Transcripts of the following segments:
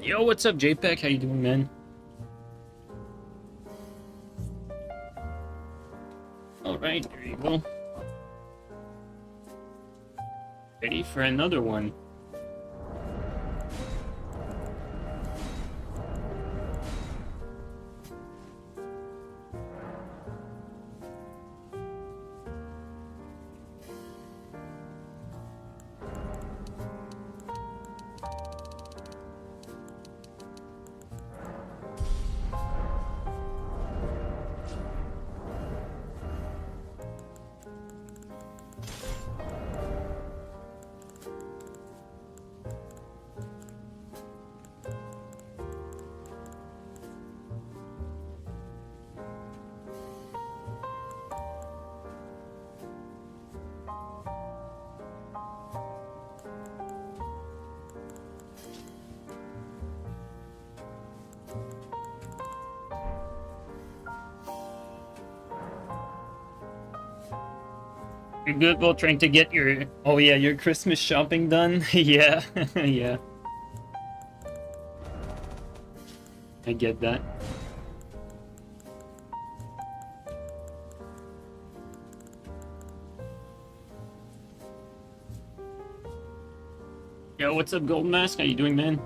Yo, what's up, JPEG? How you doing, man? Alright, there you go. Ready for another one. You're good while trying to get your... Oh yeah, your Christmas shopping done? Yeah, yeah. I get that. Yo, what's up, Golden Mask? How you doing, man?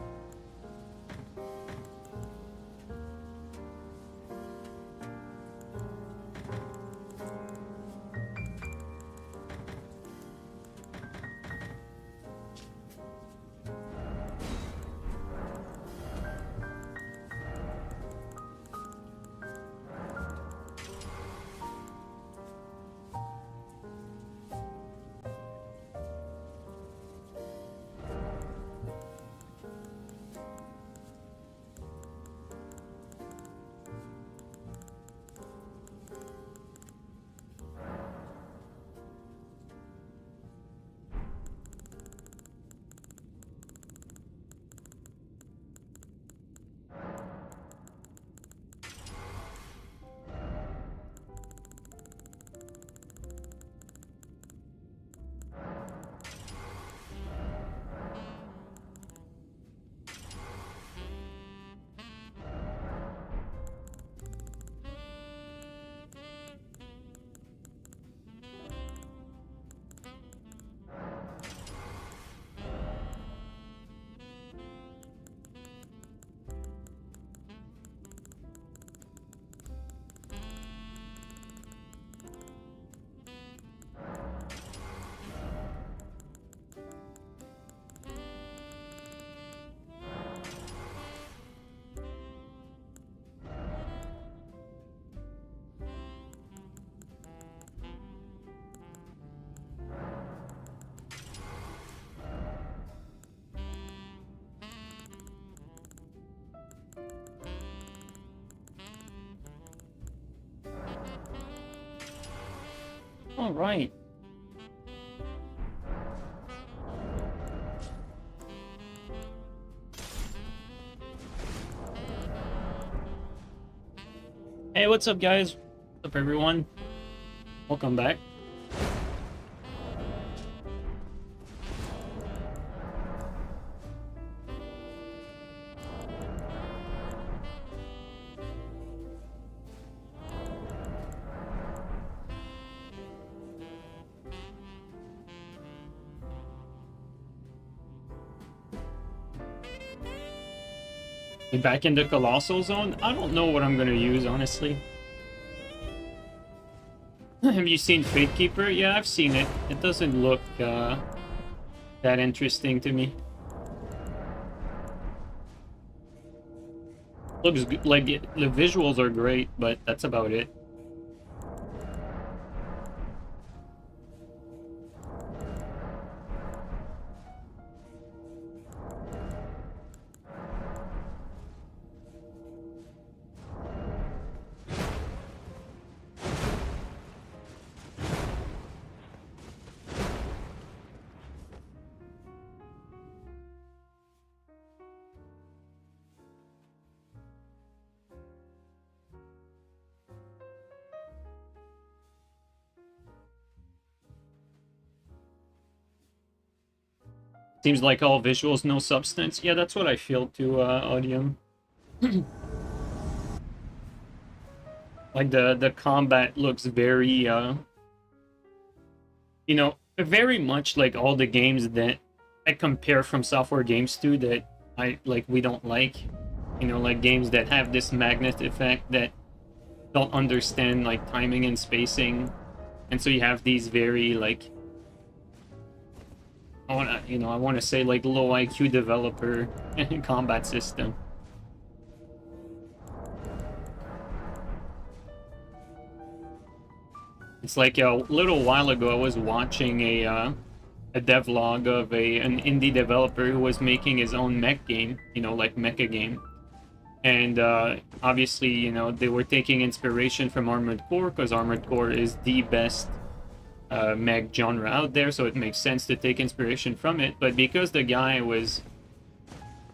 Alright. Hey, what's up, guys? What's up, everyone? Welcome back. Back into Colossal Zone? I don't know what I'm gonna use, honestly. Have you seen Fatekeeper? Yeah, I've seen it. It doesn't look that interesting to me. Looks like the visuals are great, but that's about it. Seems like all visuals, no substance. Yeah, that's what I feel too, Odium. Like the combat looks very you know, very much like all the games that I compare from software games to that we don't like. You know, like games that have this magnet effect that don't understand like timing and spacing. And so you have these very like I wanna say like low IQ developer combat system. It's like a little while ago I was watching a devlog of an indie developer who was making his own mech game, you know, like mecha game. And obviously, you know, they were taking inspiration from Armored Core because Armored Core is the best mech genre out there, so it makes sense to take inspiration from it. But because the guy was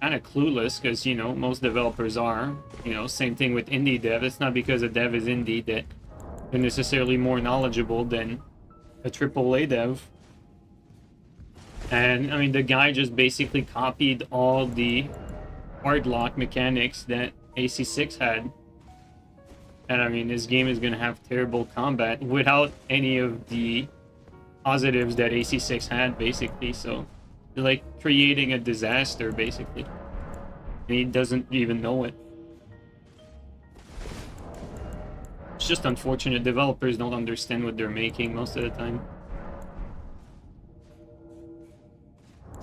kind of clueless, because, you know, most developers are, you know, same thing with indie dev. It's not because a dev is indie that they're necessarily more knowledgeable than a AAA dev. And, I mean, the guy just basically copied all the hard lock mechanics that AC6 had. And, I mean, this game is going to have terrible combat without any of the positives that AC6 had, basically. So, they're, like, creating a disaster, basically. And he doesn't even know it. It's just unfortunate. Developers don't understand what they're making most of the time.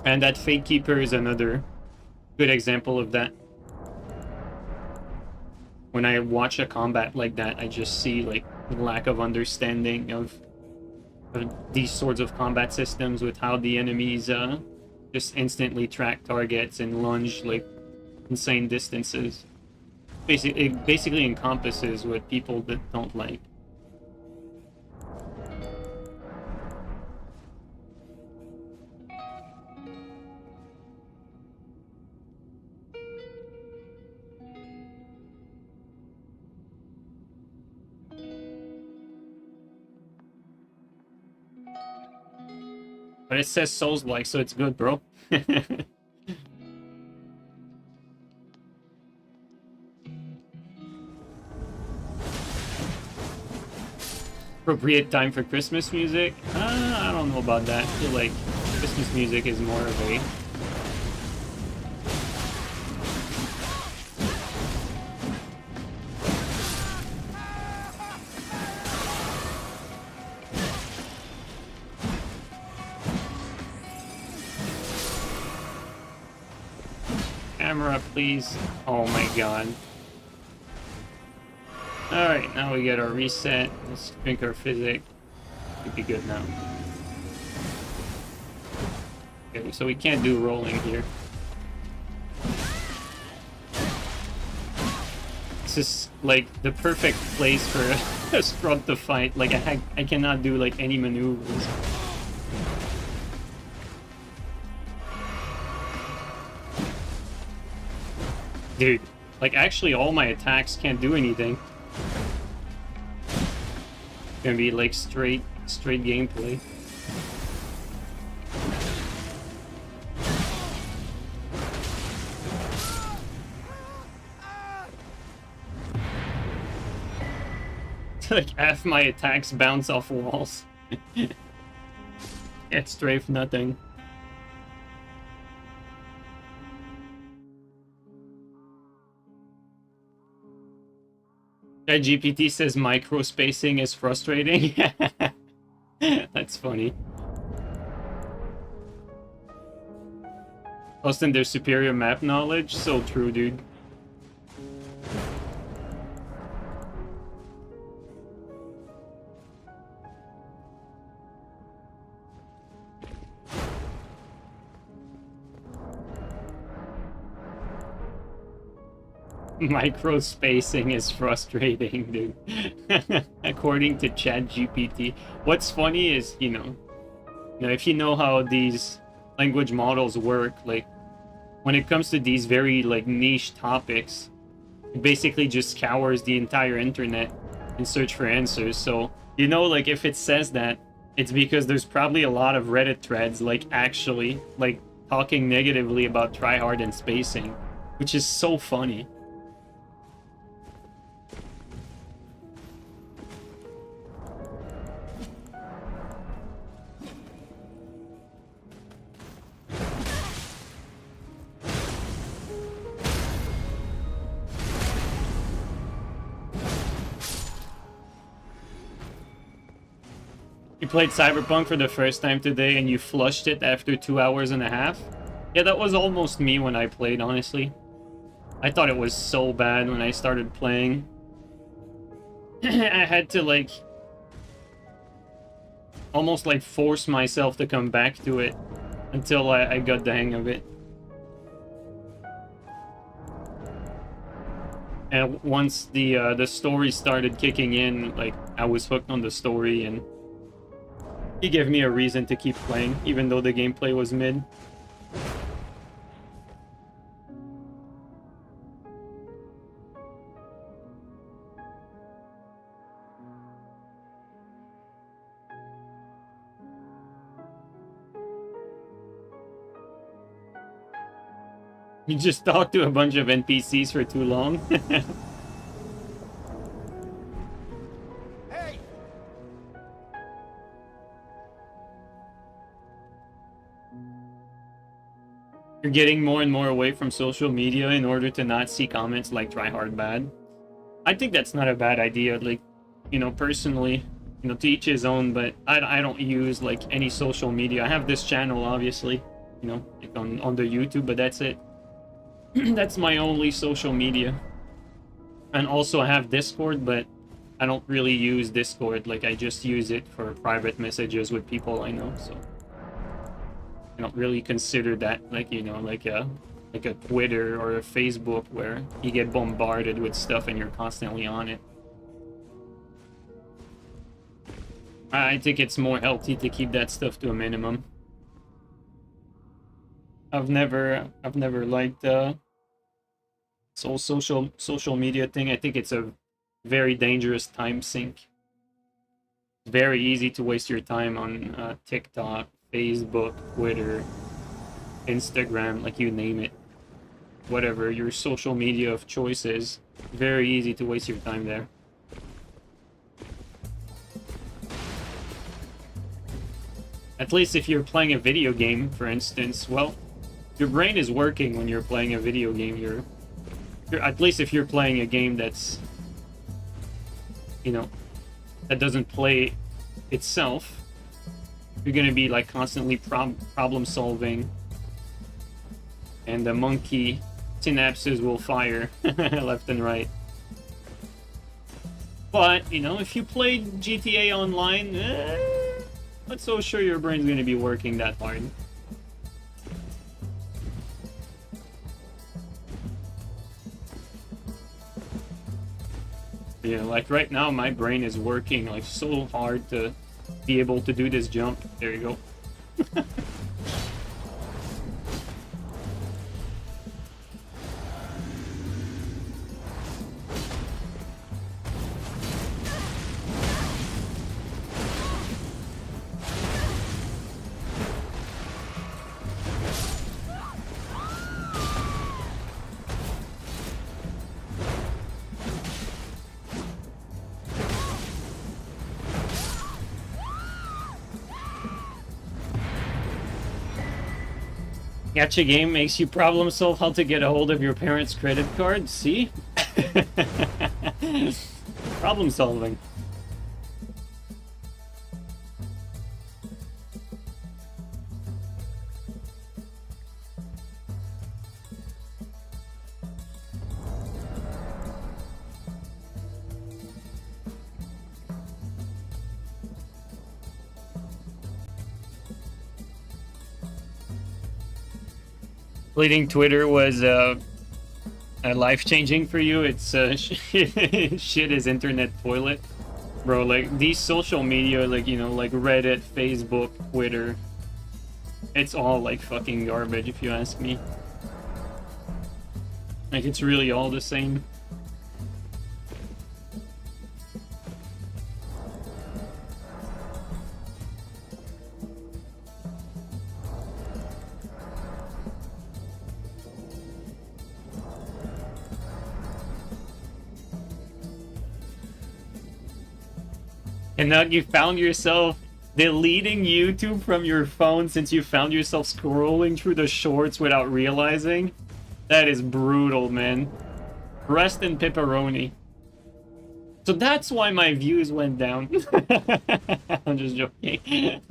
And that Fate Keeper is another good example of that. When I watch a combat like that, I just see like lack of understanding of these sorts of combat systems with how the enemies just instantly track targets and lunge like insane distances. It basically encompasses what people that don't like. But it says Souls-like, so it's good, bro. Appropriate time for Christmas music? I don't know about that. I feel like Christmas music is more of a... Camera, please. Oh my god. Alright, now we get our reset. Let's drink our physic. Should be good now. Okay, so we can't do rolling here. This is like the perfect place for a scrub to fight. Like I cannot do like any maneuvers. Dude, like actually all my attacks can't do anything. It's gonna be like straight gameplay. Like half my attacks bounce off walls. It's strafe nothing. GPT says micro spacing is frustrating. That's funny. Austin, their superior map knowledge? So true, dude. Micro spacing is frustrating, dude. According to ChatGPT. What's funny is, you know, if you know how these language models work, like when it comes to these very like niche topics, it basically just scours the entire internet and search for answers. So, you know, like if it says that, it's because there's probably a lot of Reddit threads like actually like talking negatively about tryhard and spacing, which is so funny. You played Cyberpunk for the first time today and you flushed it after 2 hours and a half? Yeah, that was almost me when I played, honestly. I thought it was so bad when I started playing. I had to, like, almost, like, force myself to come back to it until I got the hang of it. And once the story started kicking in, like, I was hooked on the story, and he gave me a reason to keep playing, even though the gameplay was mid. You just talked to a bunch of NPCs for too long. Hey! You're getting more and more away from social media in order to not see comments like try hard bad. I think that's not a bad idea. Like, you know, personally, you know, to each his own, but I don't use like any social media. I have this channel, obviously, you know, like on the YouTube, but that's it. That's my only social media. And also I have Discord, but I don't really use Discord. Like, I just use it for private messages with people I know, so I don't really consider that like, you know, like a Twitter or a Facebook where you get bombarded with stuff and you're constantly on it. I think it's more healthy to keep that stuff to a minimum. I've never liked this whole social media thing. I think it's a very dangerous time sink. Very easy to waste your time on TikTok, Facebook, Twitter, Instagram, like you name it. Whatever your social media of choice is, very easy to waste your time there. At least if you're playing a video game, for instance, well, your brain is working when you're playing a video game. You're at least if you're playing a game that's, you know, that doesn't play itself, you're gonna be like constantly problem solving, and the monkey synapses will fire left and right. But, you know, if you played GTA Online, not so sure your brain's gonna be working that hard. Yeah, like right now my brain is working like so hard to be able to do this jump. There you go. Gacha game makes you problem solve how to get a hold of your parents' credit card. See? Problem solving. Deleting Twitter was life-changing for you. It's shit is internet toilet, bro. Like these social media, like, you know, like Reddit, Facebook, Twitter, it's all like fucking garbage if you ask me. Like it's really all the same. And now you found yourself deleting YouTube from your phone since you found yourself scrolling through the shorts without realizing? That is brutal, man. Rest in pepperoni. So that's why my views went down. I'm just joking.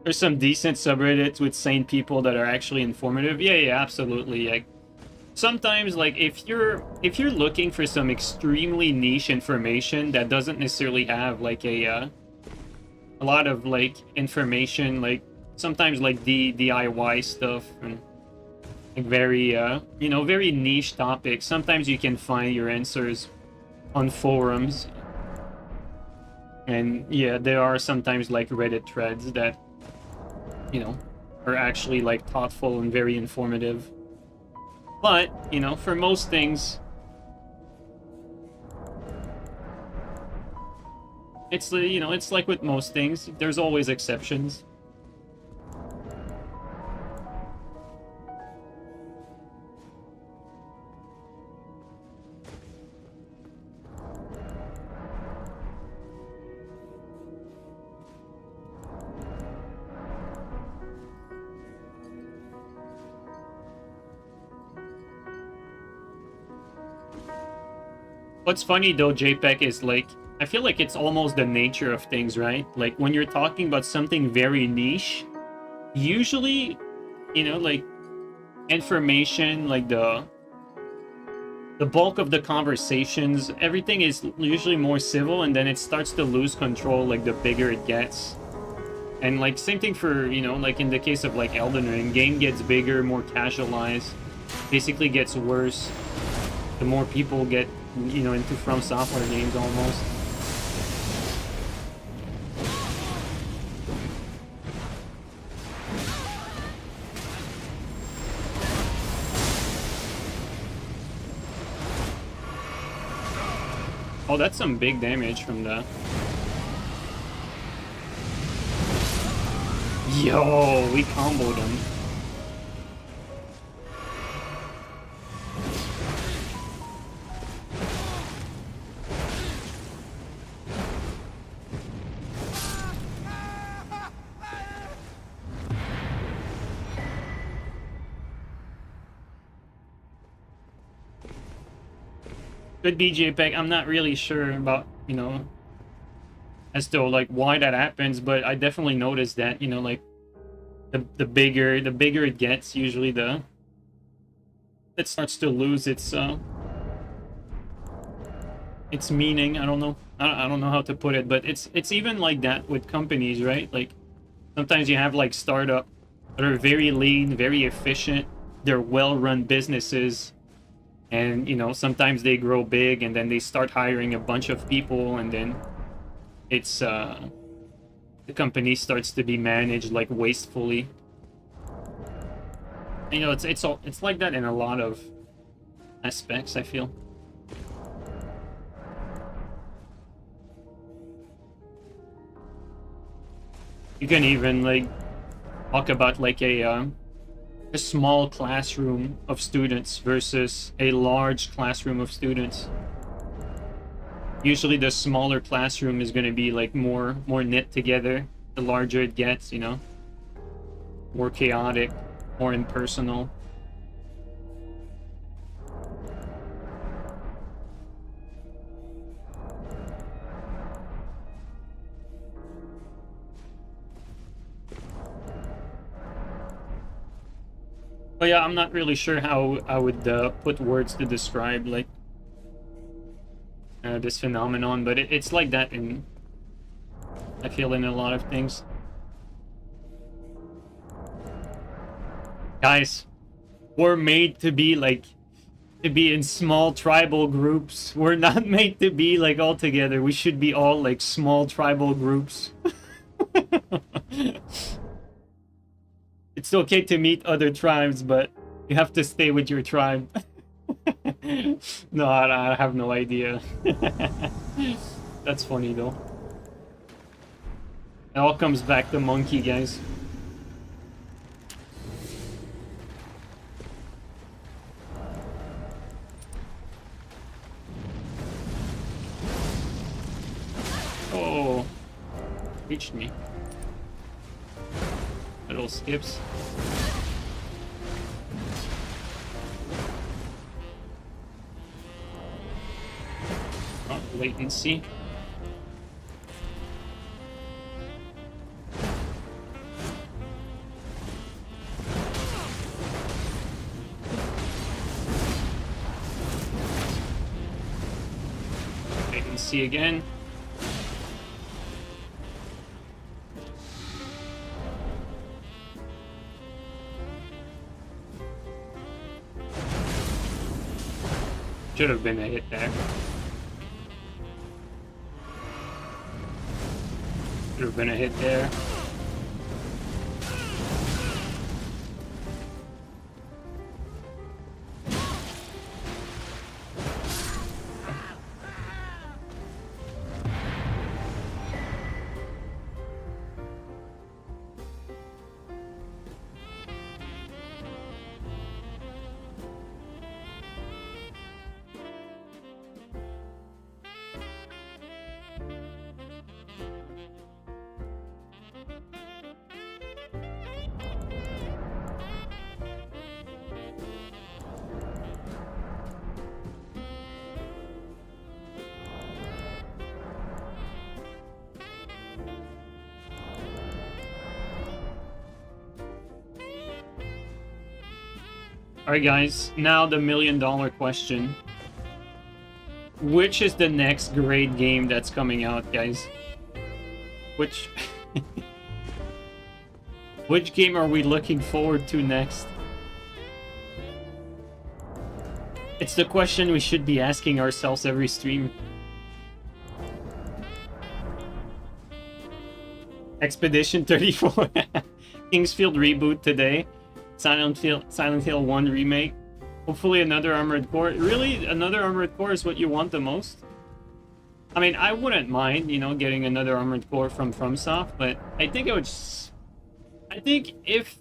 There's some decent subreddits with sane people that are actually informative. Yeah, absolutely. Like sometimes, like if you're looking for some extremely niche information that doesn't necessarily have like a lot of like information, like sometimes like DIY stuff and like very you know, very niche topics. Sometimes you can find your answers on forums. And yeah, there are sometimes like Reddit threads that, you know, are actually like thoughtful and very informative. But, you know, for most things, it's, you know, it's like with most things, there's always exceptions. What's funny though, JPEG, is like, I feel like it's almost the nature of things, right? Like when you're talking about something very niche, usually, you know, like information, like the bulk of the conversations, everything is usually more civil, and then it starts to lose control like the bigger it gets. And like same thing for, you know, like in the case of like Elden Ring, game gets bigger, more casualized, basically gets worse the more people get, you know, into From Software games almost. Oh, that's some big damage from the... Yo, we comboed him. Could be JPEG. I'm not really sure about, you know, as to like why that happens, but I definitely noticed that, you know, like the bigger it gets, usually it starts to lose its meaning. I don't know. I don't know how to put it, but it's even like that with companies, right? Like sometimes you have like startup that are very lean, very efficient. They're well-run businesses. And, you know, sometimes they grow big and then they start hiring a bunch of people, and then it's, the company starts to be managed, like, wastefully. And, you know, it's like that in a lot of aspects, I feel. You can even, like, talk about, like, a small classroom of students versus a large classroom of students. Usually the smaller classroom is going to be like more knit together. The larger it gets, you know, more chaotic, more impersonal. But yeah, I'm not really sure how I would put words to describe like this phenomenon, but it's like that in, I feel, in a lot of things. Guys, we're made to be like, to be in small tribal groups. We're not made to be like all together. We should be all like small tribal groups. It's okay to meet other tribes, but you have to stay with your tribe. No, I have no idea. That's funny though. It all comes back to monkey, guys. Oh, reached me. Little skips. Oh, latency. Latency again. Should have been a hit there. Should have been a hit there. Alright guys, now the $1,000,000 question. Which is the next great game that's coming out, guys? Which... Which game are we looking forward to next? It's the question we should be asking ourselves every stream. Expedition 34. Kingsfield reboot today. Silent Hill 1 remake. Hopefully another Armored Core. Really? Another Armored Core is what you want the most? I mean, I wouldn't mind, you know, getting another Armored Core from FromSoft, but I think it would... I think if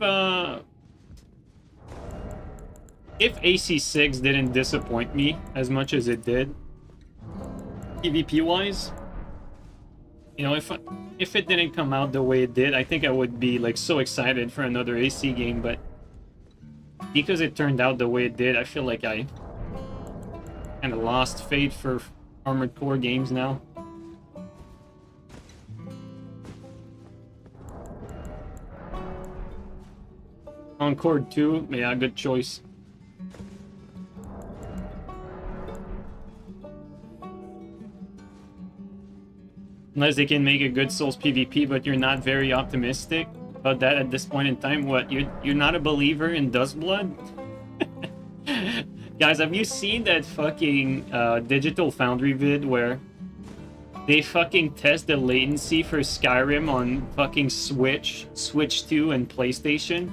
AC6 didn't disappoint me as much as it did, PvP-wise, you know, if it didn't come out the way it did, I think I would be, like, so excited for another AC game, but because it turned out the way it did, I feel like I kind of lost faith for Armored Core games now. Concord 2, yeah, good choice. Unless they can make a good Souls PvP, but you're not very optimistic about that at this point in time. What, you're not a believer in Duskblood? Guys, have you seen that fucking Digital Foundry vid where they fucking test the latency for Skyrim on fucking Switch 2 and PlayStation?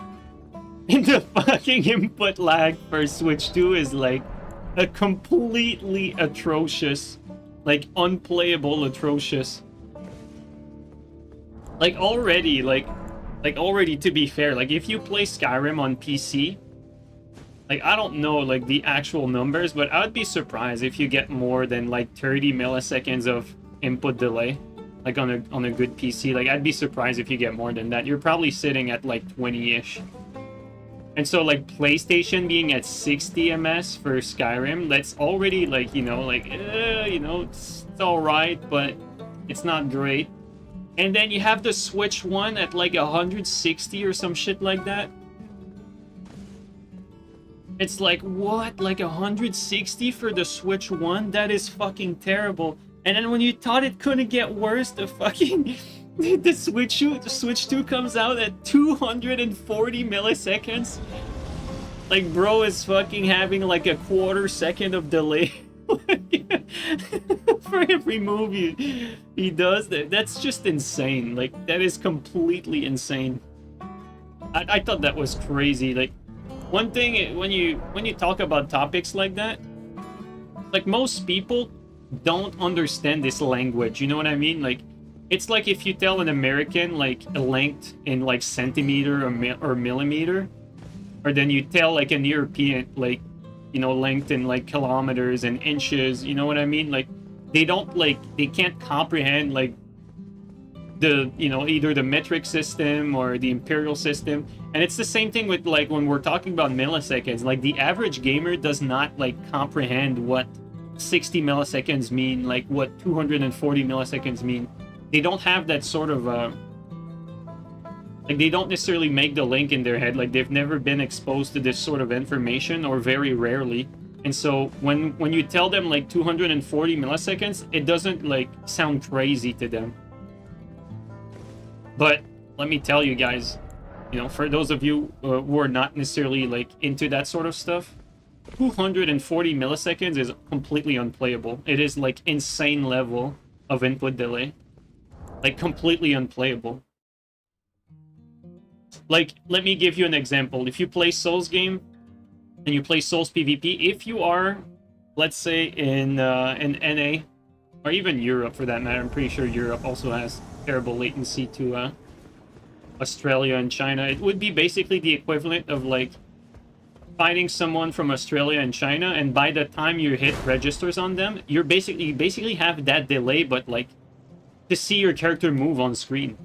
And the fucking input lag for Switch 2 is like a completely atrocious, like unplayable atrocious. Like already, to be fair, like if you play Skyrim on PC, like I don't know like the actual numbers, but I would be surprised if you get more than like 30 milliseconds of input delay, like on a good PC. Like I'd be surprised if you get more than that. You're probably sitting at like 20-ish. And so like PlayStation being at 60 ms for Skyrim, that's already like, you know, it's all right, but it's not great. And then you have the Switch one at like 160 or some shit like that. It's like, what? Like 160 for the Switch one? That is fucking terrible. And then when you thought it couldn't get worse, the fucking... the Switch 2 comes out at 240 milliseconds. Like, bro is fucking having like a quarter second of delay for every move he does. That's just insane. Like, that is completely insane. I thought that was crazy. Like, one thing when you talk about topics like that, like most people don't understand this language. You know what I mean? Like, It's like if you tell an American like a length in like centimeter or millimeter, or then you tell like an European like, you know, length in like kilometers and inches. You know what I mean? Like they don't like they can't comprehend like the, you know, either the metric system or the imperial system. And it's the same thing with like when we're talking about milliseconds. Like the average gamer does not like comprehend what 60 milliseconds mean, like what 240 milliseconds mean. They don't have that sort of like they don't necessarily make the link in their head. Like they've never been exposed to this sort of information, or very rarely. And so when you tell them like 240 milliseconds, it doesn't like sound crazy to them. But let me tell you guys, you know, for those of you who are not necessarily like into that sort of stuff, 240 milliseconds is completely unplayable. It is like insane level of input delay. Like completely unplayable. Like, let me give you an example. If you play Souls game and you play Souls PvP, if you are, let's say in NA, or even Europe for that matter, I'm pretty sure Europe also has terrible latency to Australia and China. It would be basically the equivalent of like fighting someone from Australia and China, and by the time you hit registers on them, you basically have that delay, but like to see your character move on screen.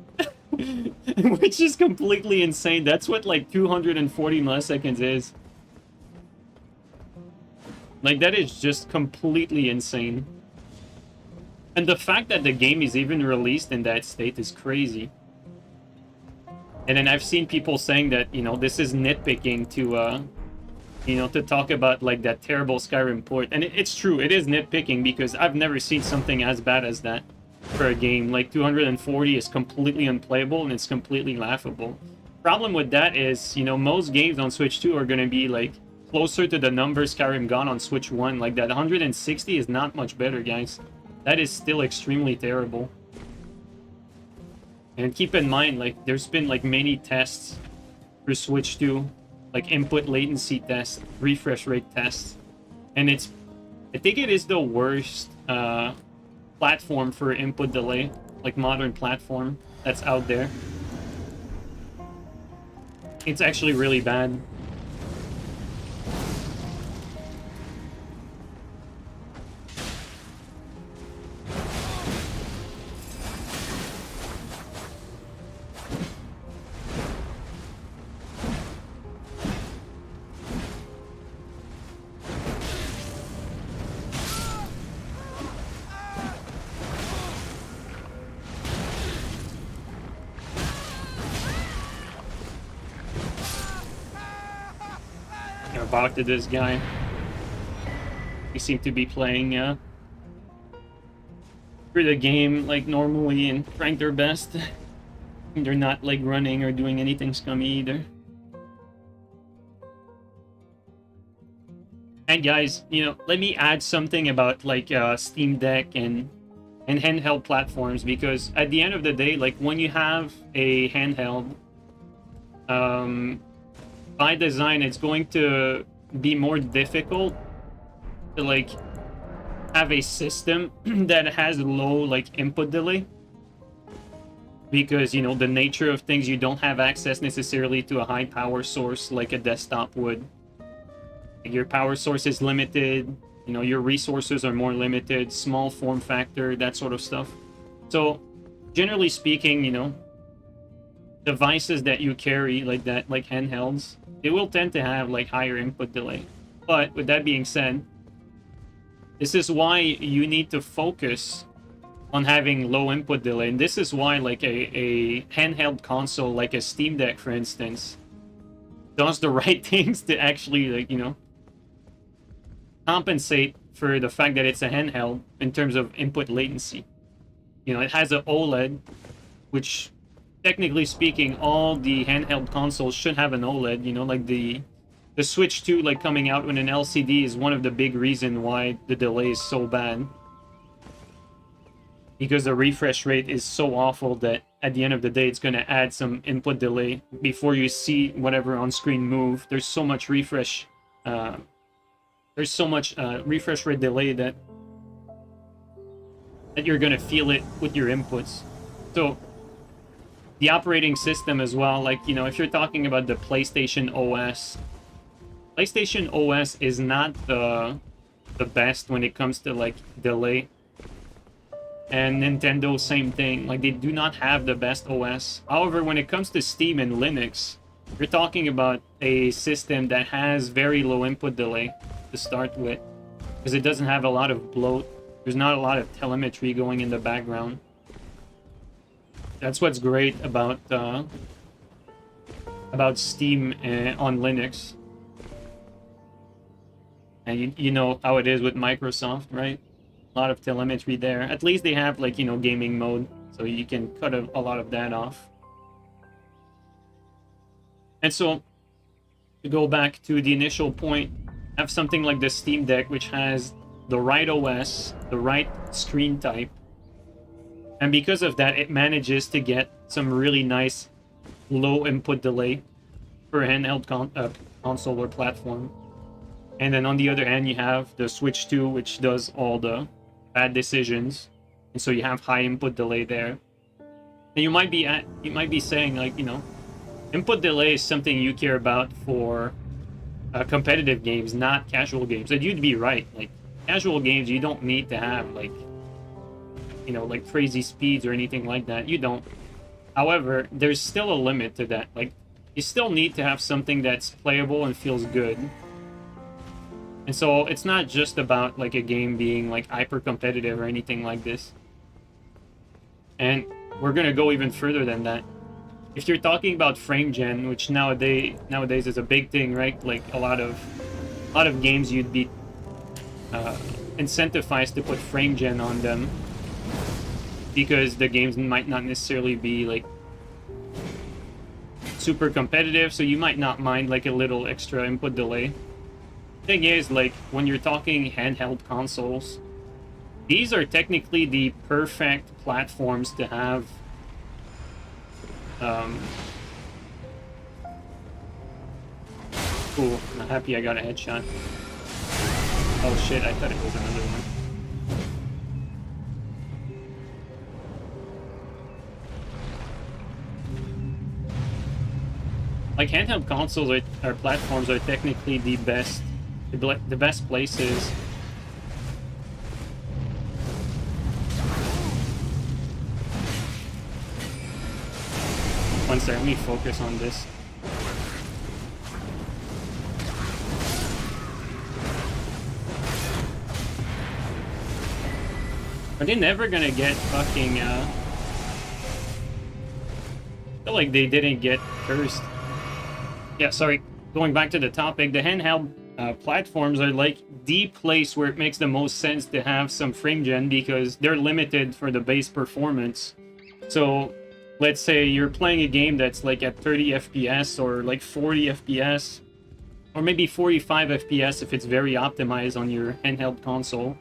Which is completely insane. That's what like 240 milliseconds is. Like that is just completely insane. And the fact that the game is even released in that state is crazy. And then I've seen people saying that, you know, this is nitpicking to you know, to talk about like that terrible Skyrim port. And it's true, it is nitpicking, because I've never seen something as bad as that for a game. Like 240 is completely unplayable and it's completely laughable. Problem with that is, you know, most games on Switch 2 are going to be like closer to the numbers Skyrim got on Switch 1. Like that 160 is not much better, guys. That is still extremely terrible. And keep in mind, like there's been like many tests for Switch 2, like input latency tests, refresh rate tests, and it's, I think it is the worst platform for input delay, like modern platform that's out there. It's actually really bad. Back to this guy. He seemed to be playing through the game like normally and trying their best. They're not like running or doing anything scummy either. And guys, you know, let me add something about like Steam Deck and handheld platforms, because at the end of the day, like when you have a handheld, by design, it's going to be more difficult to like have a system that has low like input delay, because, you know, the nature of things, you don't have access necessarily to a high power source like a desktop would. Your power source is limited, you know, your resources are more limited, small form factor, that sort of stuff. So generally speaking, you know, devices that you carry like that, like handhelds, they will tend to have like higher input delay. But with that being said, this is why you need to focus on having low input delay. And this is why like a handheld console like a Steam Deck, for instance, does the right things to actually, like, you know, compensate for the fact that it's a handheld in terms of input latency. You know, it has an OLED, which technically speaking, all the handheld consoles should have an OLED. You know, like the Switch 2 like coming out with an LCD is one of the big reasons why the delay is so bad. Because the refresh rate is so awful that at the end of the day, it's going to add some input delay before you see whatever on screen move. There's so much refresh refresh rate delay that you're going to feel it with your inputs. So the operating system as well, like, you know, if you're talking about the PlayStation OS is not the best when it comes to like delay. And Nintendo, same thing. Like, they do not have the best OS. However, when it comes to Steam and Linux, you're talking about a system that has very low input delay to start with, because it doesn't have a lot of bloat. There's not a lot of telemetry going in the background. That's what's great about Steam on Linux. And you know how it is with Microsoft, right? A lot of telemetry there. At least they have, like, you know, gaming mode, so you can cut a lot of that off. And so, to go back to the initial point, have something like the Steam Deck, which has the right OS, the right screen type, and because of that, it manages to get some really nice low input delay for a handheld console or platform. And then on the other hand, you have the Switch 2, which does all the bad decisions, and so you have high input delay there. And you might be saying, like, you know, input delay is something you care about for competitive games, not casual games. And you'd be right. Like, casual games, you don't need to have, like, you know, like crazy speeds or anything like that. You don't. However, there's still a limit to that. Like, you still need to have something that's playable and feels good. And so it's not just about like a game being like hyper competitive or anything like this. And we're gonna go even further than that. If you're talking about frame gen, which nowadays is a big thing, right? Like a lot of games, you'd be incentivized to put frame gen on them because the games might not necessarily be like super competitive, so you might not mind like a little extra input delay. Thing is, like, when you're talking handheld consoles, these are technically the perfect platforms to have cool. I'm happy I got a headshot. Oh shit, I thought it was another one. Like, handheld consoles or platforms are technically the best places. One second, let me focus on this. Are they never gonna get fucking, I feel like they didn't get cursed. Yeah, sorry. Going back to the topic, the handheld platforms are like the place where it makes the most sense to have some frame gen because they're limited for the base performance. So let's say you're playing a game that's like at 30 FPS or like 40 FPS or maybe 45 FPS if it's very optimized on your handheld console.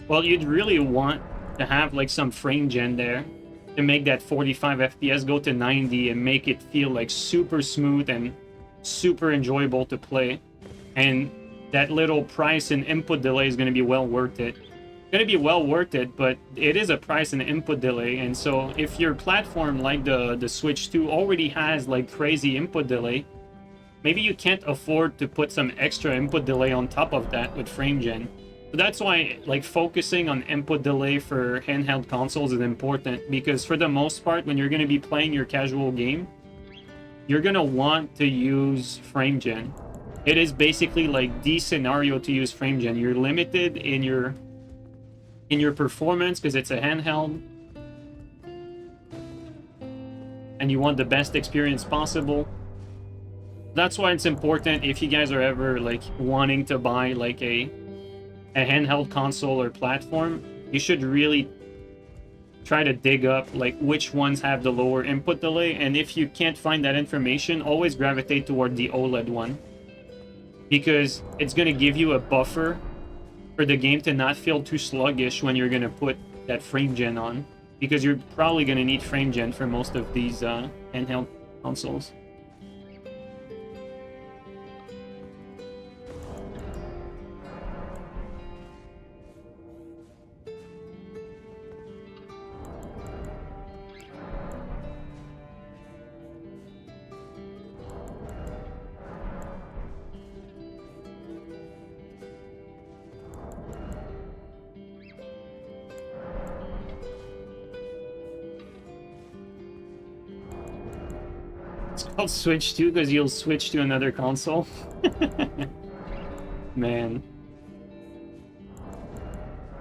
Well, you'd really want to have like some frame gen there to make that 45 FPS go to 90 and make it feel like super smooth and super enjoyable to play. And that little price and input delay is going to be well worth it. It's going to be well worth it, but it is a price and input delay. And so if your platform like the Switch 2 already has like crazy input delay, maybe you can't afford to put some extra input delay on top of that with frame gen. So that's why like focusing on input delay for handheld consoles is important, because for the most part, when you're going to be playing your casual game, you're going to want to use frame gen. It is basically like the scenario to use frame gen. You're limited in your performance because it's a handheld, and you want the best experience possible. That's why it's important, if you guys are ever like wanting to buy like a handheld console or platform, you should really try to dig up like which ones have the lower input delay, and if you can't find that information, always gravitate toward the OLED one, because it's going to give you a buffer for the game to not feel too sluggish when you're going to put that frame gen on, because you're probably going to need frame gen for most of these handheld consoles. It's called Switch 2 because you'll switch to another console. Man.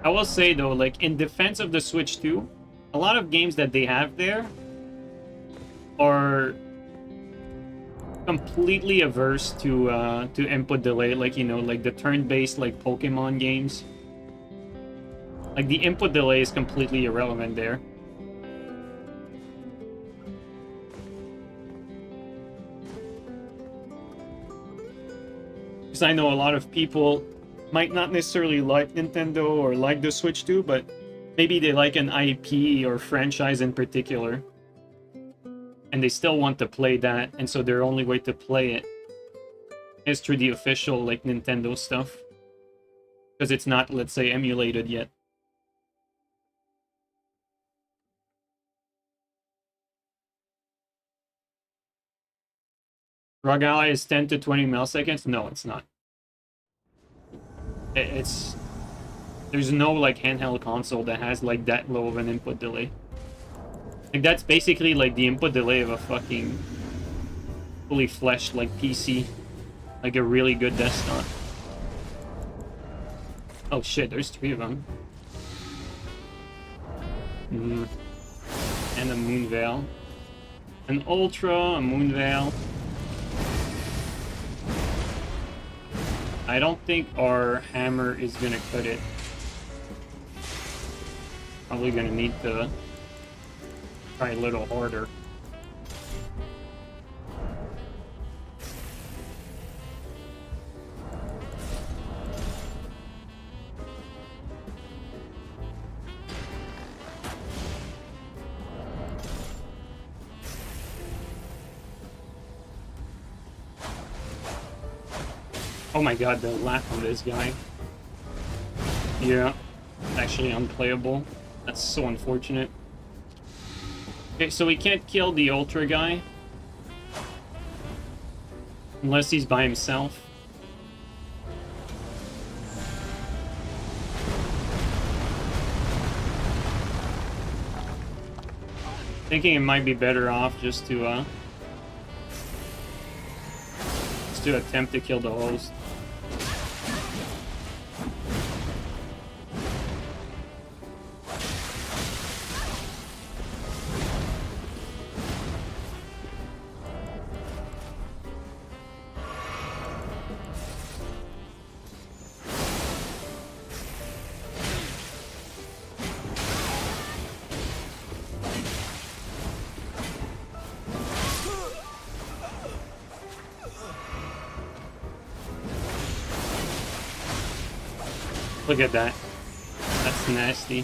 I will say though, like in defense of the Switch 2, a lot of games that they have there are completely averse to input delay, like, you know, like the turn-based like Pokemon games. Like the input delay is completely irrelevant there. Because I know a lot of people might not necessarily like Nintendo or like the Switch 2, but maybe they like an IP or franchise in particular. And they still want to play that, and so their only way to play it is through the official, like, Nintendo stuff. Because it's not, let's say, emulated yet. Rug Ally is 10 to 20 milliseconds? No, it's not. It's... There's no, like, handheld console that has, like, that low of an input delay. Like, that's basically, like, the input delay of a fucking fully fleshed, like, PC. Like, a really good desktop. Oh, shit, there's 3 of them. And a Moon Veil. An Ultra, a Moon Veil. I don't think our hammer is gonna cut it. Probably gonna need to try a little harder. Oh my god, the laugh of this guy. Yeah, actually unplayable. That's so unfortunate. Okay, so we can't kill the Ultra guy. Unless he's by himself. Thinking it might be better off just to attempt to kill the host. Look at that. That's nasty.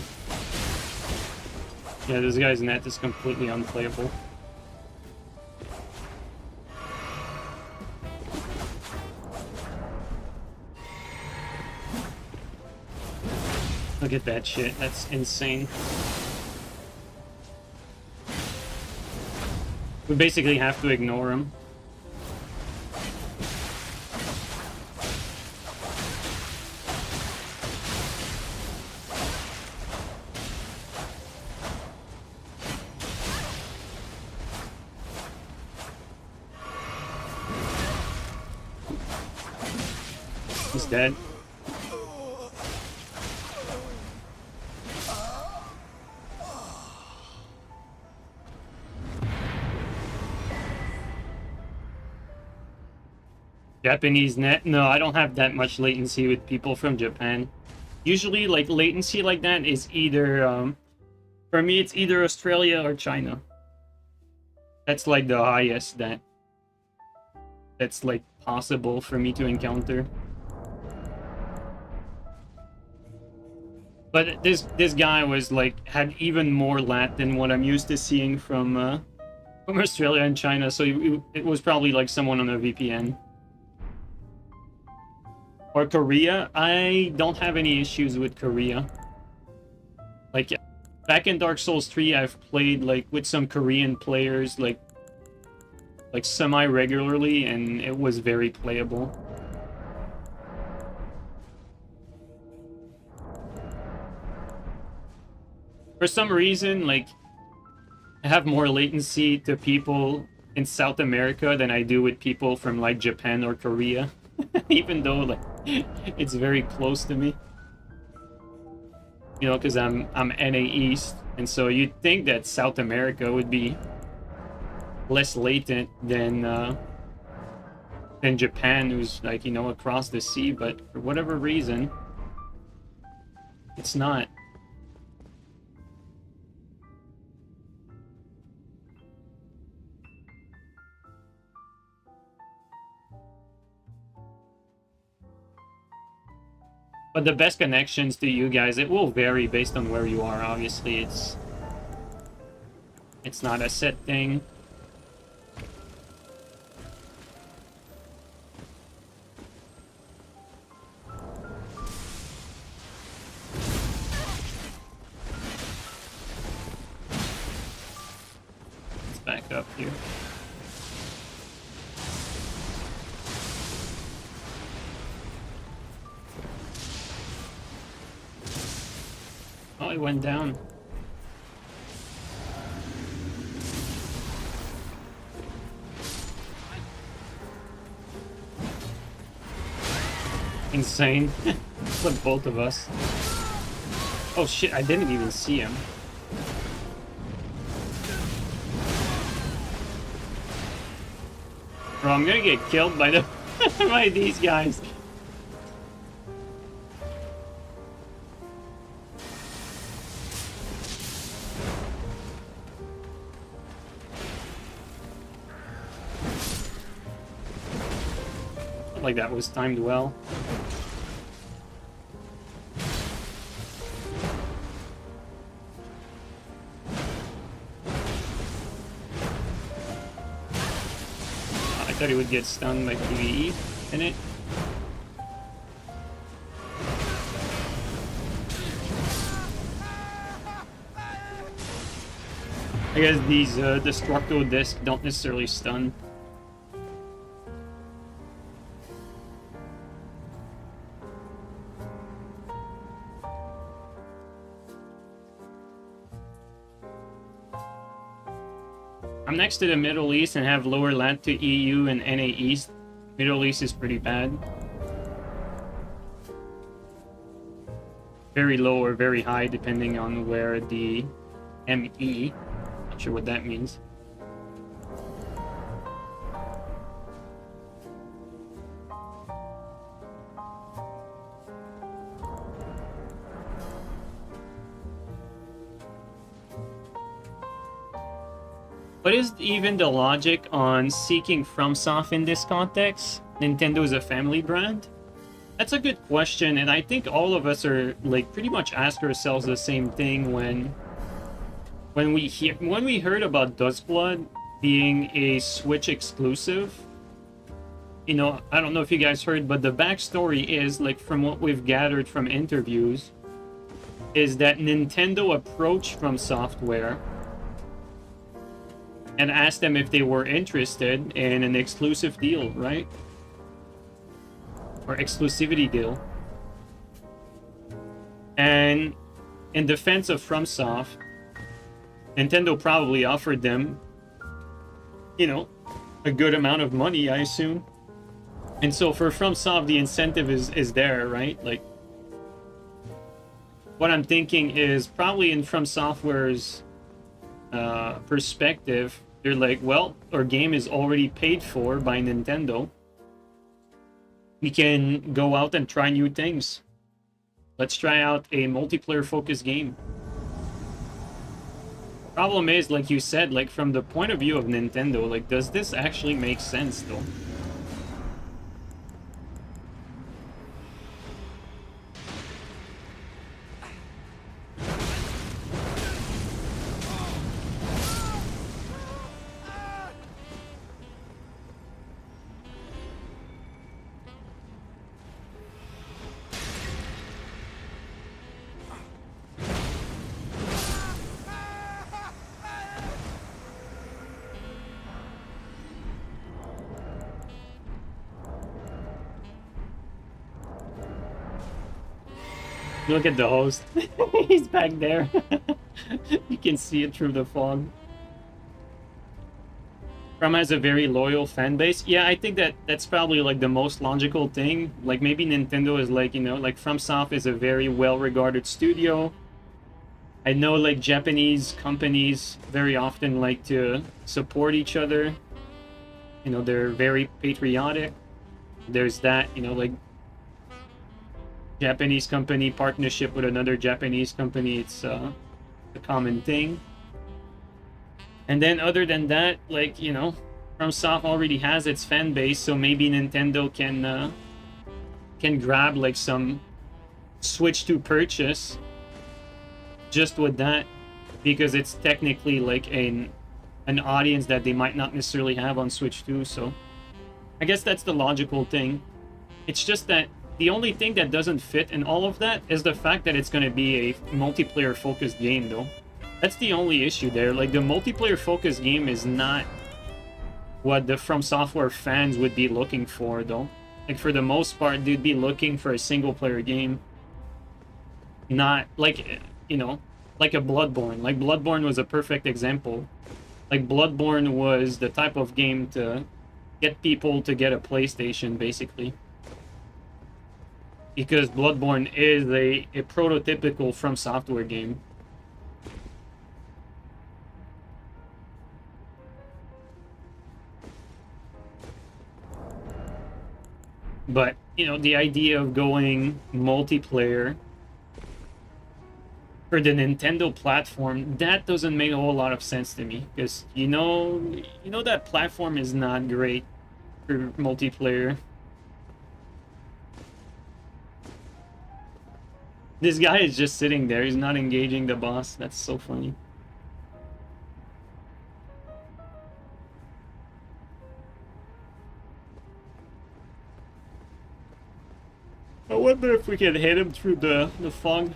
Yeah, this guy's net is completely unplayable. Look at that shit. That's insane. We basically have to ignore him. He's dead. Japanese net? No, I don't have that much latency with people from Japan. Usually, like, latency like that is either, for me, it's either Australia or China. That's, like, the highest that's, like, possible for me to encounter. But this guy was, like, had even more lat than what I'm used to seeing from Australia and China, so it was probably, like, someone on a VPN. Or Korea. I don't have any issues with Korea. Like, back in Dark Souls 3, I've played, like, with some Korean players, like semi-regularly, and it was very playable. For some reason, like, I have more latency to people in South America than I do with people from like Japan or Korea, even though like it's very close to me. You know, because I'm NA East, and so you'd think that South America would be less latent than Japan, who's like, you know, across the sea, but for whatever reason, it's not. But the best connections to you guys, it will vary based on where you are. Obviously, it's not a set thing. Let's back up here. Oh, it went down. Insane. With both of us. Oh shit, I didn't even see him. Bro, I'm gonna get killed by the by these guys. Like that was timed well. I thought he would get stunned by PvE in it. I guess these Destructo Disc don't necessarily stun. I'm next to the Middle East and have lower lat to EU and NA East. Middle East is pretty bad. Very low or very high depending on where the ME. Not sure what that means. What is even the logic on seeking FromSoft in this context? Nintendo is a family brand? That's a good question, and I think all of us are like pretty much ask ourselves the same thing when we heard about Duskblood being a Switch exclusive. You know, I don't know if you guys heard, but the backstory is, like, from what we've gathered from interviews, is that Nintendo approached From Software and asked them if they were interested in an exclusive deal, right? Or exclusivity deal. And in defense of FromSoft, Nintendo probably offered them, you know, a good amount of money, I assume. And so for FromSoft, the incentive is there, right? Like, what I'm thinking is probably in From Software's perspective, they're like, well, our game is already paid for by Nintendo. We can go out and try new things. Let's try out a multiplayer focused game. Problem is, like you said, like from the point of view of Nintendo, like, does this actually make sense though? Look at the host. He's back there. You can see it through the fog. From has a very loyal fan base. Yeah, I think that's probably like the most logical thing. Like maybe Nintendo is like, you know, like FromSoft is a very well-regarded studio. I know like Japanese companies very often like to support each other. You know, they're very patriotic. There's that, you know, like Japanese company partnership with another Japanese company. It's a common thing. And then other than that, like, you know, FromSoft already has its fan base, so maybe Nintendo can grab like some Switch 2 purchase just with that, because it's technically like an audience that they might not necessarily have on Switch 2. So I guess that's the logical thing. It's just that the only thing that doesn't fit in all of that is the fact that it's going to be a multiplayer focused game, though. That's the only issue there. Like, the multiplayer focused game is not what the From Software fans would be looking for, though. Like, for the most part, they'd be looking for a single player game. Not, like, you know, like a Bloodborne. Like, Bloodborne was a perfect example. Like, Bloodborne was the type of game to get people to get a PlayStation, basically. Because Bloodborne is a prototypical From Software game. But, you know, the idea of going multiplayer for the Nintendo platform, that doesn't make a whole lot of sense to me. Because, you know that platform is not great for multiplayer. This guy is just sitting there. He's not engaging the boss. That's so funny. I wonder if we can hit him through the fog.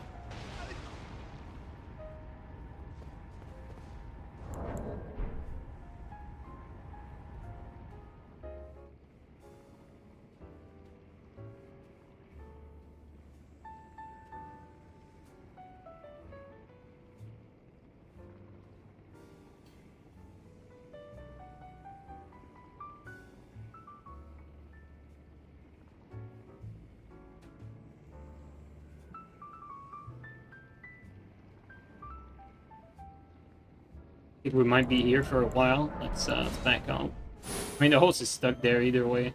We might be here for a while. Let's back out. I mean, the host is stuck there either way.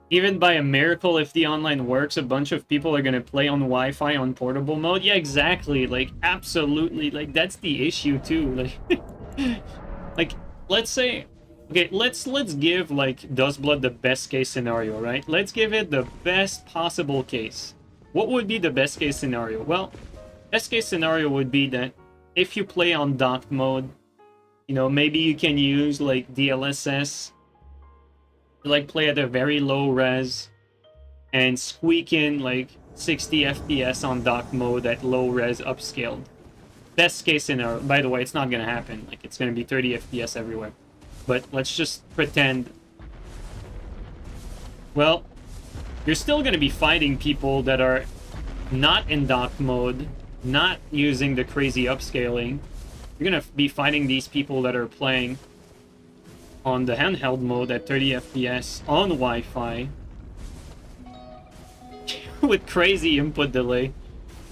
Even by a miracle, if the online works, a bunch of people are gonna play on Wi-Fi on portable mode. Yeah, exactly. Like, absolutely. Like, that's the issue too. Like, like, let's say, okay, let's give like Duskblood the best case scenario, right? Let's give it the best possible case. What would be the best case scenario? Well, best case scenario would be that if you play on docked mode, you know, maybe you can use like DLSS, like play at a very low res and squeak in like 60 FPS on docked mode at low res upscaled. Best case scenario. By the way, it's not gonna happen. Like, it's gonna be 30 FPS everywhere. But let's just pretend. Well, you're still gonna be fighting people that are not in docked mode, not using the crazy upscaling. You're gonna be fighting these people that are playing on the handheld mode at 30 FPS on Wi-Fi with crazy input delay.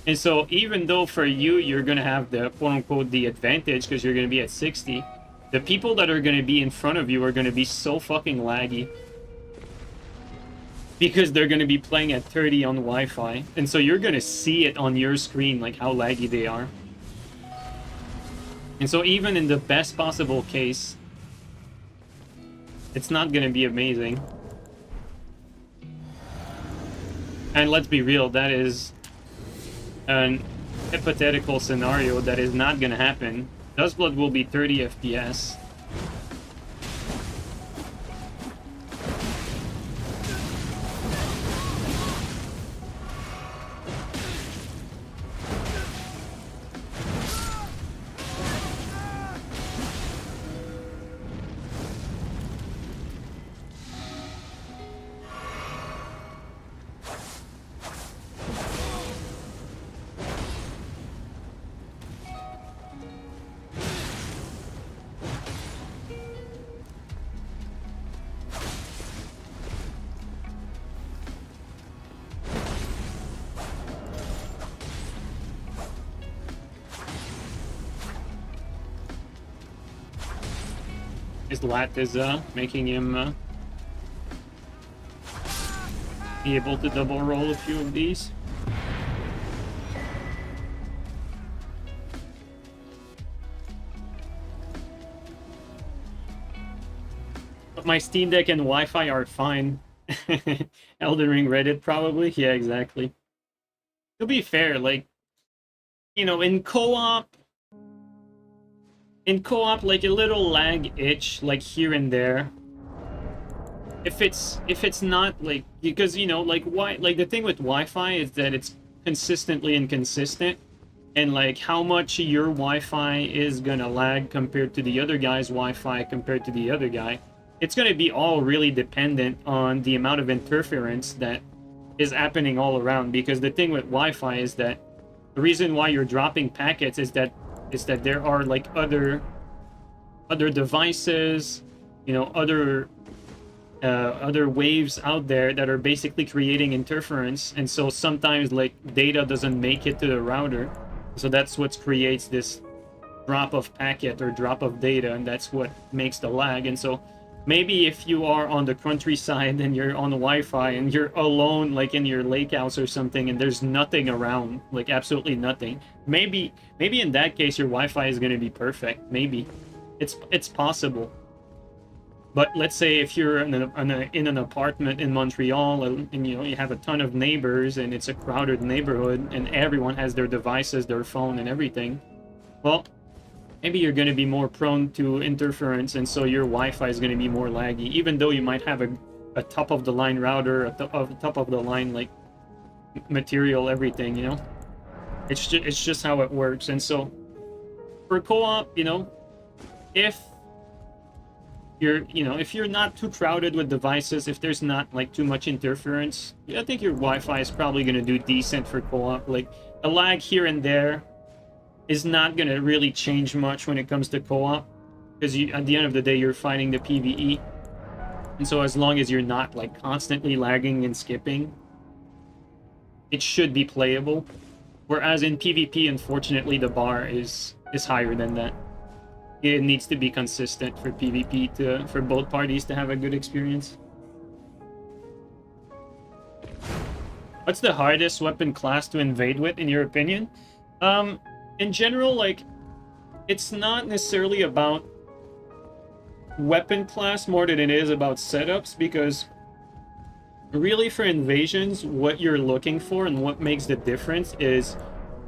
And so even though for you, you're going to have the quote-unquote the advantage because you're going to be at 60, the people that are going to be in front of you are going to be so fucking laggy. Because they're going to be playing at 30 on Wi-Fi. And so you're going to see it on your screen, like how laggy they are. And so even in the best possible case, it's not gonna be amazing. And let's be real, that is an hypothetical scenario that is not gonna happen. Duskblood will be 30 FPS. His lat is making him be able to double roll a few of these. But my Steam Deck and Wi-Fi are fine. Elden Ring Reddit probably. Yeah, exactly. To be fair, like, you know, in co-op, like a little lag itch, like here and there. If it's not like, because, you know, like the thing with Wi-Fi is that it's consistently inconsistent, and like how much your Wi-Fi is gonna lag compared to the other guy's Wi-Fi compared to the other guy. It's gonna be all really dependent on the amount of interference that is happening all around. Because the thing with Wi-Fi is that the reason why you're dropping packets is that there are like other devices, you know, other waves out there that are basically creating interference, and so sometimes like data doesn't make it to the router, so that's what creates this drop of packet or drop of data, and that's what makes the lag. And so maybe if you are on the countryside and you're on the Wi-Fi and you're alone, like in your lake house or something, and there's nothing around, like absolutely nothing, maybe in that case your Wi-Fi is going to be perfect. Maybe it's possible. But let's say if you're in an apartment in Montreal, and you know you have a ton of neighbors and it's a crowded neighborhood and everyone has their devices, their phone and everything, well, maybe you're going to be more prone to interference, and so your Wi-Fi is going to be more laggy, even though you might have a top-of-the-line router, a top-of-the-line like material, everything, you know? It's just how it works. And so for co-op, you know, if you're not too crowded with devices, if there's not like too much interference, I think your Wi-Fi is probably going to do decent for co-op. Like a lag here and there is not going to really change much when it comes to co-op, because at the end of the day you're fighting the PvE, and so as long as you're not like constantly lagging and skipping, it should be playable. Whereas in PvP, unfortunately, the bar is higher than that. It needs to be consistent for PvP for both parties to have a good experience. What's the hardest weapon class to invade with, in your opinion? In general, like, it's not necessarily about weapon class more than it is about setups, because really for invasions, what you're looking for and what makes the difference is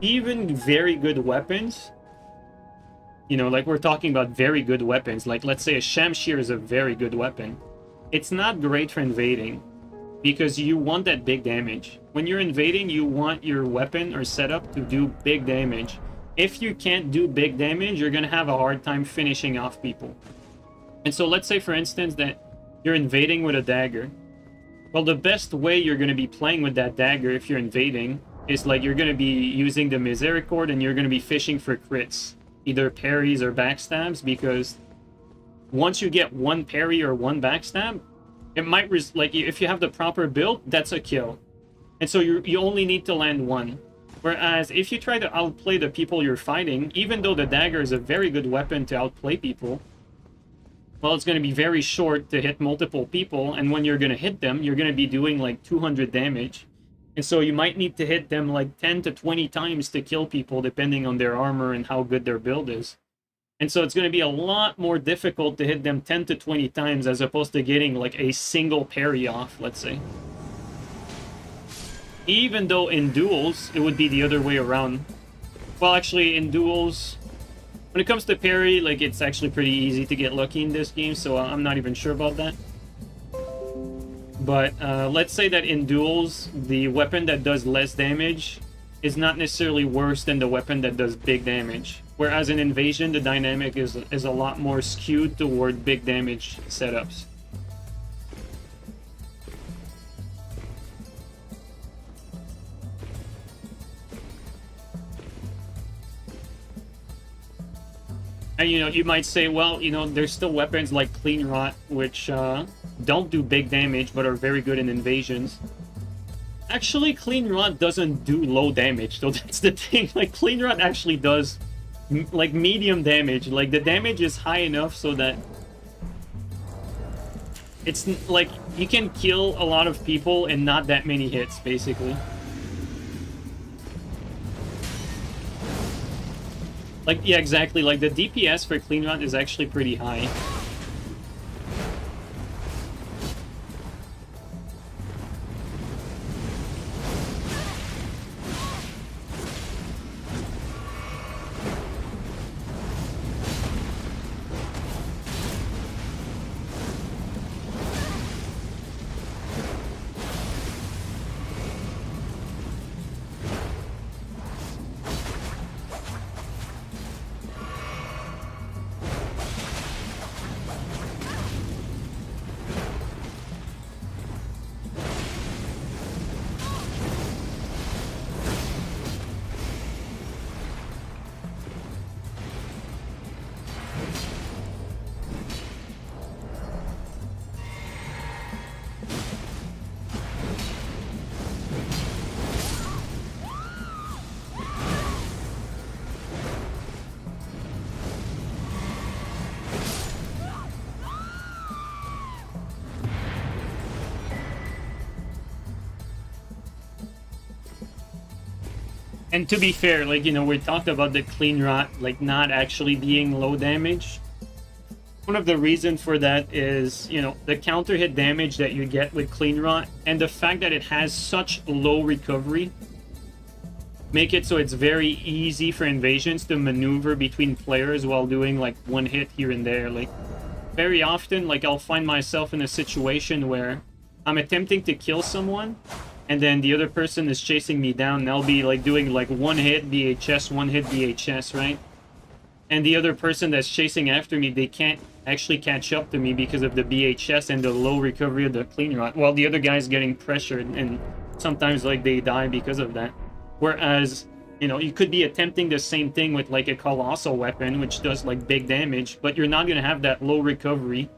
even very good weapons. You know, like we're talking about very good weapons. Like, let's say a Shamshir is a very good weapon. It's not great for invading, because you want that big damage. When you're invading, you want your weapon or setup to do big damage. If you can't do big damage, you're going to have a hard time finishing off people. And so let's say, for instance, that you're invading with a dagger. Well, the best way you're going to be playing with that dagger if you're invading is like you're going to be using the Misericord, and you're going to be fishing for crits, either parries or backstabs, because once you get one parry or one backstab, it might like if you have the proper build, that's a kill. And so you only need to land one. Whereas if you try to outplay the people you're fighting, even though the dagger is a very good weapon to outplay people, well, it's going to be very short to hit multiple people, and when you're going to hit them, you're going to be doing like 200 damage. And so you might need to hit them like 10 to 20 times to kill people, depending on their armor and how good their build is. And so it's going to be a lot more difficult to hit them 10 to 20 times as opposed to getting like a single parry off, let's say. Even though in duels, it would be the other way around. Well, actually, in duels, when it comes to parry, like, it's actually pretty easy to get lucky in this game, so I'm not even sure about that. But let's say that in duels, the weapon that does less damage is not necessarily worse than the weapon that does big damage. Whereas in Invasion, the dynamic is a lot more skewed toward big damage setups. And, you know, you might say, well, you know, there's still weapons like Clean Rot, which don't do big damage, but are very good in invasions. Actually, Clean Rot doesn't do low damage, so that's the thing. Like, Clean Rot actually does, like, medium damage. Like, the damage is high enough so that it's like you can kill a lot of people and not that many hits, basically. Like, yeah, exactly. Like, the DPS for Clean Rot is actually pretty high. And to be fair, like, you know, we talked about the Clean Rot, like, not actually being low damage. One of the reasons for that is, you know, the counter hit damage that you get with Clean Rot and the fact that it has such low recovery make it so it's very easy for invasions to maneuver between players while doing, like, one hit here and there. Like, very often, like, I'll find myself in a situation where I'm attempting to kill someone, and then the other person is chasing me down, and I'll be, like, doing, like, one hit BHS, one hit BHS, right? And the other person that's chasing after me, they can't actually catch up to me because of the BHS and the low recovery of the Clean Rot, while the other guy's getting pressured, and sometimes, like, they die because of that. Whereas, you know, you could be attempting the same thing with, like, a Colossal weapon, which does, like, big damage, but you're not going to have that low recovery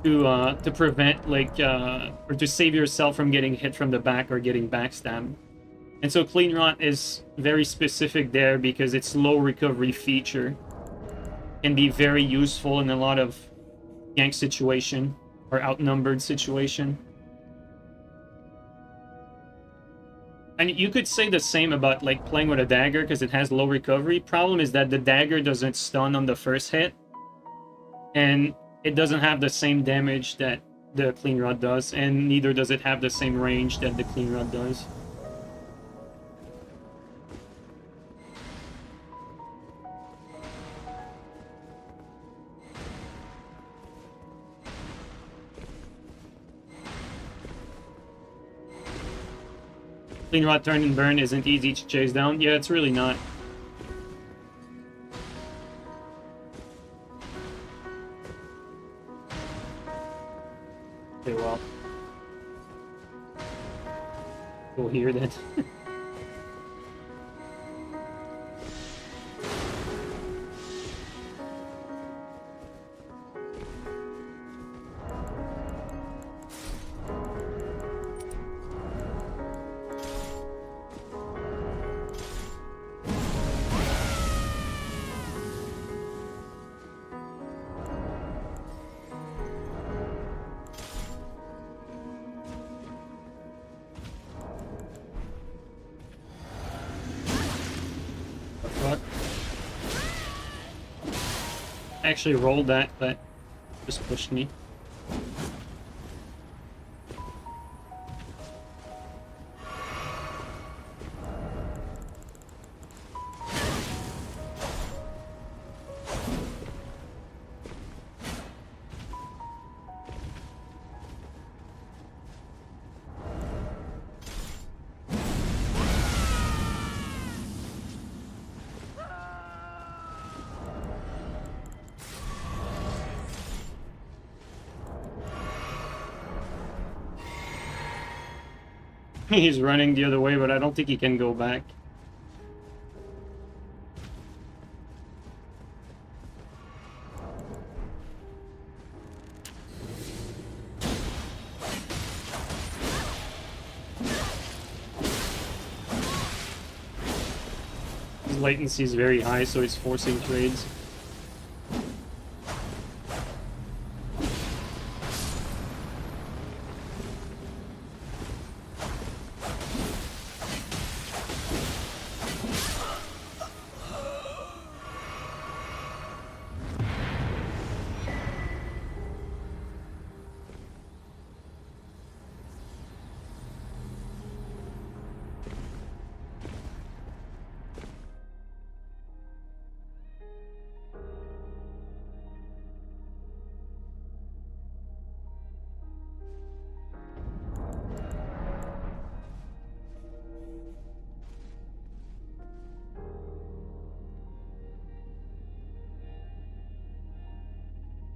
to prevent, like, or to save yourself from getting hit from the back or getting backstabbed. And so Clean Rot is very specific there because its low recovery feature can be very useful in a lot of gank situation or outnumbered situation. And you could say the same about, like, playing with a dagger because it has low recovery. Problem is that the dagger doesn't stun on the first hit, and it doesn't have the same damage that the Clean Rot does, and neither does it have the same range that the Clean Rot does. Clean Rot Turn and Burn isn't easy to chase down. Yeah, it's really not. Okay, well. Go here then. Actually rolled that, but just pushed me. He's running the other way, but I don't think he can go back. His latency is very high, so he's forcing trades.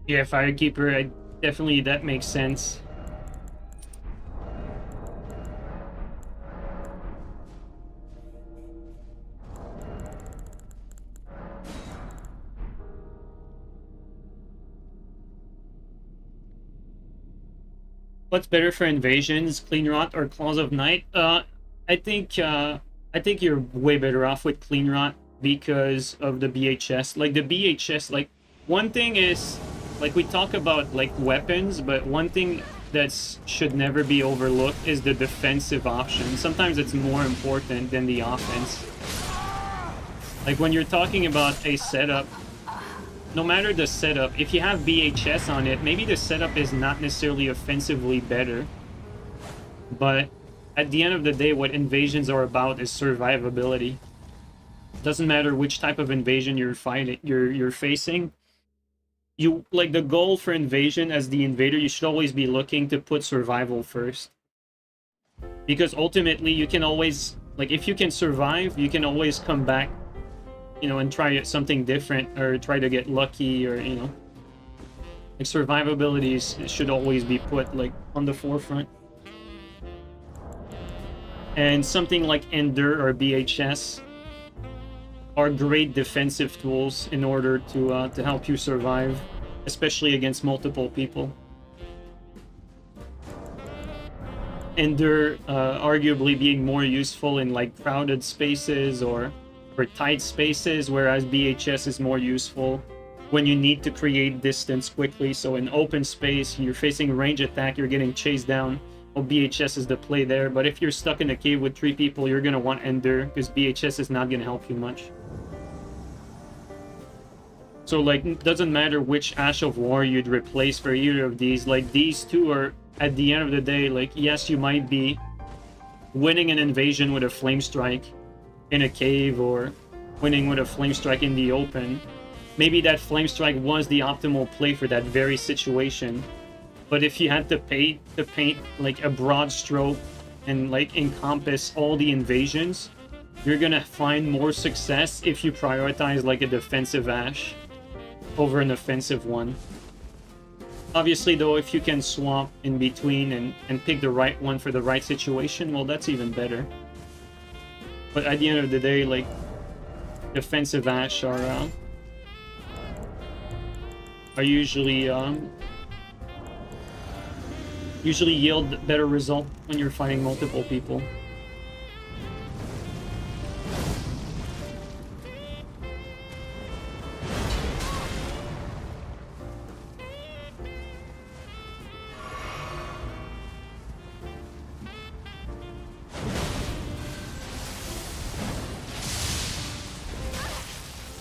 Yeah, Firekeeper, definitely that makes sense. What's better for invasions, Clean Rot or Claws of Night? I think I think you're way better off with Clean Rot because of the BHS. Like the BHS, like one thing is like we talk about like weapons, but one thing that should never be overlooked is the defensive option. Sometimes it's more important than the offense. Like when you're talking about a setup, no matter the setup, if you have BHS on it, maybe the setup is not necessarily offensively better. But at the end of the day, what invasions are about is survivability. Doesn't matter which type of invasion you're fighting, you're facing. You like the goal for invasion as the invader, you should always be looking to put survival first. Because ultimately you can always, like if you can survive, you can always come back, you know, and try something different or try to get lucky, or you know, like survivability should always be put like on the forefront. And something like Endure or BHS are great defensive tools in order to help you survive, especially against multiple people. Endure arguably being more useful in like crowded spaces or tight spaces, whereas BHS is more useful when you need to create distance quickly. So in open space, you're facing range attack, you're getting chased down. Well, BHS is the play there, but if you're stuck in a cave with 3 people, you're gonna want Endure, because BHS is not gonna help you much. So like, it doesn't matter which Ash of War you'd replace for either of these, like these two are, at the end of the day, like yes, you might be winning an invasion with a Flame Strike in a cave or winning with a Flame Strike in the open. Maybe that Flame Strike was the optimal play for that very situation. But if you had to paint like a broad stroke and like encompass all the invasions, you're gonna find more success if you prioritize like a defensive Ash over an offensive one. Obviously though, if you can swap in between and pick the right one for the right situation, well, that's even better. But at the end of the day, like, defensive Ash are usually usually yield better result when you're fighting multiple people.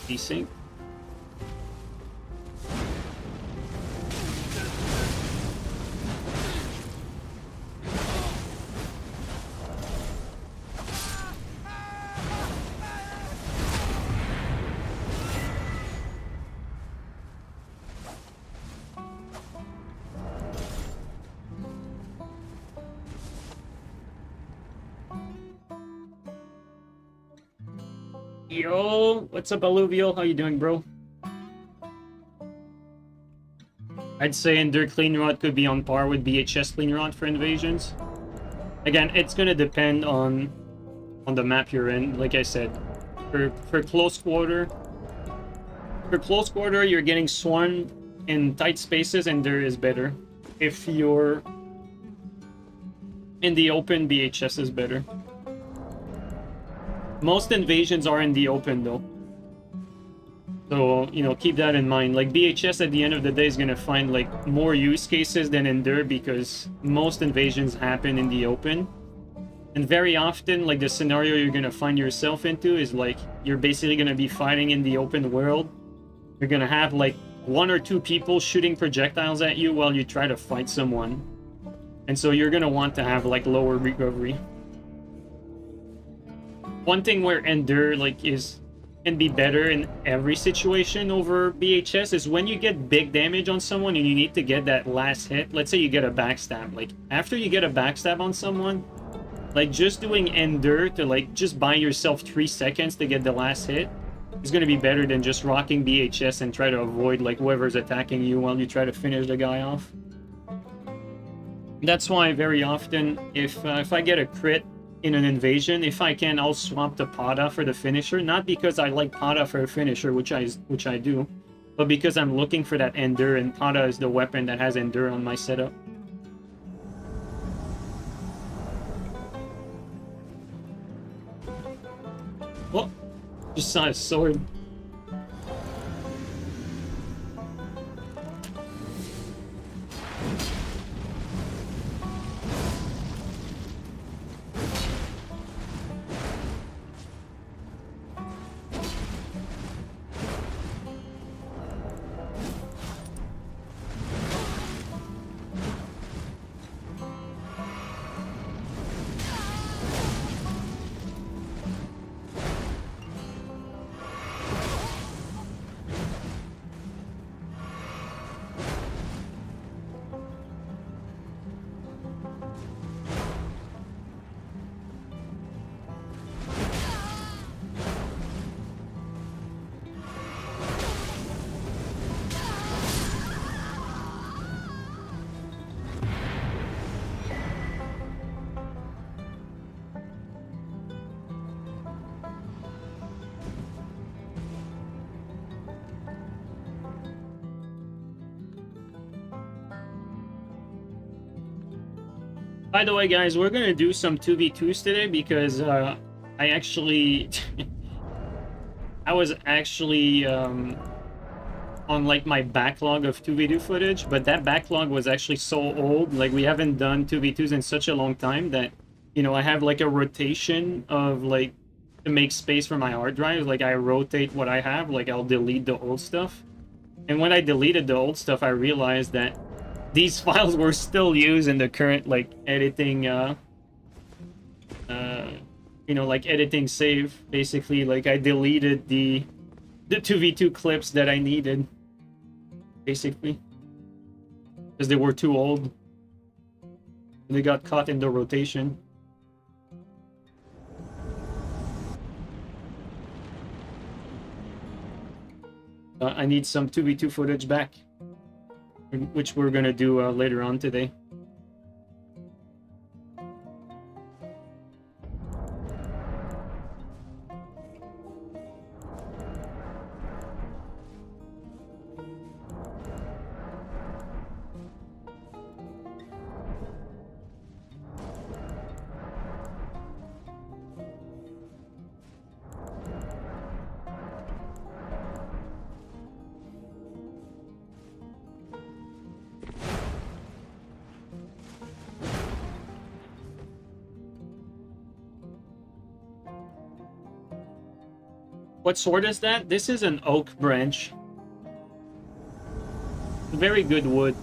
Desync. Yo, what's up, Alluvial? How you doing, bro? I'd say Endure Clean Rot could be on par with BHS Clean Rot for invasions. Again, it's gonna depend on the map you're in. Like I said, for close quarter, you're getting swarmed in tight spaces, Endure is better. If you're in the open, BHS is better. Most invasions are in the open though. So, you know, keep that in mind. Like, BHS at the end of the day is gonna find, like, more use cases than Endure because most invasions happen in the open. And very often, like, the scenario you're gonna find yourself into is, like, you're basically gonna be fighting in the open world. You're gonna have, like, 1 or 2 people shooting projectiles at you while you try to fight someone. And so you're gonna want to have, like, lower recovery. One thing where Endure, like, can be better in every situation over BHS is when you get big damage on someone and you need to get that last hit. Let's say you get a backstab. Like, after you get a backstab on someone, like, just doing Endure to, like, just buy yourself 3 seconds to get the last hit is gonna be better than just rocking BHS and try to avoid like whoever's attacking you while you try to finish the guy off. That's why very often, if I get a crit in an invasion, if I can, I'll swap the Pada for the finisher. Not because I like Pada for a finisher, which I do, but because I'm looking for that Endure, and Pada is the weapon that has Endure on my setup. Oh, just saw his sword. By the way, guys, we're gonna do some 2v2s today because I actually I was actually on like my backlog of 2v2 footage, but that backlog was actually so old. Like, we haven't done 2v2s in such a long time that, you know, I have like a rotation of like to make space for my hard drive. Like, I rotate what I have, like I'll delete the old stuff. And when I deleted the old stuff, I realized that these files were still used in the current like editing you know, like editing save. Basically, like, I deleted the 2v2 clips that I needed, basically, because they were too old. They got caught in the rotation. I need some 2v2 footage back, which we're gonna do later on today. What sword is that? This is an oak branch. Very good wood.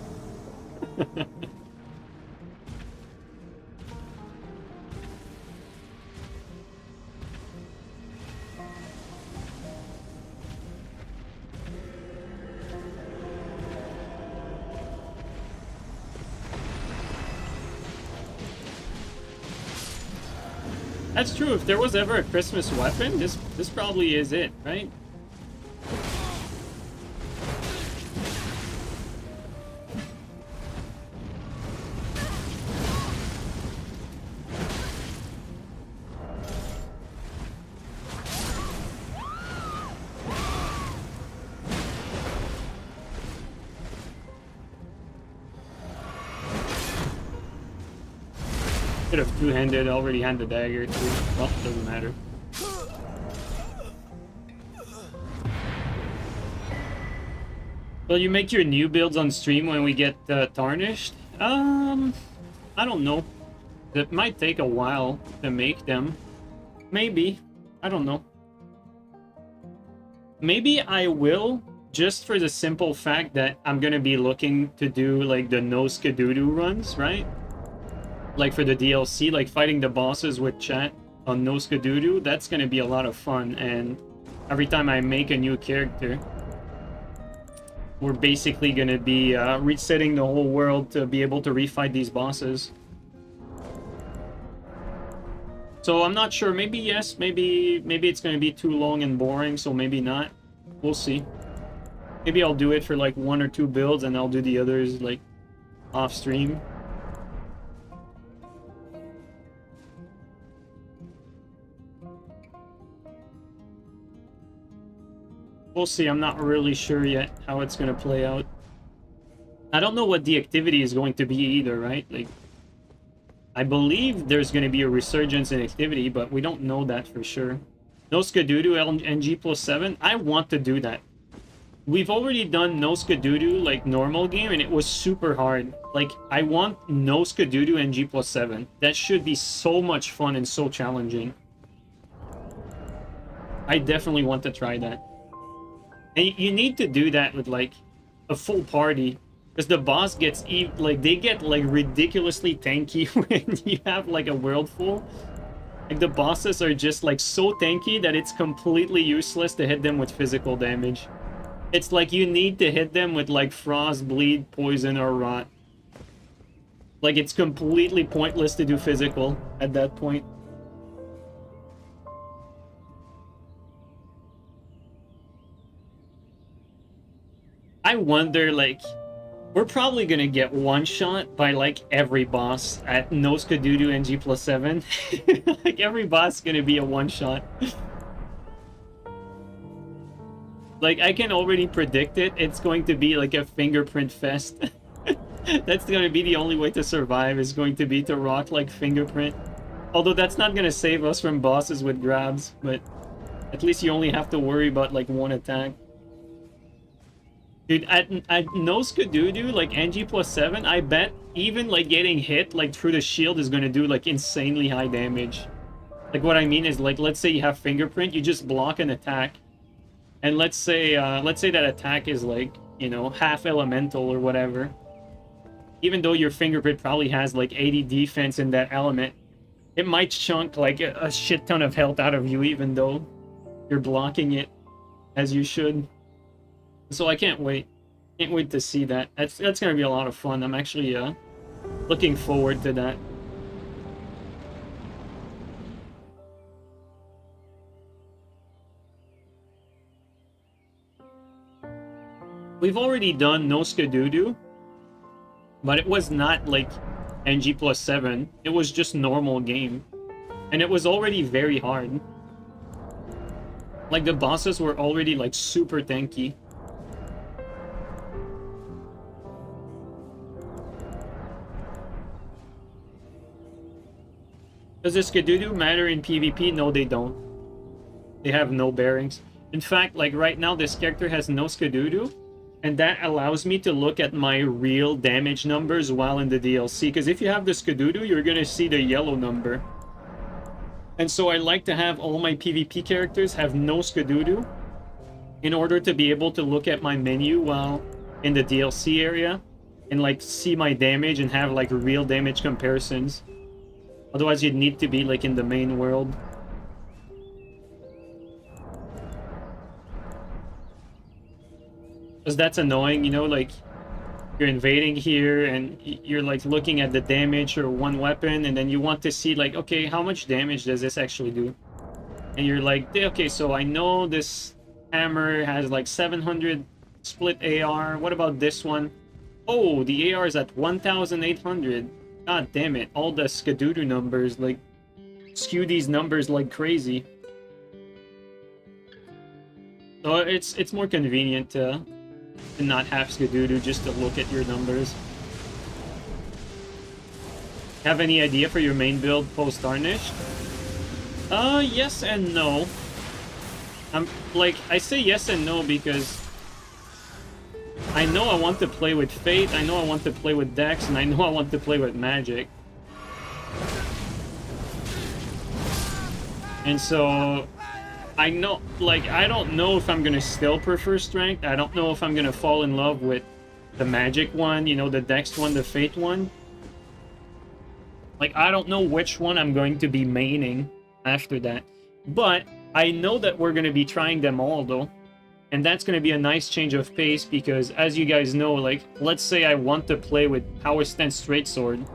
That's true. If there was ever a Christmas weapon, this probably is it, right? Could have two-handed, already had the dagger too. Well, doesn't matter. Will you make your new builds on stream when we get tarnished? I don't know. It might take a while to make them. Maybe. I don't know. Maybe I will, just for the simple fact that I'm gonna be looking to do like the Nintendoodoo runs, right? Like for the DLC, like fighting the bosses with chat on Nintendoodoo, that's gonna be a lot of fun. And every time I make a new character, we're basically gonna be resetting the whole world to be able to refight these bosses. So I'm not sure. Maybe yes, maybe it's going to be too long and boring, so maybe not. We'll see. Maybe I'll do it for like 1 or 2 builds and I'll do the others like off stream. We'll see. I'm not really sure yet how it's going to play out. I don't know what the activity is going to be either, right? Like, I believe there's going to be a resurgence in activity, but we don't know that for sure. No Skadoodoo NG plus 7. I want to do that. We've already done no Skadoodoo, like, normal game, and it was super hard. Like, I want no Skadoodoo NG plus 7. That should be so much fun and so challenging. I definitely want to try that. And you need to do that with, like, a full party. Because the boss gets, like, they get, like, ridiculously tanky when you have, like, a world full. Like, the bosses are just, like, so tanky that it's completely useless to hit them with physical damage. It's like you need to hit them with, like, frost, bleed, poison, or rot. Like, it's completely pointless to do physical at that point. I wonder, like, we're probably gonna get one-shot by, like, every boss at no Skadoodoo NG plus 7. Like, every boss is gonna be a one-shot. Like, I can already predict it. It's going to be, like, a fingerprint fest. That's gonna be the only way to survive, is going to be to rock, like, fingerprint. Although that's not gonna save us from bosses with grabs, but at least you only have to worry about, like, one attack. Dude, at no Skadoodoo, like, NG plus 7, I bet even, like, getting hit, like, through the shield is gonna do, like, insanely high damage. Like, what I mean is, like, let's say you have fingerprint, you just block an attack. And let's say that attack is, like, you know, half elemental or whatever. Even though your fingerprint probably has, like, 80 defense in that element, it might chunk, like, a shit ton of health out of you, even though you're blocking it as you should. So I can't wait. Can't wait to see that. That's gonna be a lot of fun. I'm actually looking forward to that. We've already done no Skadoodoo, but it was not like NG plus 7. It was just normal game. And it was already very hard. Like, the bosses were already, like, super tanky. Does the Skadoodoo matter in PvP? No, they don't. They have no bearings. In fact, like, right now, this character has no Skadoodoo, and that allows me to look at my real damage numbers while in the DLC, because if you have the Skadoodoo, you're gonna see the yellow number. And so I like to have all my PvP characters have no Skadoodoo in order to be able to look at my menu while in the DLC area and, like, see my damage and have, like, real damage comparisons. Otherwise, you'd need to be, like, in the main world. Because that's annoying, you know, like, you're invading here and you're, like, looking at the damage or one weapon, and then you want to see, like, okay, how much damage does this actually do? And you're like, okay, so I know this hammer has, like, 700 split AR. What about this one? Oh, the AR is at 1,800. God damn it, all the Skadoodoo numbers, like, skew these numbers like crazy. So it's more convenient to not have Skadoodoo, just to look at your numbers. Have any idea for your main build post Tarnished? Yes and no. I say yes and no because I know I want to play with Fate, I know I want to play with Dex, and I know I want to play with Magic. And so, I know, like, I don't know if I'm gonna still prefer Strength. I don't know if I'm gonna fall in love with the Magic one, you know, the Dex one, the Fate one. Like, I don't know which one I'm going to be maining after that. But, I know that we're gonna be trying them all, though. And that's going to be a nice change of pace because, as you guys know, like, let's say I want to play with Power Stance Straight Sword.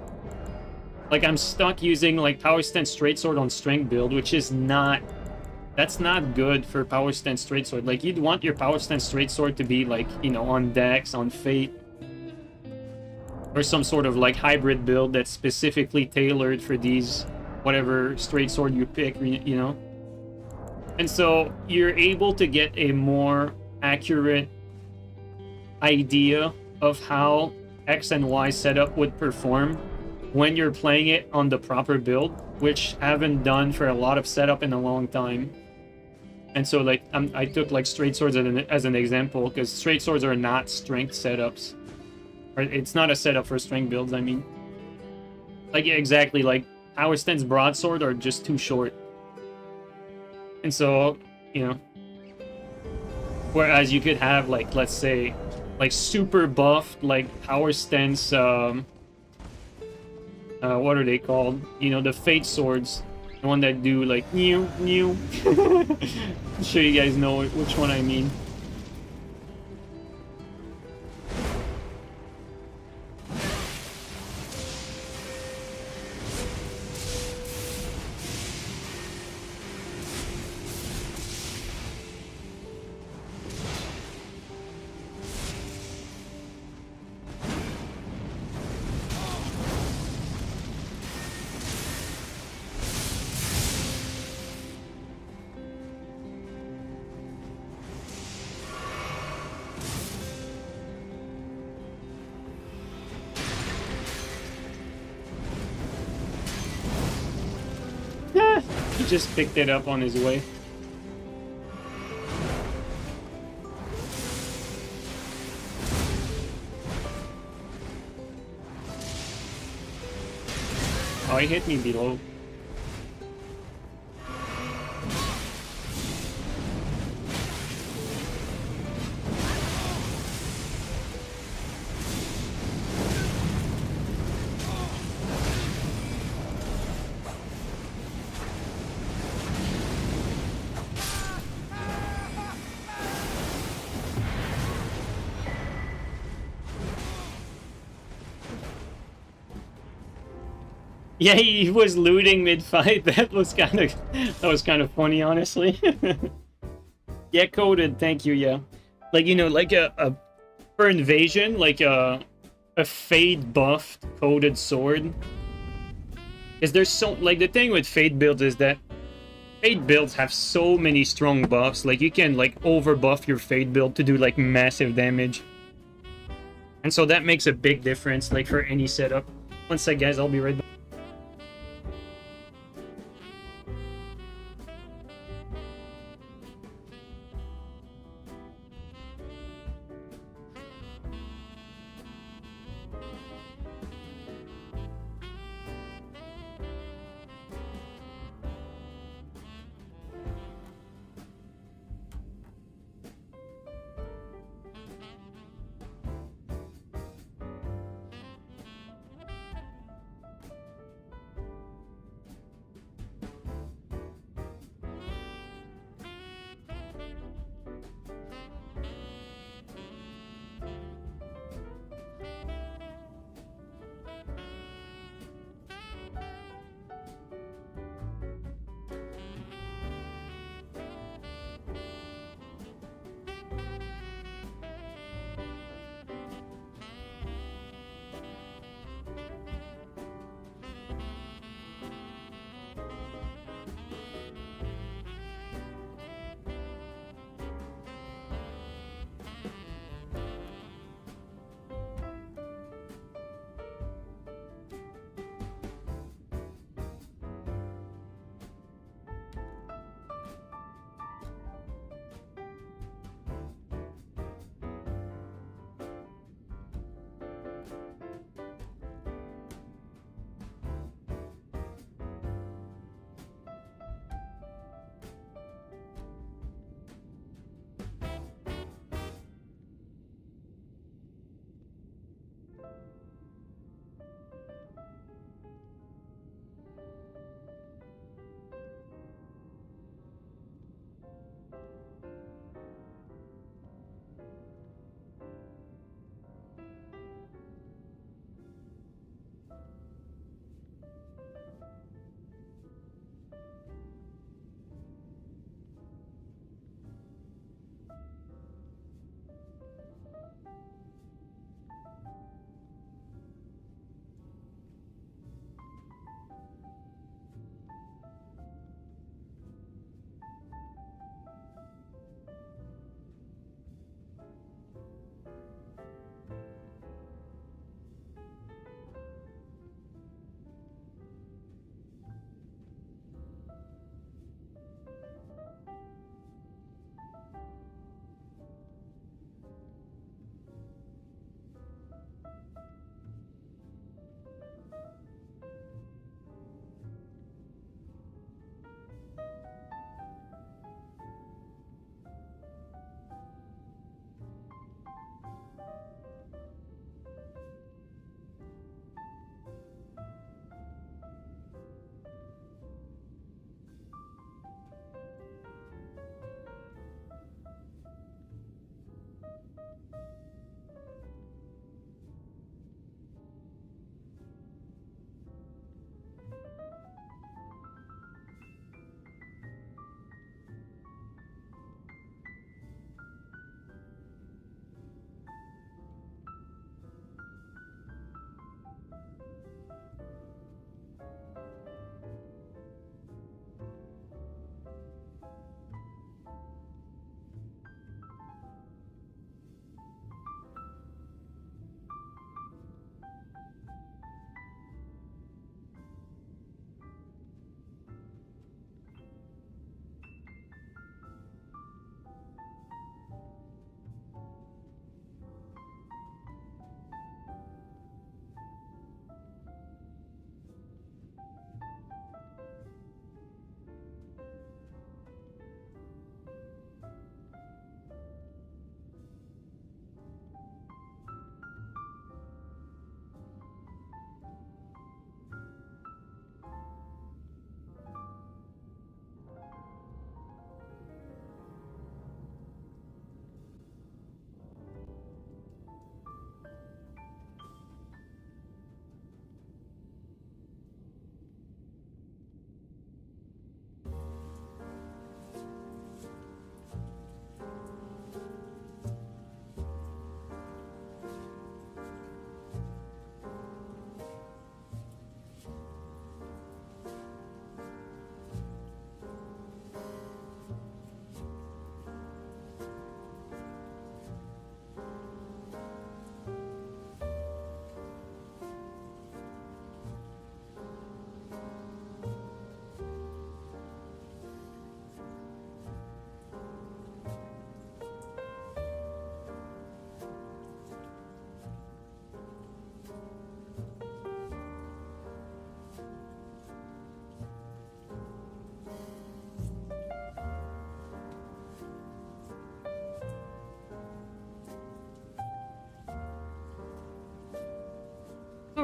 Like, I'm stuck using, like, power stance straight sword on strength build, which is not... That's not good for power stance straight sword. Like, you'd want your power stance straight sword to be, like, you know, on Dex, on Fate. Or some sort of, like, hybrid build that's specifically tailored for these... whatever straight sword you pick, you know? And so, you're able to get a more accurate idea of how X and Y setup would perform when you're playing it on the proper build, which I haven't done for a lot of setup in a long time. And so, like, I took, like, straight swords as an example, because straight swords are not strength setups. Or it's not a setup for strength builds, I mean. Like, yeah, exactly, like, power stance broadsword are just too short. And so, you know, whereas you could have, like, let's say, like, super buffed, like, power stance, what are they called? You know, the Fate swords. The one that do, like, new. I'm sure you guys know which one I mean. He just picked it up on his way. Oh, he hit me below. Yeah, he was looting mid-fight. That was kind of funny, honestly. Yeah, coded. Thank you. Yeah, like, you know, like a for invasion, like a fade buffed coded sword. Because there's so, like, the thing with fade builds is that fade builds have so many strong buffs. Like, you can, like, over buff your fade build to do, like, massive damage. And so that makes a big difference, like, for any setup. One sec, guys, I'll be right back.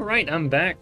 Alright, I'm back.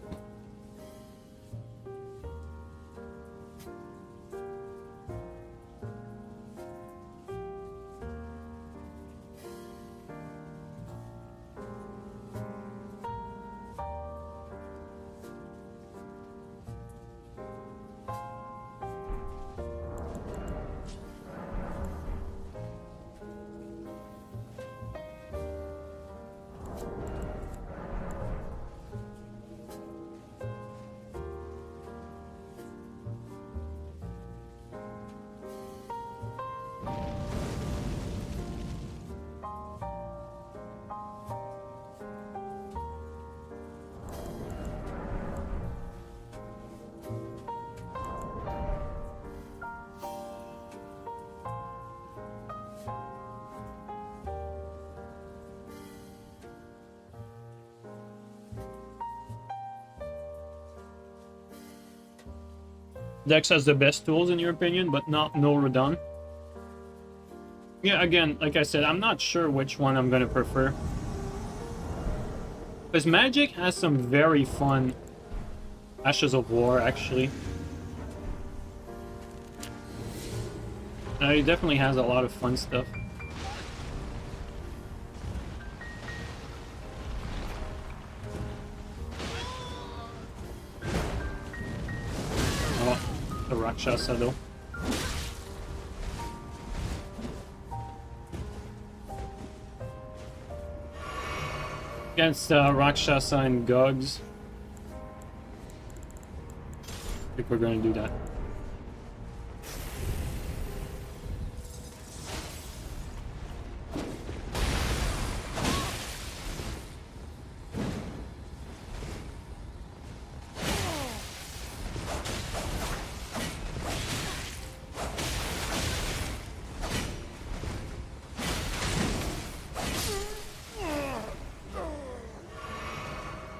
Dex has the best tools in your opinion, but not no Radon. Yeah, again, like I said, I'm not sure which one I'm gonna prefer. Because Magic has some very fun Ashes of War, actually. It definitely has a lot of fun stuff. Oh, the Rakshasa though. Against Rakshasa and Gugs. I think we're going to do that.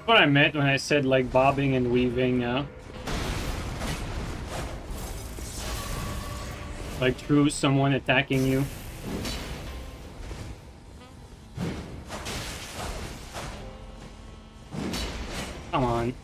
What I meant when I said like bobbing and weaving, like through someone attacking you. Come on.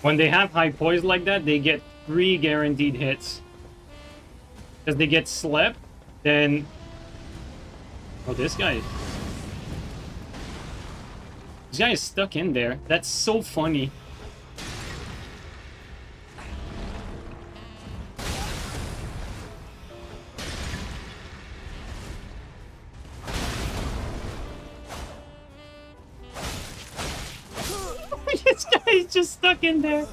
When they have high poise like that, they get 3 guaranteed hits. Because they get slept, then... Oh, this guy... This guy is stuck in there. That's so funny. This guy is just stuck in there.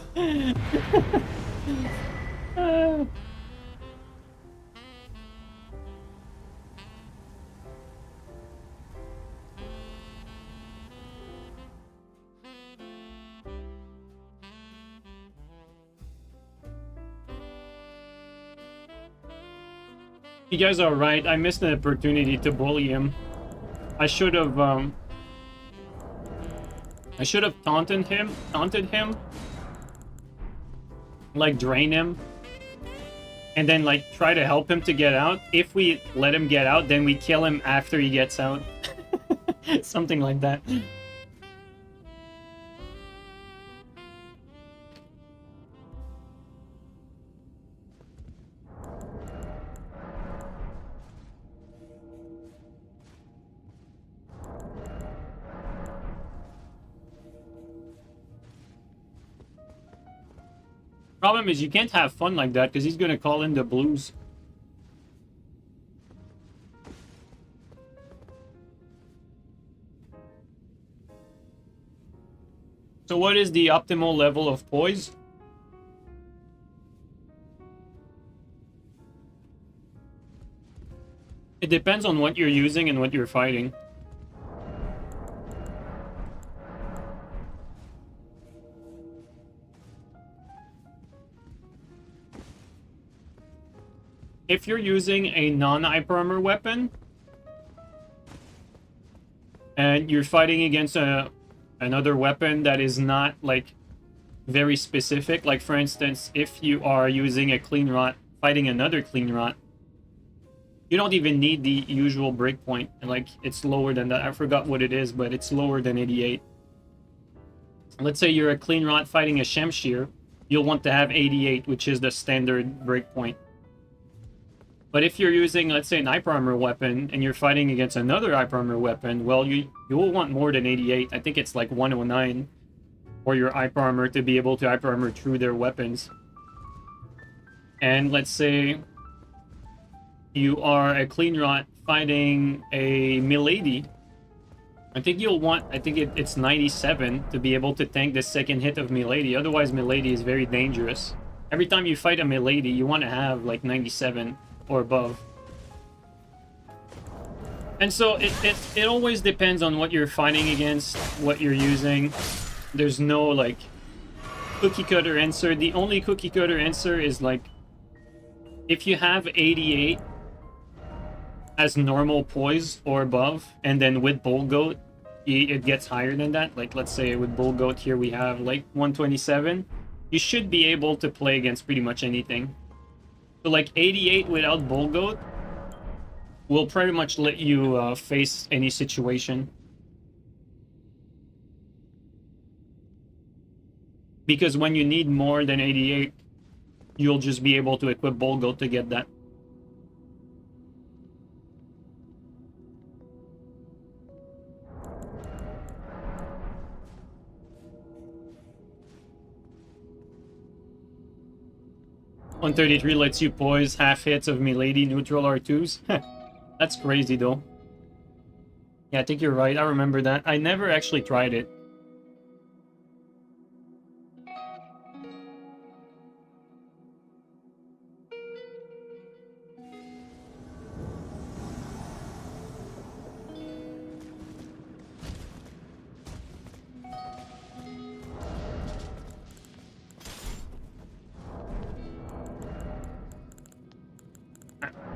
You guys are right. I missed an opportunity to bully him. I should have taunted him, like drain him, and then like try to help him to get out. If we let him get out, then we kill him after he gets out. Something like that. Problem is you can't have fun like that because he's gonna call in the blues. So what is the optimal level of poise? It depends on what you're using and what you're fighting. If you're using a non-hyper armor weapon and you're fighting against another weapon that is not like very specific. Like for instance, if you are using a clean rot fighting another clean rot, you don't even need the usual breakpoint. Like it's lower than that. I forgot what it is, but it's lower than 88. Let's say you're a clean rot fighting a Shemshir, you'll want to have 88, which is the standard breakpoint. But if you're using, let's say, an hyper armor weapon and you're fighting against another hyper armor weapon, well, you will want more than 88. I think it's like 109 for your hyper armor to be able to hyper armor through their weapons. And let's say you are a clean rot fighting a milady. I think you'll want, I think it's 97 to be able to tank the second hit of milady. Otherwise, milady is very dangerous. Every time you fight a milady, you want to have like 97 or above. And so it always depends on what you're fighting against, what you're using. There's no like cookie cutter answer. The only cookie cutter answer is like if you have 88 as normal poise or above, and then with bull goat it gets higher than that. Like let's say with bull goat here we have like 127. You should be able to play against pretty much anything. So like 88 without bull goat will pretty much let you face any situation. Because when you need more than 88, you'll just be able to equip bull goat to get that. $133 lets you poise half hits of milady neutral R2s. That's crazy though. Yeah, I think you're right. I remember that. I never actually tried it.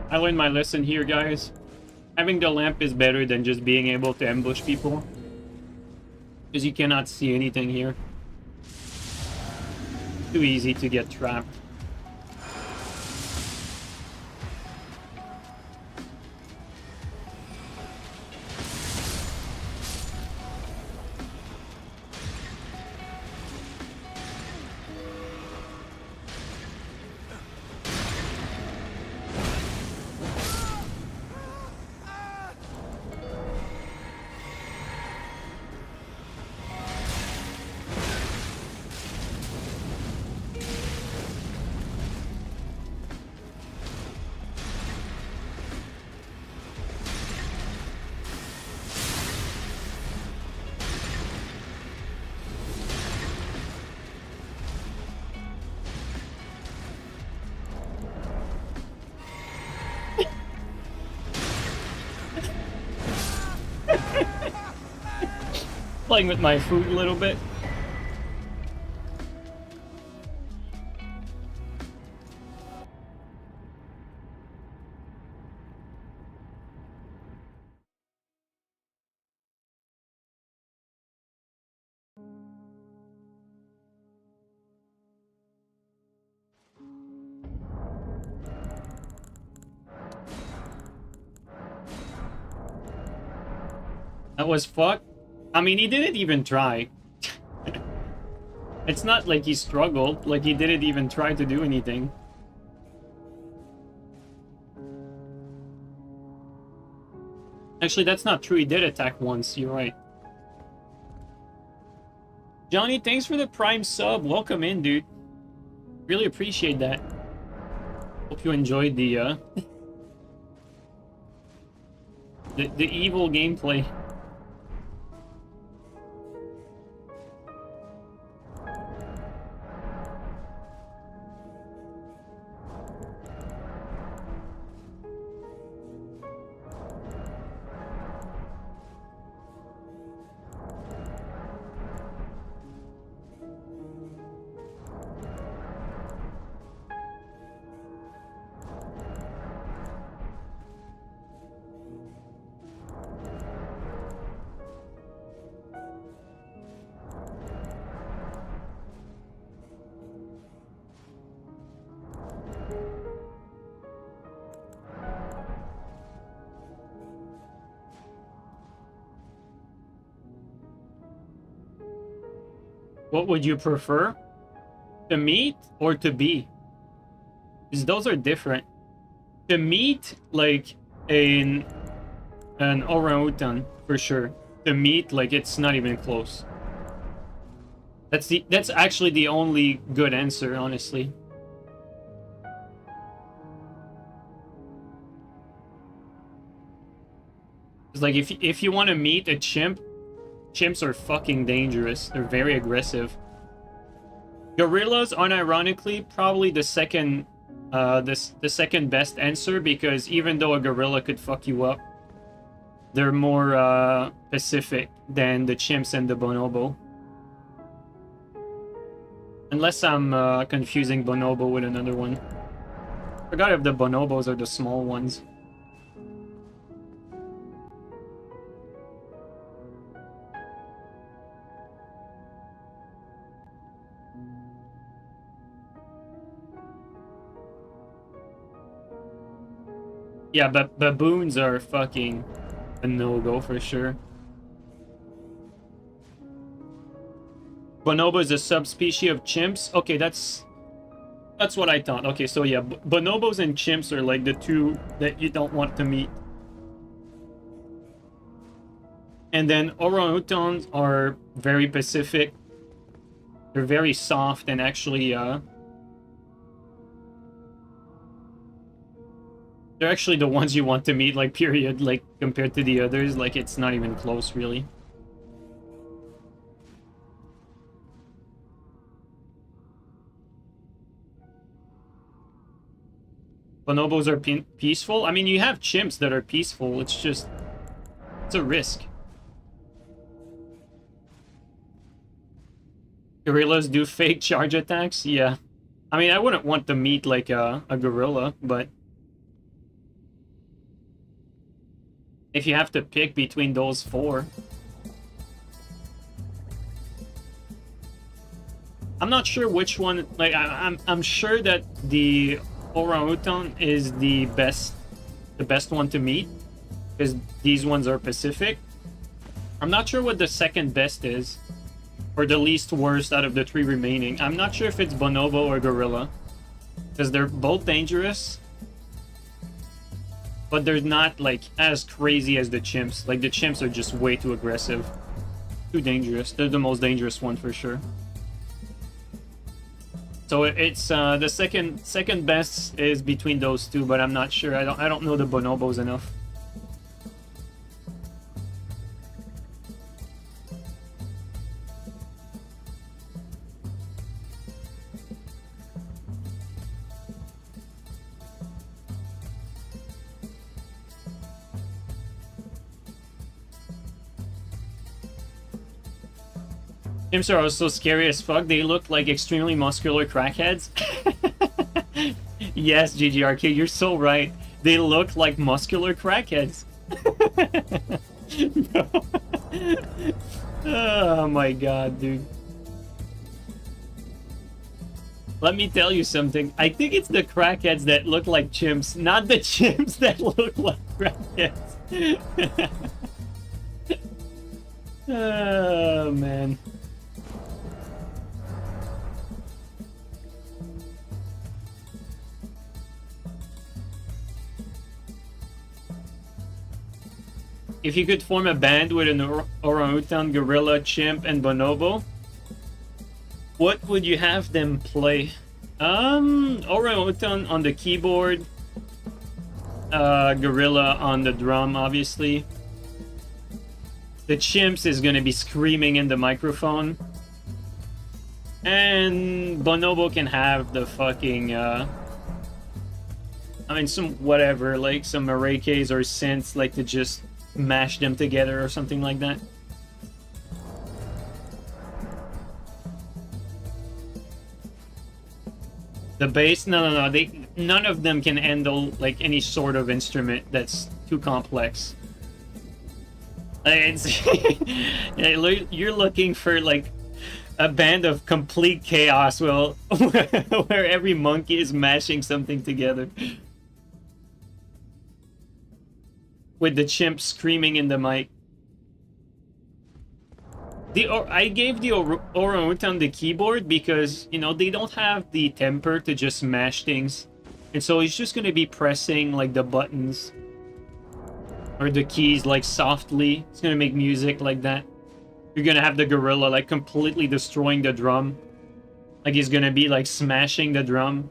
I learned my lesson here, guys. Having the lamp is better than just being able to ambush people. Because you cannot see anything here. Too easy to get trapped. Playing with my food a little bit. That was fucked. I mean, he didn't even try. It's not like he struggled, like he didn't even try to do anything. Actually, that's not true. He did attack once. You're right. Johnny, thanks for the Prime sub. Welcome in, dude. Really appreciate that. Hope you enjoyed the the evil gameplay. What would you prefer? To meet or to be? Because those are different. To meet, like, an orangutan, for sure. To meet, like, it's not even close. That's actually the only good answer, honestly. It's like, if you want to meet a chimp, chimps are fucking dangerous. They're very aggressive. Gorillas, unironically, probably the second the second best answer, because even though a gorilla could fuck you up, they're more pacific than the chimps and the bonobo. Unless I'm confusing bonobo with another one. Forgot if the bonobos are the small ones. Yeah, but baboons are fucking a no-go for sure. Bonobo is a subspecies of chimps. Okay, that's what I thought. Okay, so yeah, bonobos and chimps are like the two that you don't want to meet. And then orangutans are very pacific. They're very soft and actually they're actually the ones you want to meet, like, period, like, compared to the others. Like, it's not even close, really. Bonobos are peaceful. I mean, you have chimps that are peaceful. It's just... it's a risk. Gorillas do fake charge attacks? Yeah. I mean, I wouldn't want to meet, like, a gorilla, but... if you have to pick between those four... I'm not sure which one... like, I'm sure that the orangutan is the best one to meet, because these ones are Pacific. I'm not sure what the second best is, or the least worst out of the three remaining. I'm not sure if it's bonobo or gorilla, because they're both dangerous, but they're not, like, as crazy as the chimps. Like, the chimps are just way too aggressive, too dangerous. They're the most dangerous one for sure. So it's the second best is between those two, but I'm not sure. I don't know the bonobos enough. Chimps are also scary as fuck. They look like extremely muscular crackheads. Yes, GGRK, you're so right. They look like muscular crackheads. Oh my god, dude. Let me tell you something. I think it's the crackheads that look like chimps, not the chimps that look like crackheads. Oh, man. If you could form a band with an orangutan, gorilla, chimp, and bonobo, what would you have them play? Orangutan on the keyboard, gorilla on the drum, obviously. The chimps is gonna be screaming in the microphone. And bonobo can have the fucking, I mean, some whatever, like some mareikes or synths, like to just mash them together or something like that. The bass, no, none of them can handle like any sort of instrument that's too complex. It's you're looking for like a band of complete chaos, well, where every monkey is mashing something together. With the chimp screaming in the mic. I gave the orangutan the keyboard because, you know, they don't have the temper to just smash things. And so he's just gonna be pressing, like, the buttons or the keys, like, softly. It's gonna make music like that. You're gonna have the gorilla, like, completely destroying the drum. Like, he's gonna be, like, smashing the drum.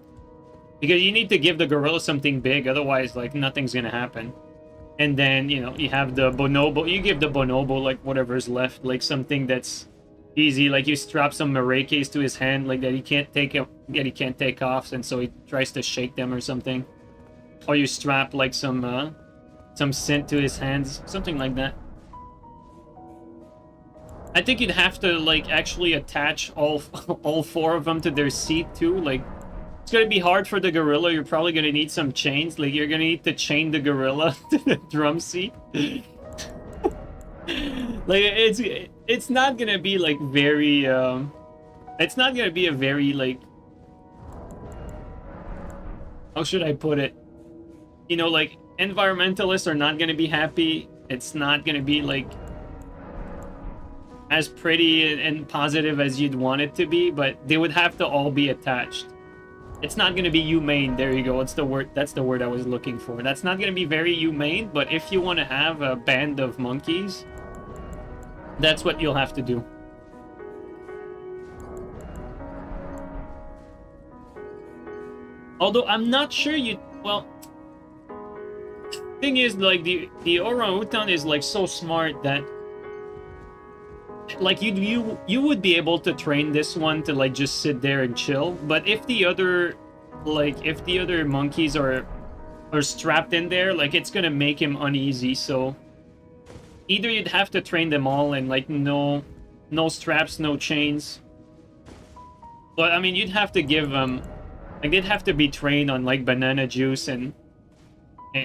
Because you need to give the gorilla something big, otherwise, like, nothing's gonna happen. And then, you know, you have the bonobo. You give the bonobo, like, whatever's left. Like, something that's easy. Like, you strap some marekes to his hand, like, that he can't take off, and so he tries to shake them or something. Or you strap, like, some scent to his hands. Something like that. I think you'd have to, like, actually attach all 4 of them to their seat, too. Like, it's gonna be hard for the gorilla. You're probably gonna need some chains. Like, you're gonna need to chain the gorilla to the drum seat. Like, it's not gonna be, like, very, it's not gonna be a very, like... How should I put it? You know, like, environmentalists are not gonna be happy. It's not gonna be, like, as pretty and positive as you'd want it to be, but they would have to all be attached. It's not going to be humane. There you go. It's the word. That's the word I was looking for. That's not going to be very humane, but if you want to have a band of monkeys, that's what you'll have to do. Although I'm not sure you... Well, thing is, like, the orangutan is, like, so smart that, like, you would be able to train this one to, like, just sit there and chill. But if the other, like, if the other monkeys are strapped in there, like, it's gonna make him uneasy. So either you'd have to train them all and, like, no straps, no chains. But I mean, you'd have to give them, like, they'd have to be trained on, like, banana juice and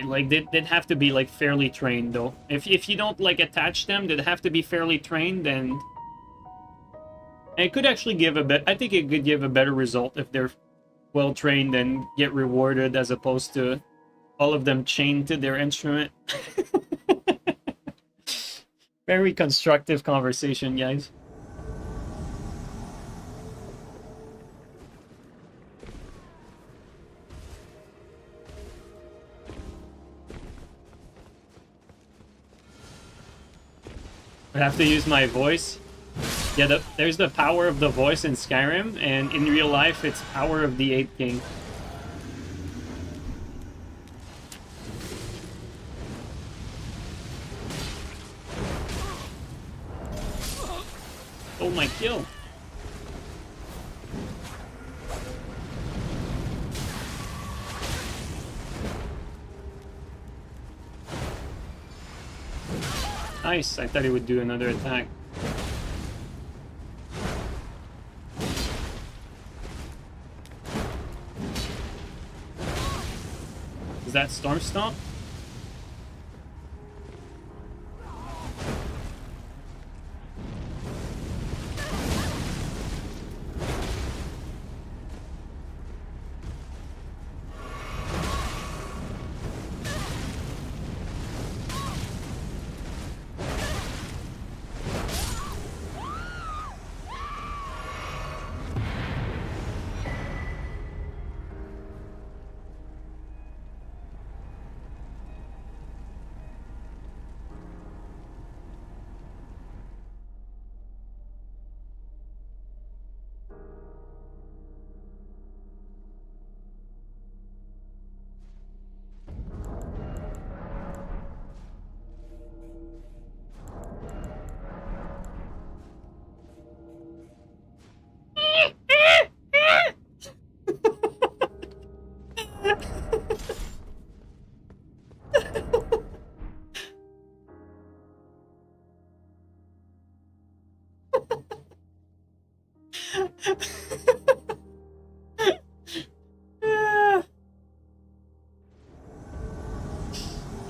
like, they'd have to be, like, fairly trained, though. If you don't, like, attach them, they'd have to be fairly trained, and it could actually give a bit... I think it could give a better result if they're well-trained and get rewarded, as opposed to all of them chained to their instrument. Very constructive conversation, guys. I have to use my voice. Yeah, there's the power of the voice in Skyrim, and in real life, it's power of the Ape King. Oh, my kill. Nice, I thought he would do another attack. Is that Storm Stomp?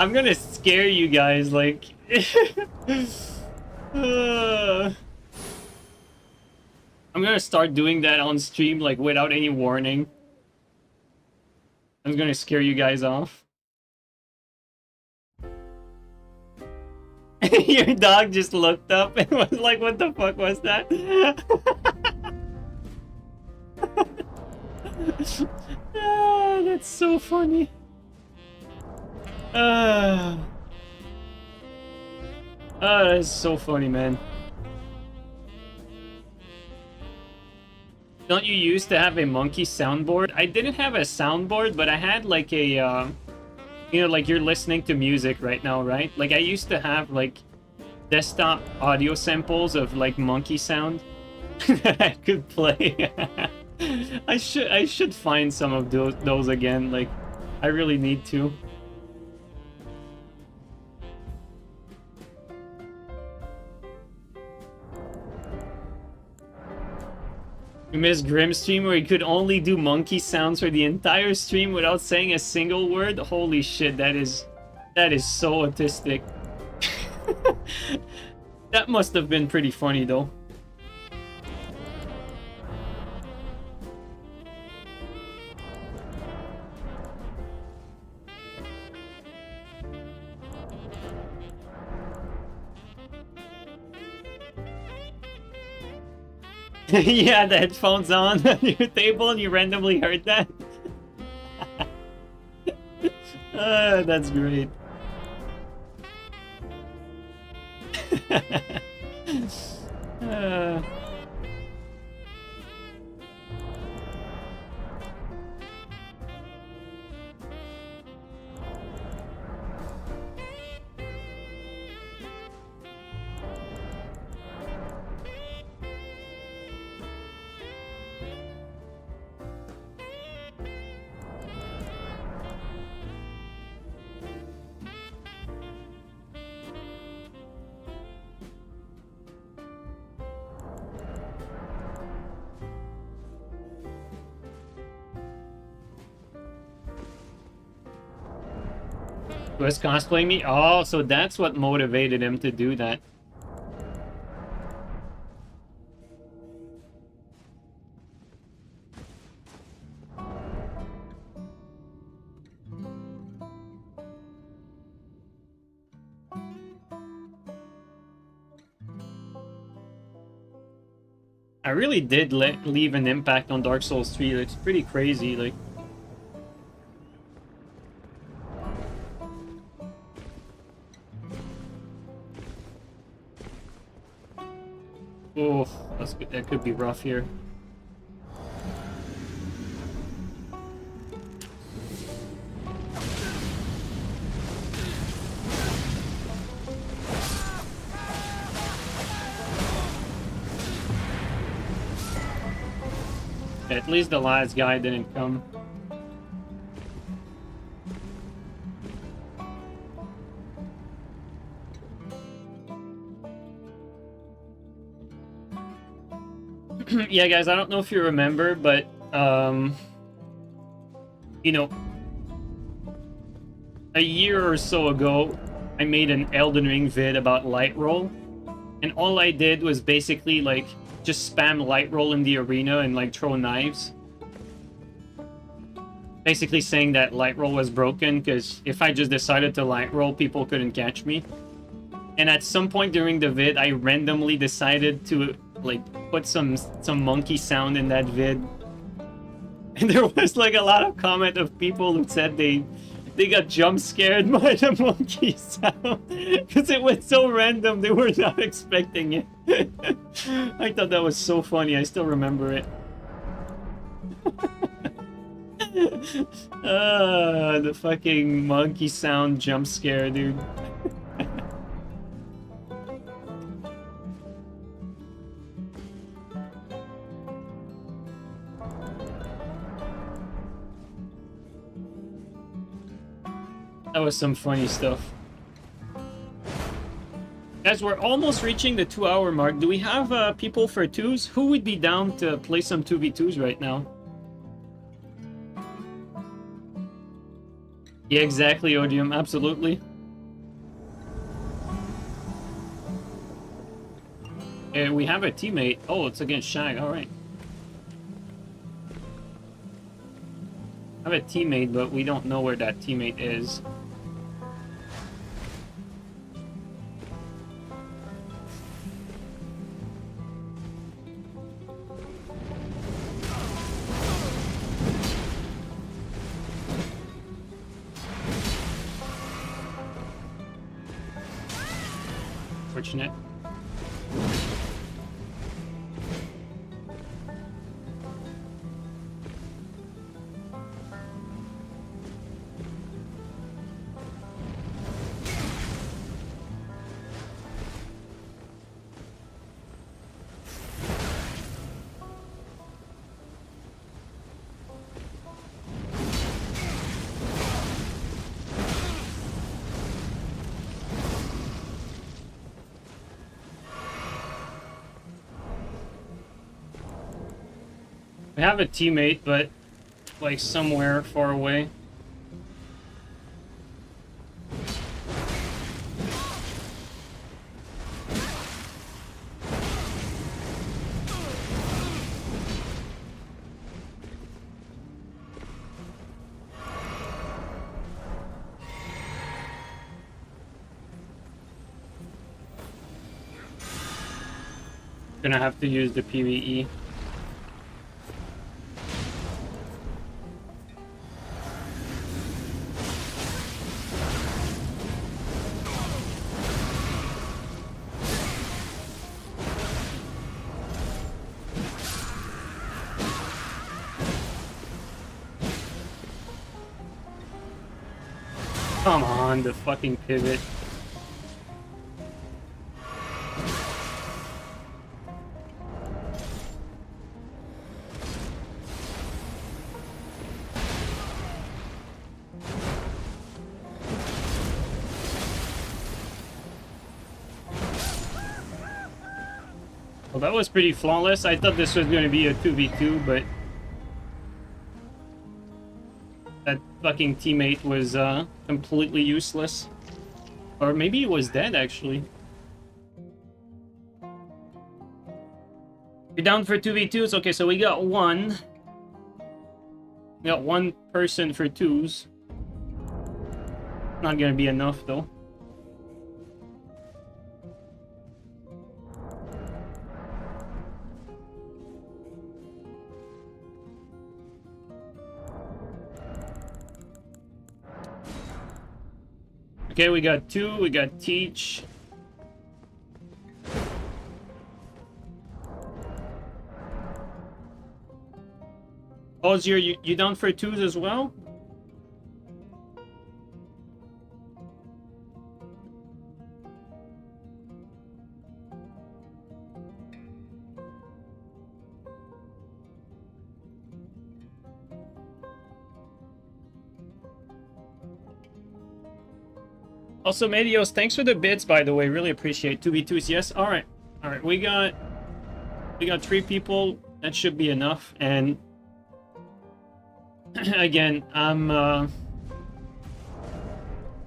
I'm gonna scare you guys, like... I'm gonna start doing that on stream, like, without any warning. I'm gonna scare you guys off. Your dog just looked up and was like, what the fuck was that? Ah, that's so funny. Oh, that's so funny, man. Don't you used to have a monkey soundboard? I didn't have a soundboard, but I had like a, you know, like you're listening to music right now, right? Like I used to have like desktop audio samples of like monkey sound that I could play. I should find some of those again. Like, I really need to. You missed Grim stream where he could only do monkey sounds for the entire stream without saying a single word. Holy shit, that is so autistic. That must have been pretty funny though. Yeah, the headphones on your table and you randomly heard that. That's great. Was cosplaying me? Oh, so that's what motivated him to do that. I really did leave an impact on Dark Souls 3. It's pretty crazy, like. Oh, that could be rough here. At least the last guy didn't come. Yeah, guys, I don't know if you remember, but, you know, a year or so ago, I made an Elden Ring vid about light roll, and all I did was basically, like, just spam light roll in the arena and, like, throw knives. Basically saying that light roll was broken, because if I just decided to light roll, people couldn't catch me. And at some point during the vid, I randomly decided to, like, put some monkey sound in that vid. And there was, like, a lot of comment of people who said they got jump scared by the monkey sound. Because it was so random, they were not expecting it. I thought that was so funny, I still remember it. The fucking monkey sound jump scare, dude. That was some funny stuff. Guys, we're almost reaching the 2-hour mark. Do we have people for 2s? Who would be down to play some 2v2s right now? Yeah, exactly, Odium. Absolutely. We have a teammate. Oh, it's against Shag. Alright. I have a teammate, but we don't know where that teammate is. unfortunate. We have a teammate, but like somewhere far away. Gonna have to use the PvE. Come on, the fucking pivot. Well, that was pretty flawless. I thought this was going to be a 2v2, but that fucking teammate was completely useless. Or maybe he was dead, actually. You're down for 2v2s? Okay, so we got one. We got one person for 2s. Not gonna be enough, though. Okay, we got 2, we got Teach. Oh, you down for 2s as well? Also, Medios, thanks for the bits, by the way. Really appreciate 2v2s. Yes, all right. All right, we got 3 people. That should be enough. And again, I'm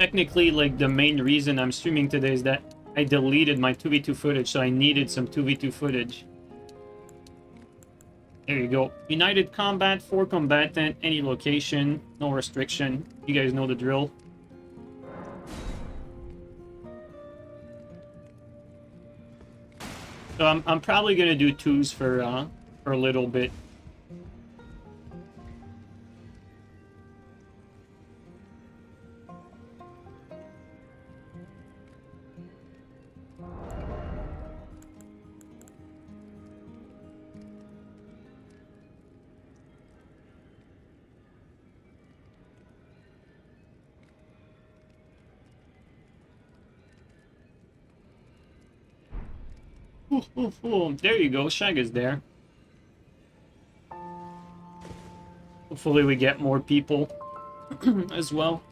technically, like, the main reason I'm streaming today is that I deleted my 2v2 footage, so I needed some 2v2 footage. There you go. United combat, 4 combatant, any location, no restriction. You guys know the drill. So I'm probably gonna do 2s for a little bit. Ooh, ooh, ooh. There you go. Shag is there. Hopefully we get more people as well.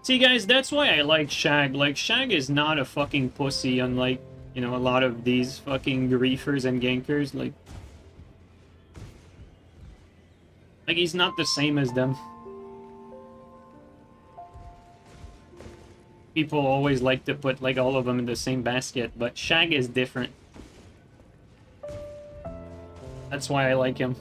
See, guys, that's why I like Shag. Like, Shag is not a fucking pussy, unlike, you know, a lot of these fucking griefers and gankers. Like, he's not the same as them. People always like to put, like, all of them in the same basket, but Shag is different. That's why I like him.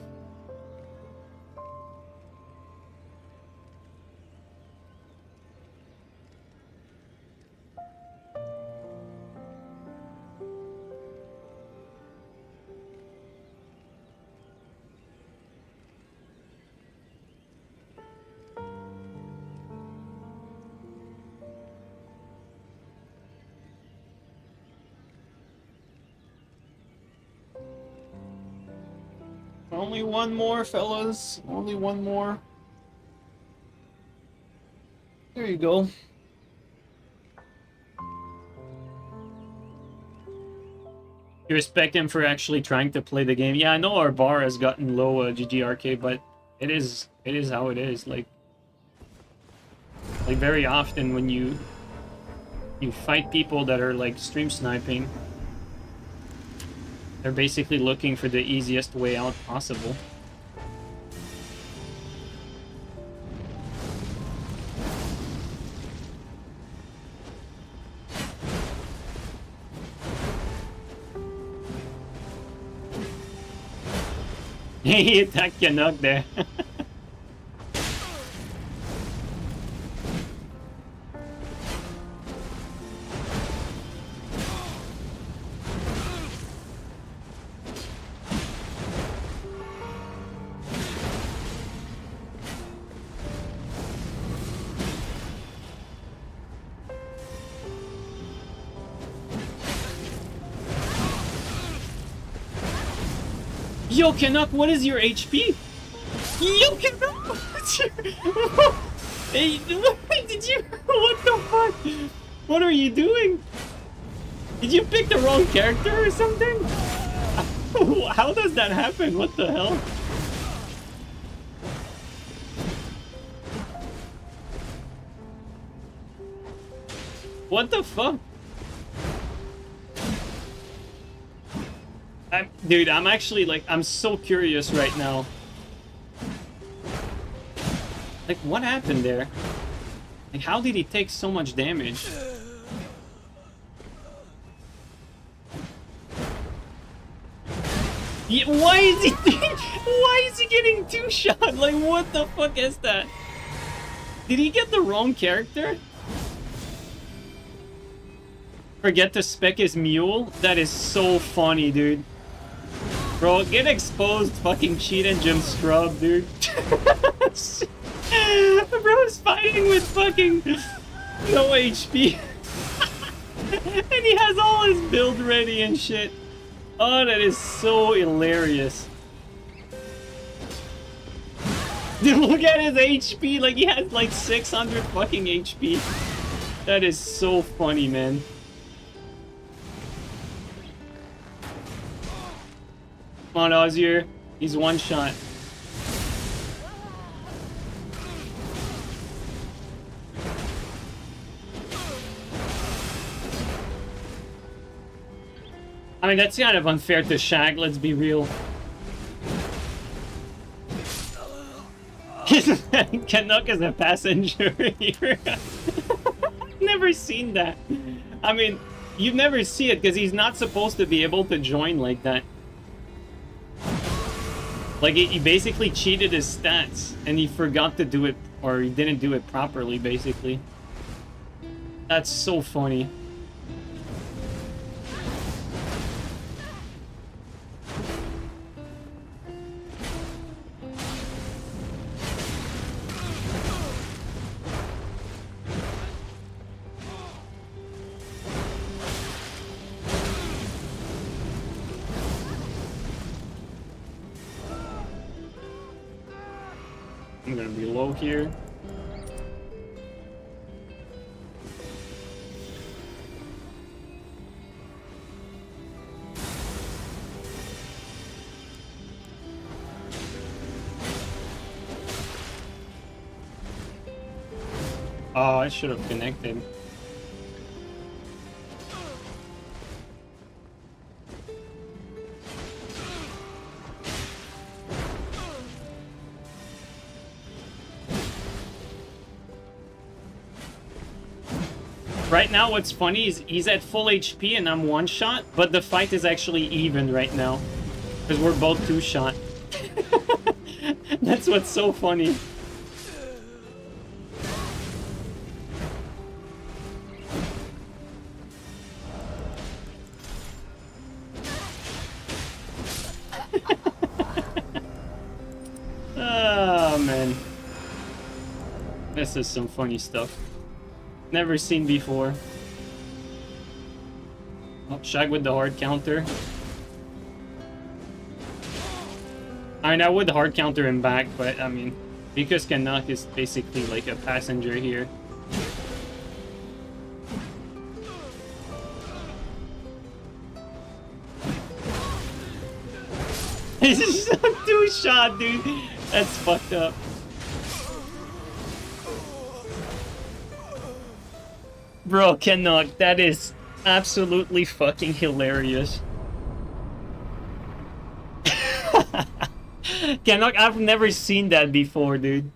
Only one more, fellas. Only one more. There you go. You respect him for actually trying to play the game. Yeah, I know our bar has gotten low, GGRK, but it is how it is. Like very often when you fight people that are like stream sniping, they're basically looking for the easiest way out possible. He attacked Canuck there. Yo, Canuck, what is your HP? Yo, Canuck, what's your... Hey, did you... What the fuck? What are you doing? Did you pick the wrong character or something? How does that happen? What the hell? What the fuck? Dude, I'm actually, like, I'm so curious right now. Like, what happened there? Like, how did he take so much damage? Yeah, why is he getting two-shot? Like, what the fuck is that? Did he get the wrong character? Forget to spec his mule? That is so funny, dude. Bro, get exposed, fucking cheat engine scrub, dude. Bro's fighting with fucking no HP. And he has all his build ready and shit. Oh, that is so hilarious. Dude, look at his HP. Like, he has like 600 fucking HP. That is so funny, man. Come on, Ozier. He's one shot. I mean, that's kind of unfair to Shag, let's be real. Canuck is a passenger here. Never seen that. I mean, you never see it because he's not supposed to be able to join like that. Like, he basically cheated his stats, and he forgot to do it, or he didn't do it properly, basically. That's so funny. I'm gonna be low here. Oh, I should have connected. Right now, what's funny is he's at full HP and I'm one shot, but the fight is actually even right now. Because we're both two shot. That's what's so funny. Oh, man. This is some funny stuff. Never seen before. Oh, Shag with the hard counter. I mean, I would hard counter him back, but I mean, because Canuck is basically like a passenger here. He's just a two-shot, dude. That's fucked up. Bro, Canuck, that is absolutely fucking hilarious. Canuck, I've never seen that before, dude.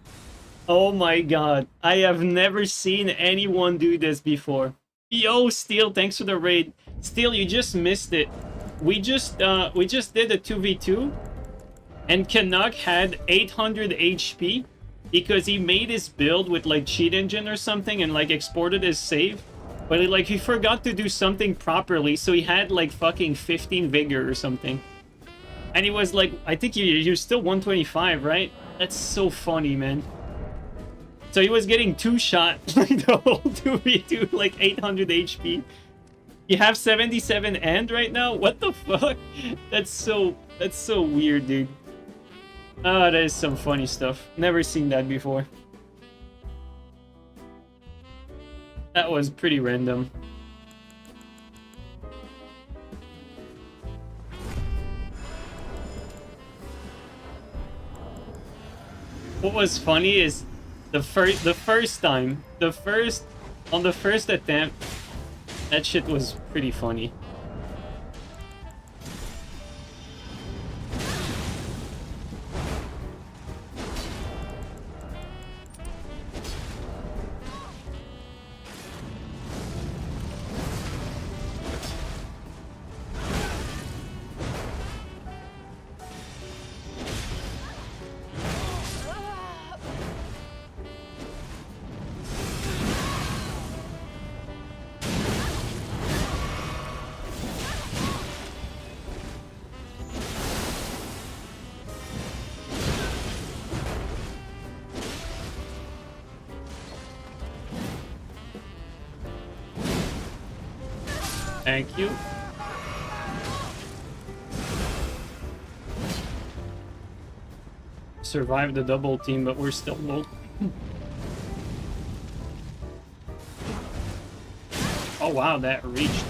Oh my god. I have never seen anyone do this before. Yo, Steel, thanks for the raid. Steel, you just missed it. We just did a 2v2, and Canuck had 800 HP because he made his build with like cheat engine or something and like exported his save. But he forgot to do something properly, so he had like fucking 15 vigor or something. And he was like, I think you're still 125, right? That's so funny, man. So he was getting two-shot like the whole 2v2, like 800 HP. You have 77 end right now? What the fuck? That's so weird, dude. Ah, that is some funny stuff. Never seen that before. That was pretty random. What was funny is on the first attempt, that shit was pretty funny. Thank you. Survived the double team, but we're still low. Oh wow, that reached.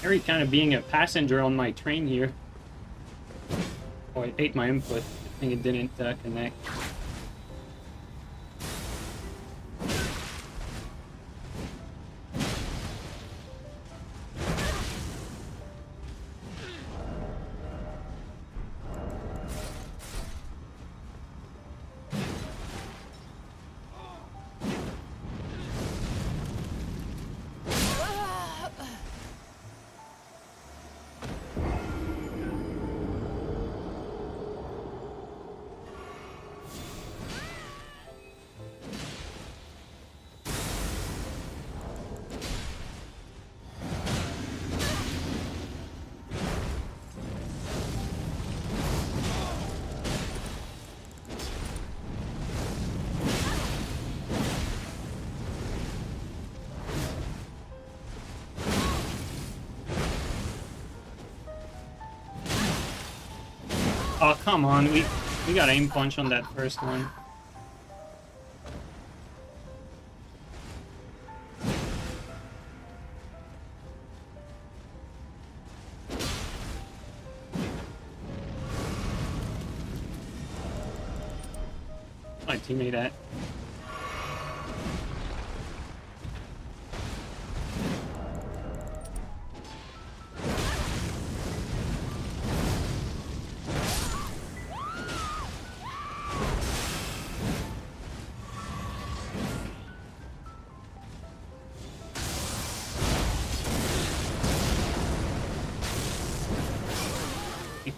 Harry kind of being a passenger on my train here. Oh, I ate my input. I think it didn't connect. Oh, come on. We got aim punch on that first one. My teammate at.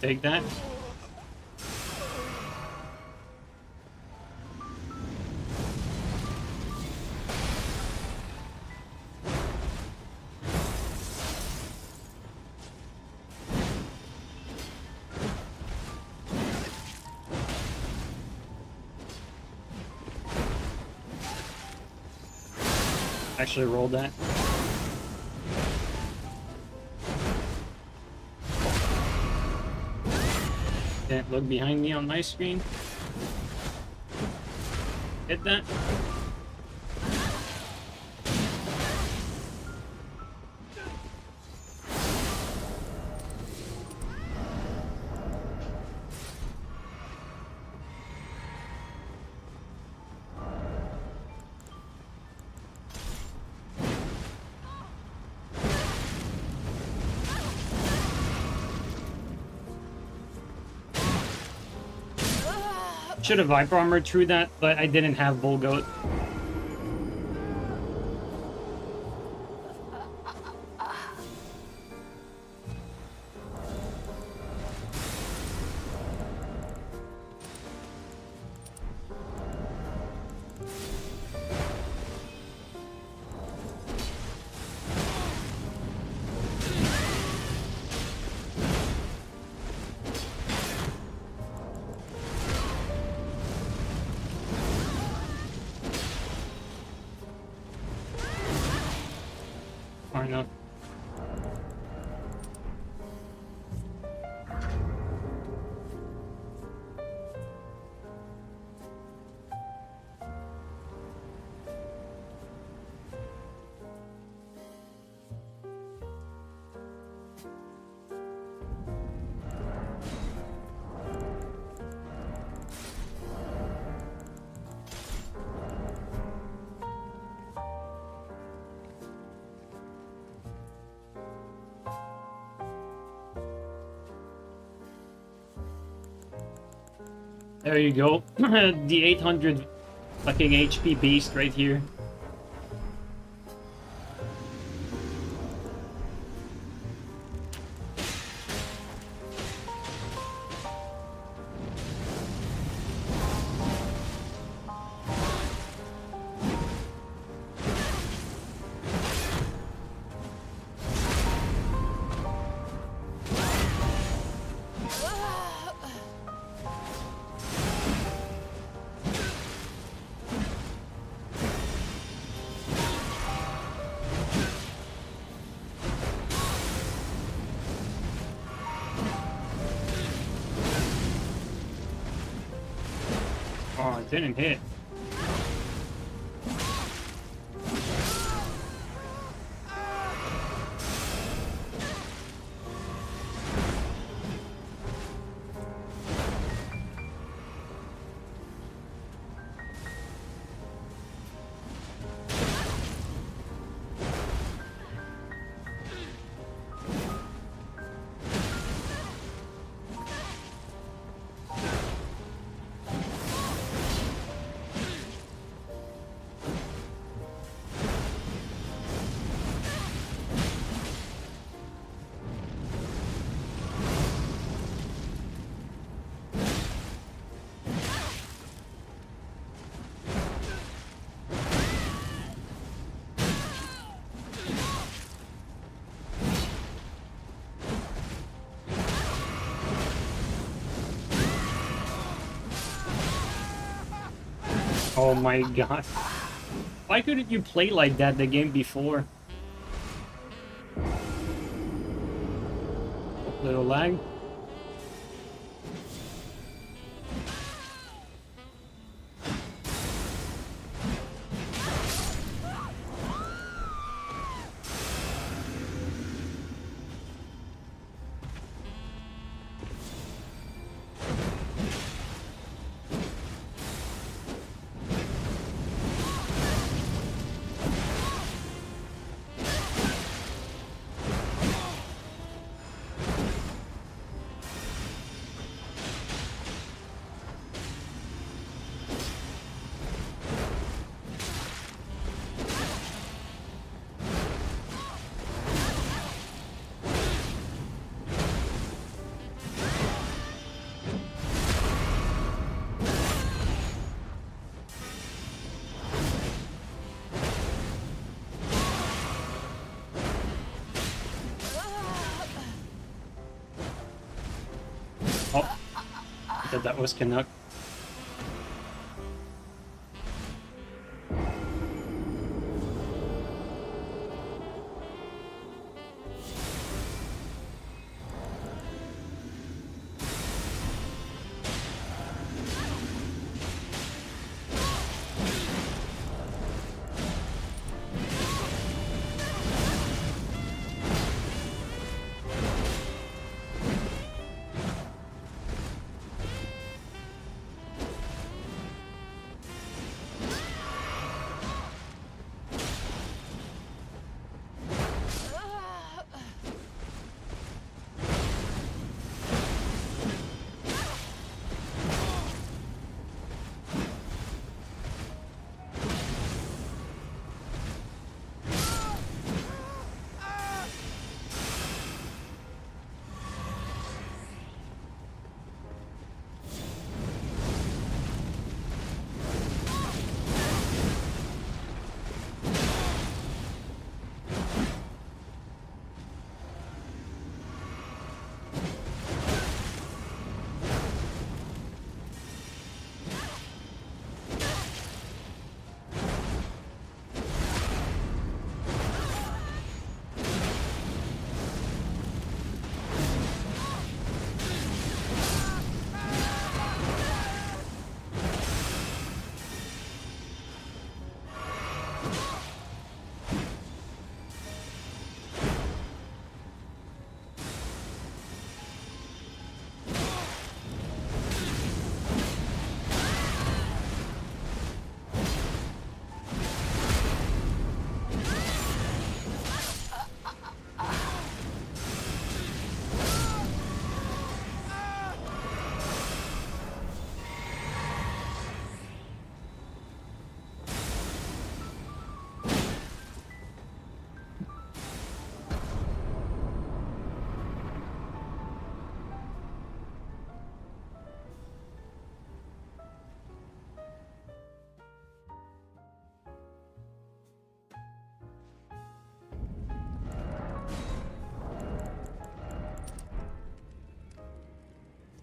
Take that. Actually roll that. Can't look behind me on my screen. Hit that. Should have Viper Armored through that, but I didn't have Bull Goat. Far enough. There you go. The 800 fucking HP beast right here. Oh, it didn't hit. Oh my god. Why couldn't you play like that the game before? Little lag. Oh, that was Canuck.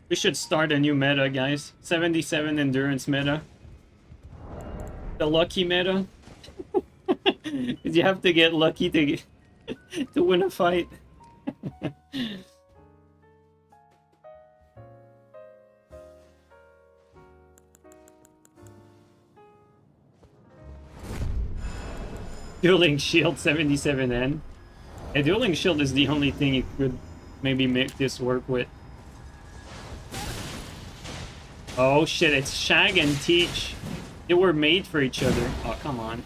We should start a new meta, guys. 77 endurance meta. The lucky meta. You have to get lucky to to win a fight. Dueling Shield 77N. A Dueling Shield is the only thing you could maybe make this work with. Oh shit, it's Shag and Teach. They were made for each other. Oh, come on.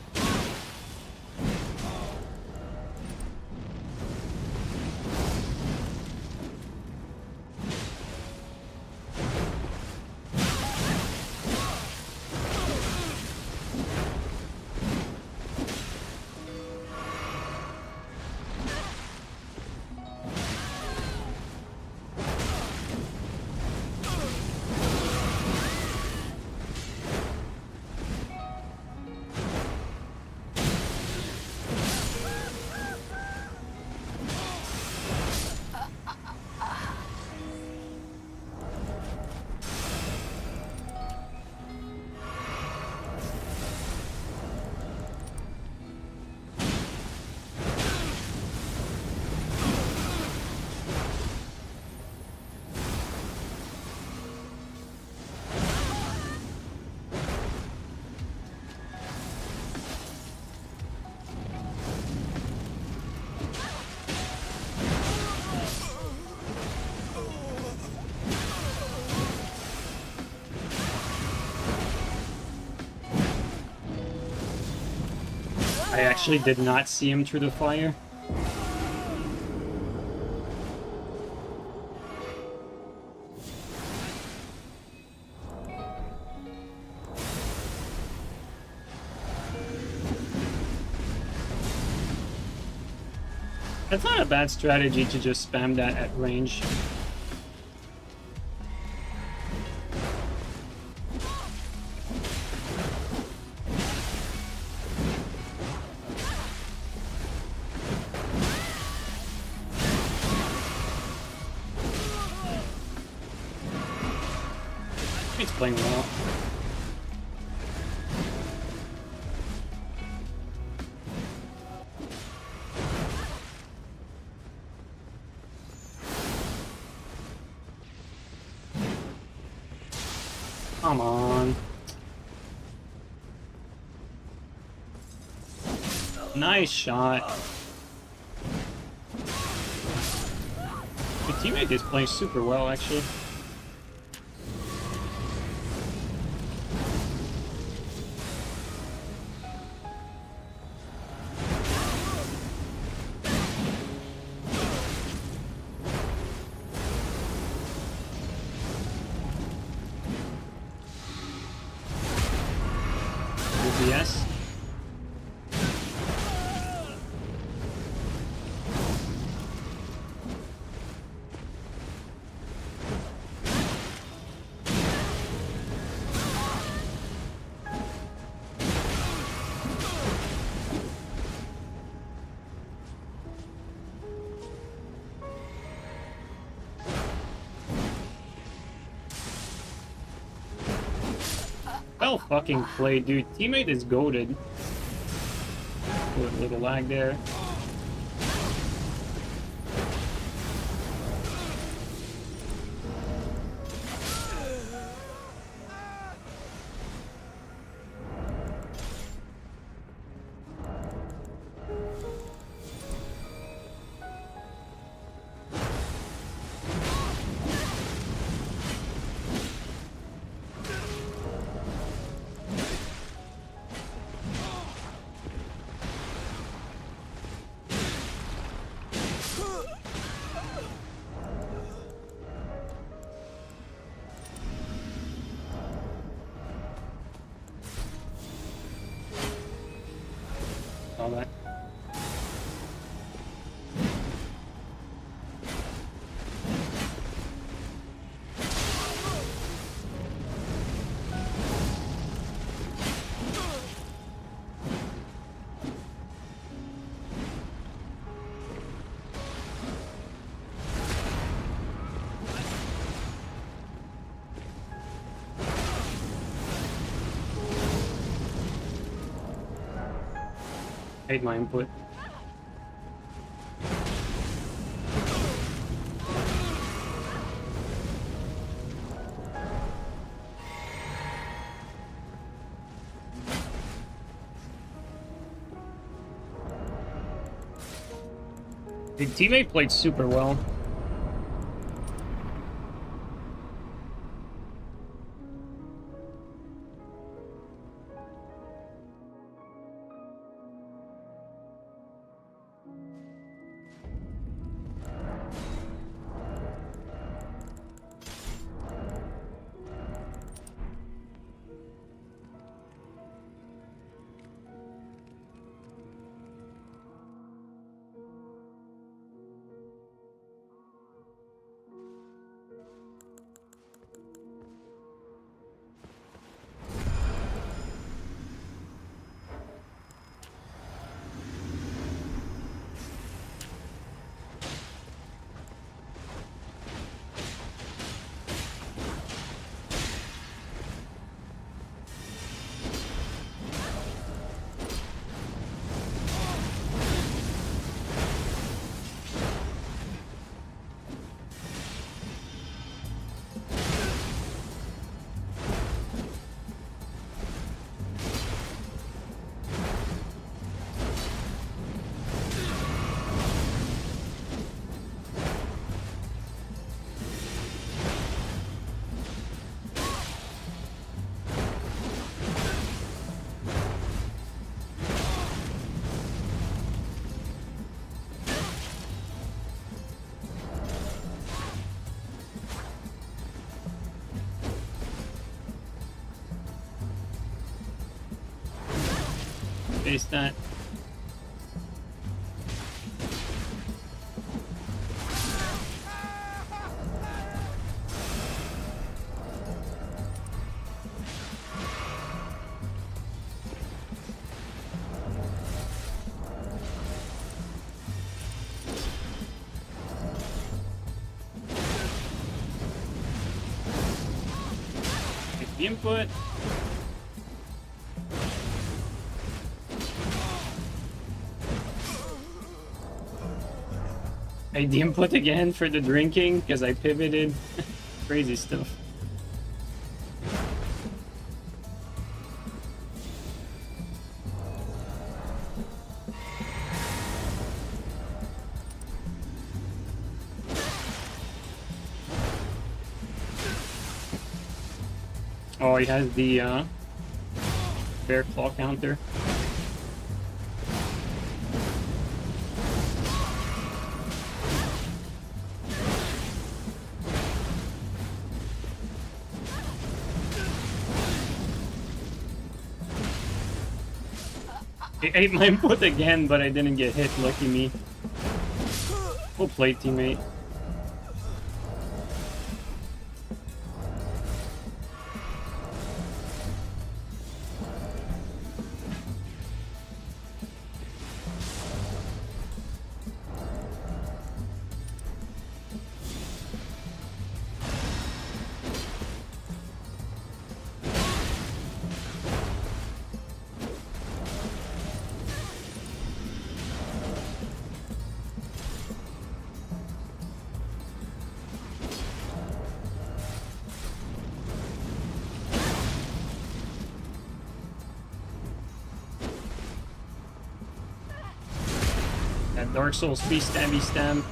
I actually did not see him through the fire. That's not a bad strategy to just spam that at range. It's playing well. Come on. Nice shot. The teammate is playing super well, actually. Yes. Well fucking played, dude. Teammate is goated. A little lag there. All that. Hate my input. The teammate played super well. Face that. Take the input. I input again for the drinking because I pivoted. Crazy stuff. Oh, he has the bear claw counter. I ate my input again, but I didn't get hit. Lucky me. Well played, teammate. Dark Souls be stabby stab.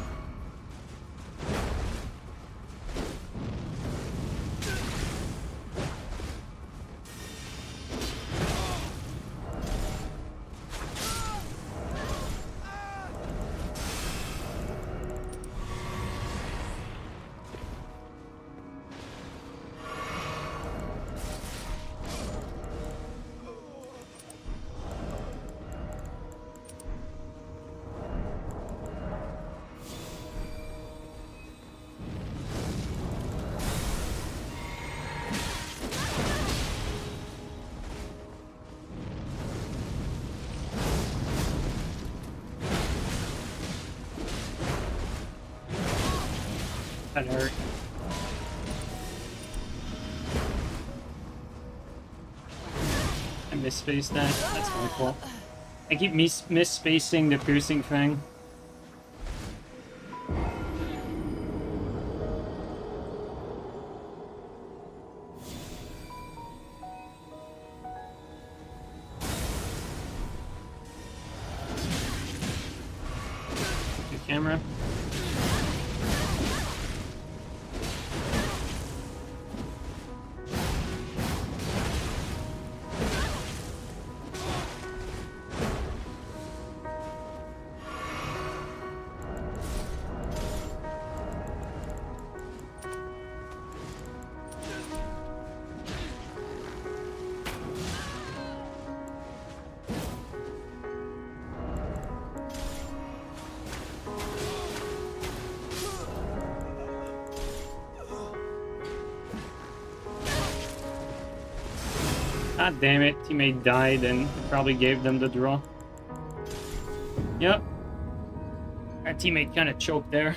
That hurt. I misspaced that. That's my fault. I keep misspacing the piercing fang. The camera. God damn it, teammate died and it probably gave them the draw. Yep. Our teammate kind of choked there.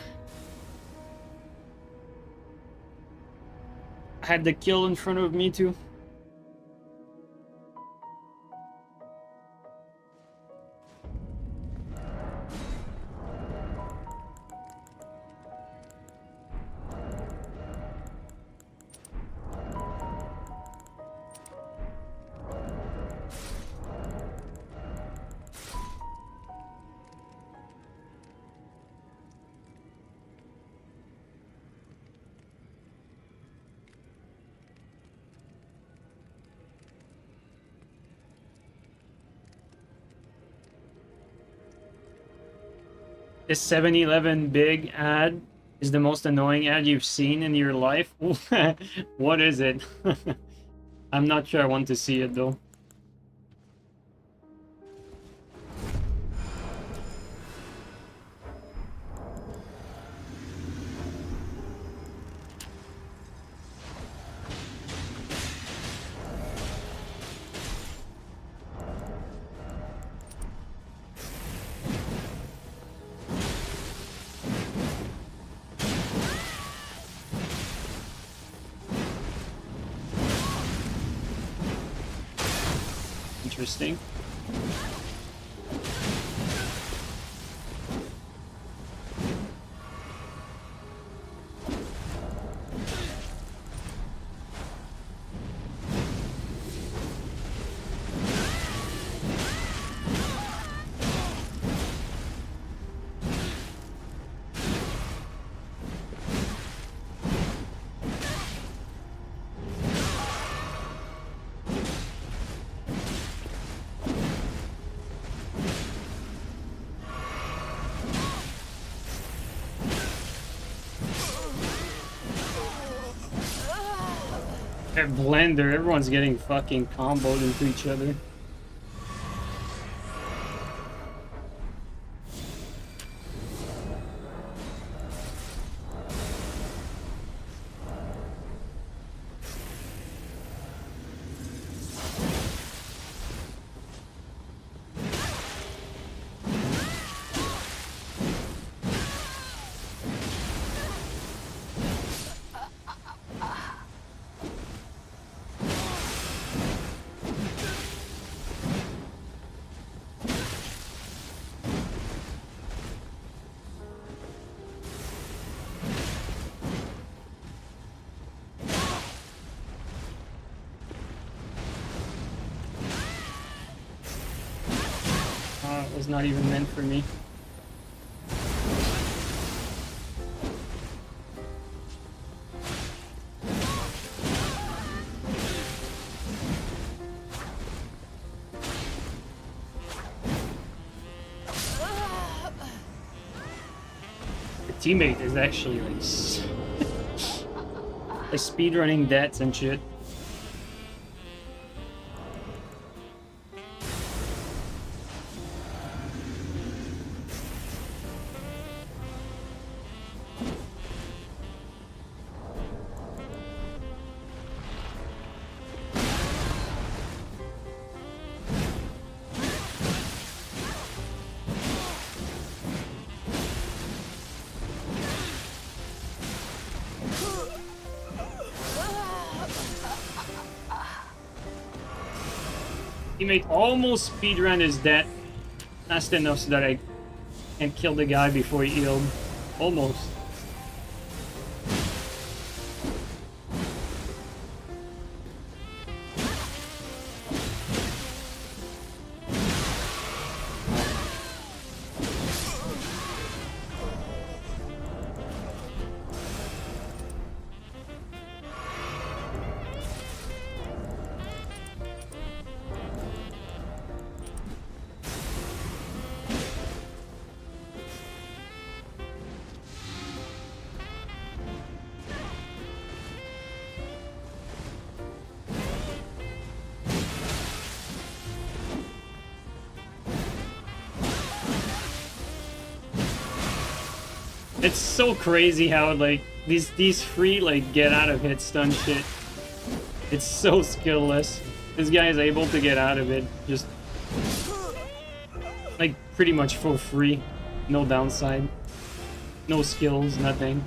I had the kill in front of me too. This 7-Eleven big ad is the most annoying ad you've seen in your life. What is it? I'm not sure I want to see it though. Interesting. That blender, everyone's getting fucking comboed into each other. It was not even meant for me. The teammate is actually like speedrunning deaths and shit. Teammate almost speedrun his death Fast enough so that I can kill the guy before he healed. Almost. It's so crazy how like these free like get out of hit stun shit. It's so skillless. This guy is able to get out of it just like pretty much for free. No downside. No skills, nothing.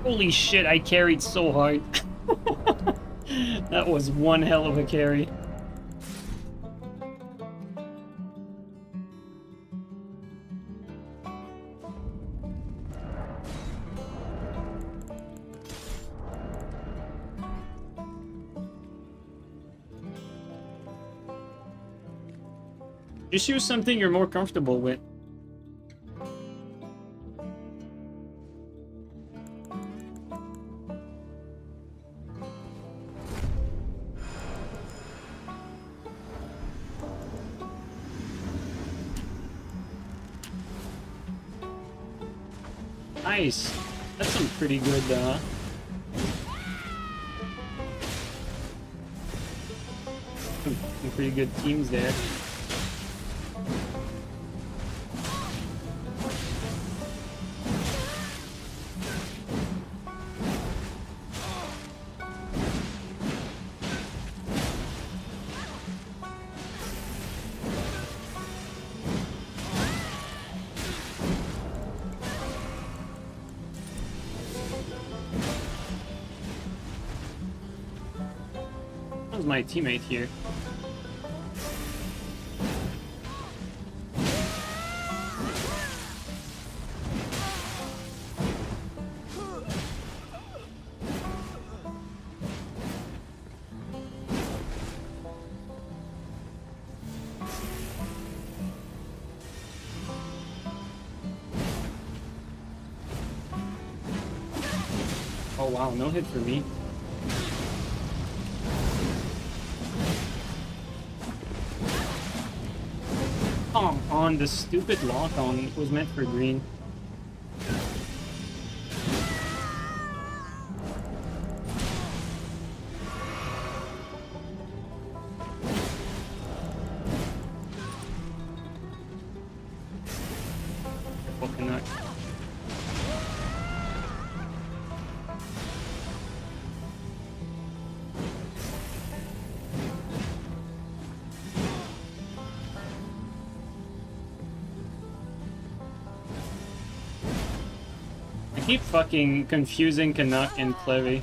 Holy shit, I carried so hard. That was one hell of a carry. Just use something you're more comfortable with. Nice. That's some pretty good, some pretty good teams there. My teammate here. Oh wow, no hit for me. On the stupid lock on was meant for green. Fucking nut. I keep fucking confusing Canuck and Clevy.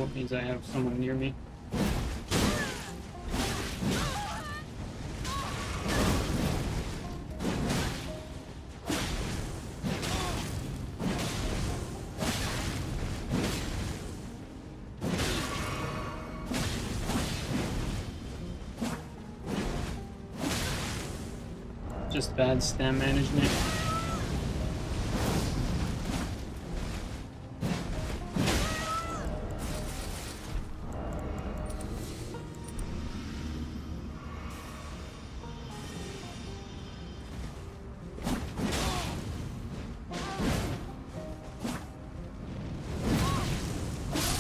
So it means I have someone near me. Just bad stam management.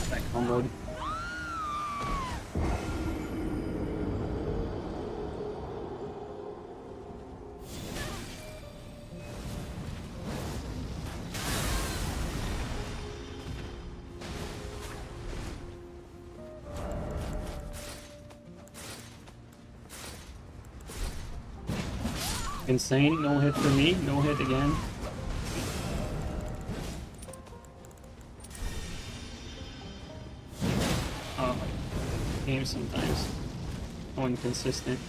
Back home mode. Insane, no hit for me, no hit again. Oh, game sometimes. So inconsistent.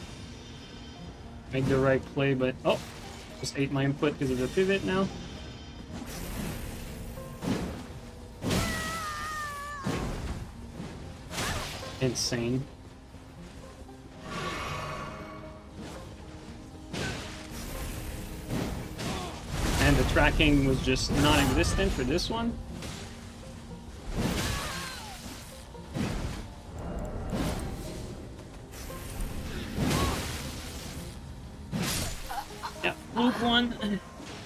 Made the right play, but oh, just ate my input because of the pivot now. Insane. And the tracking was just non-existent for this one. Yeah, loop one.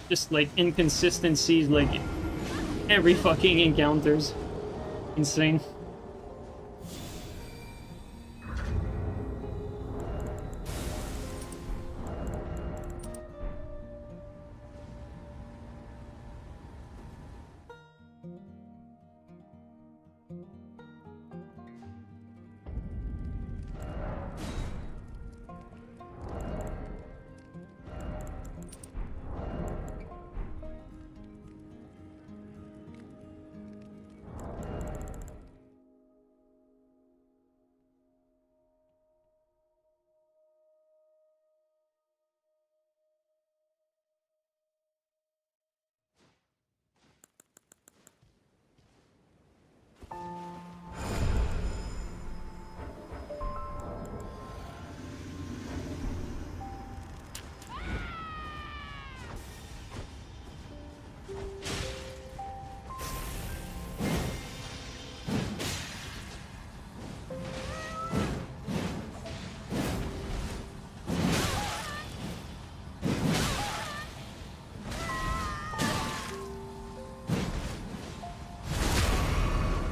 Just like inconsistencies, like every fucking encounters. Insane.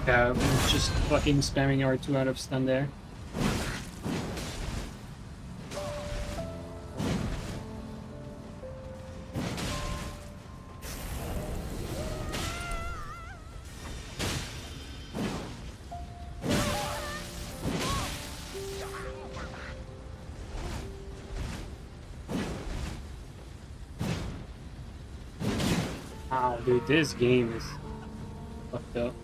Yeah, just fucking spamming R2 out of stun there. Wow, dude, this game is fucked up.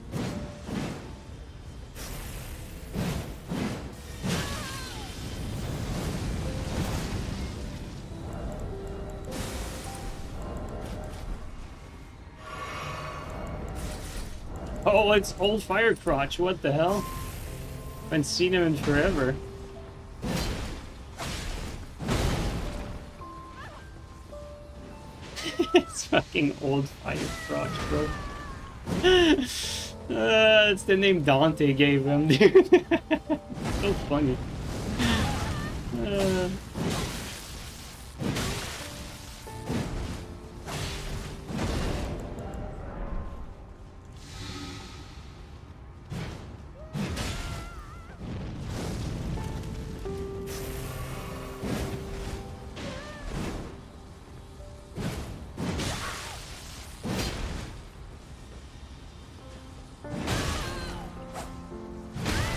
Oh, it's old Fire Crotch, what the hell? Haven't seen him in forever. It's fucking old Fire Crotch, bro. It's the name Dante gave him, dude. So funny.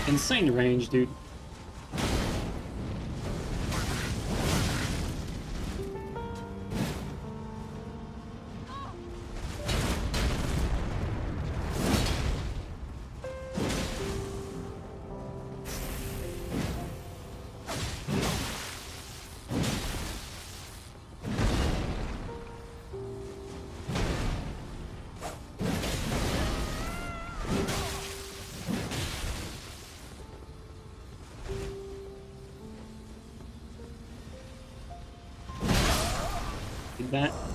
Insane range, dude. like that.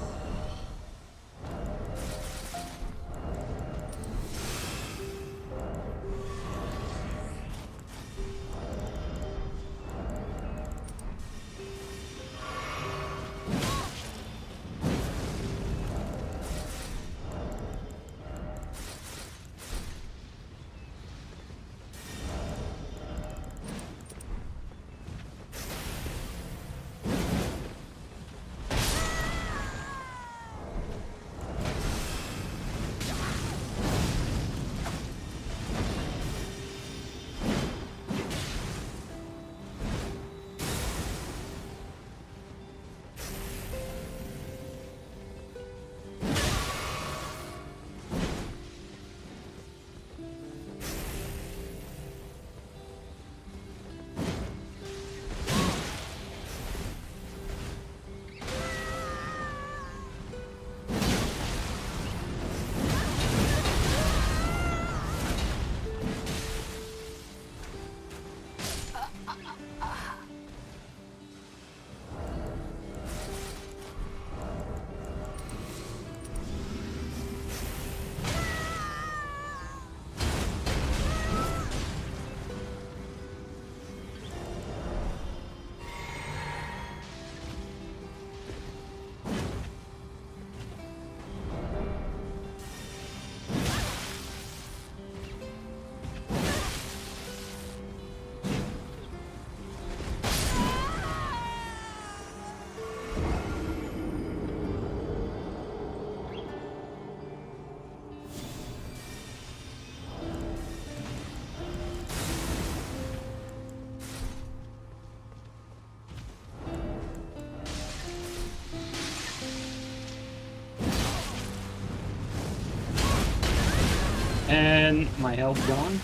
And my health gone.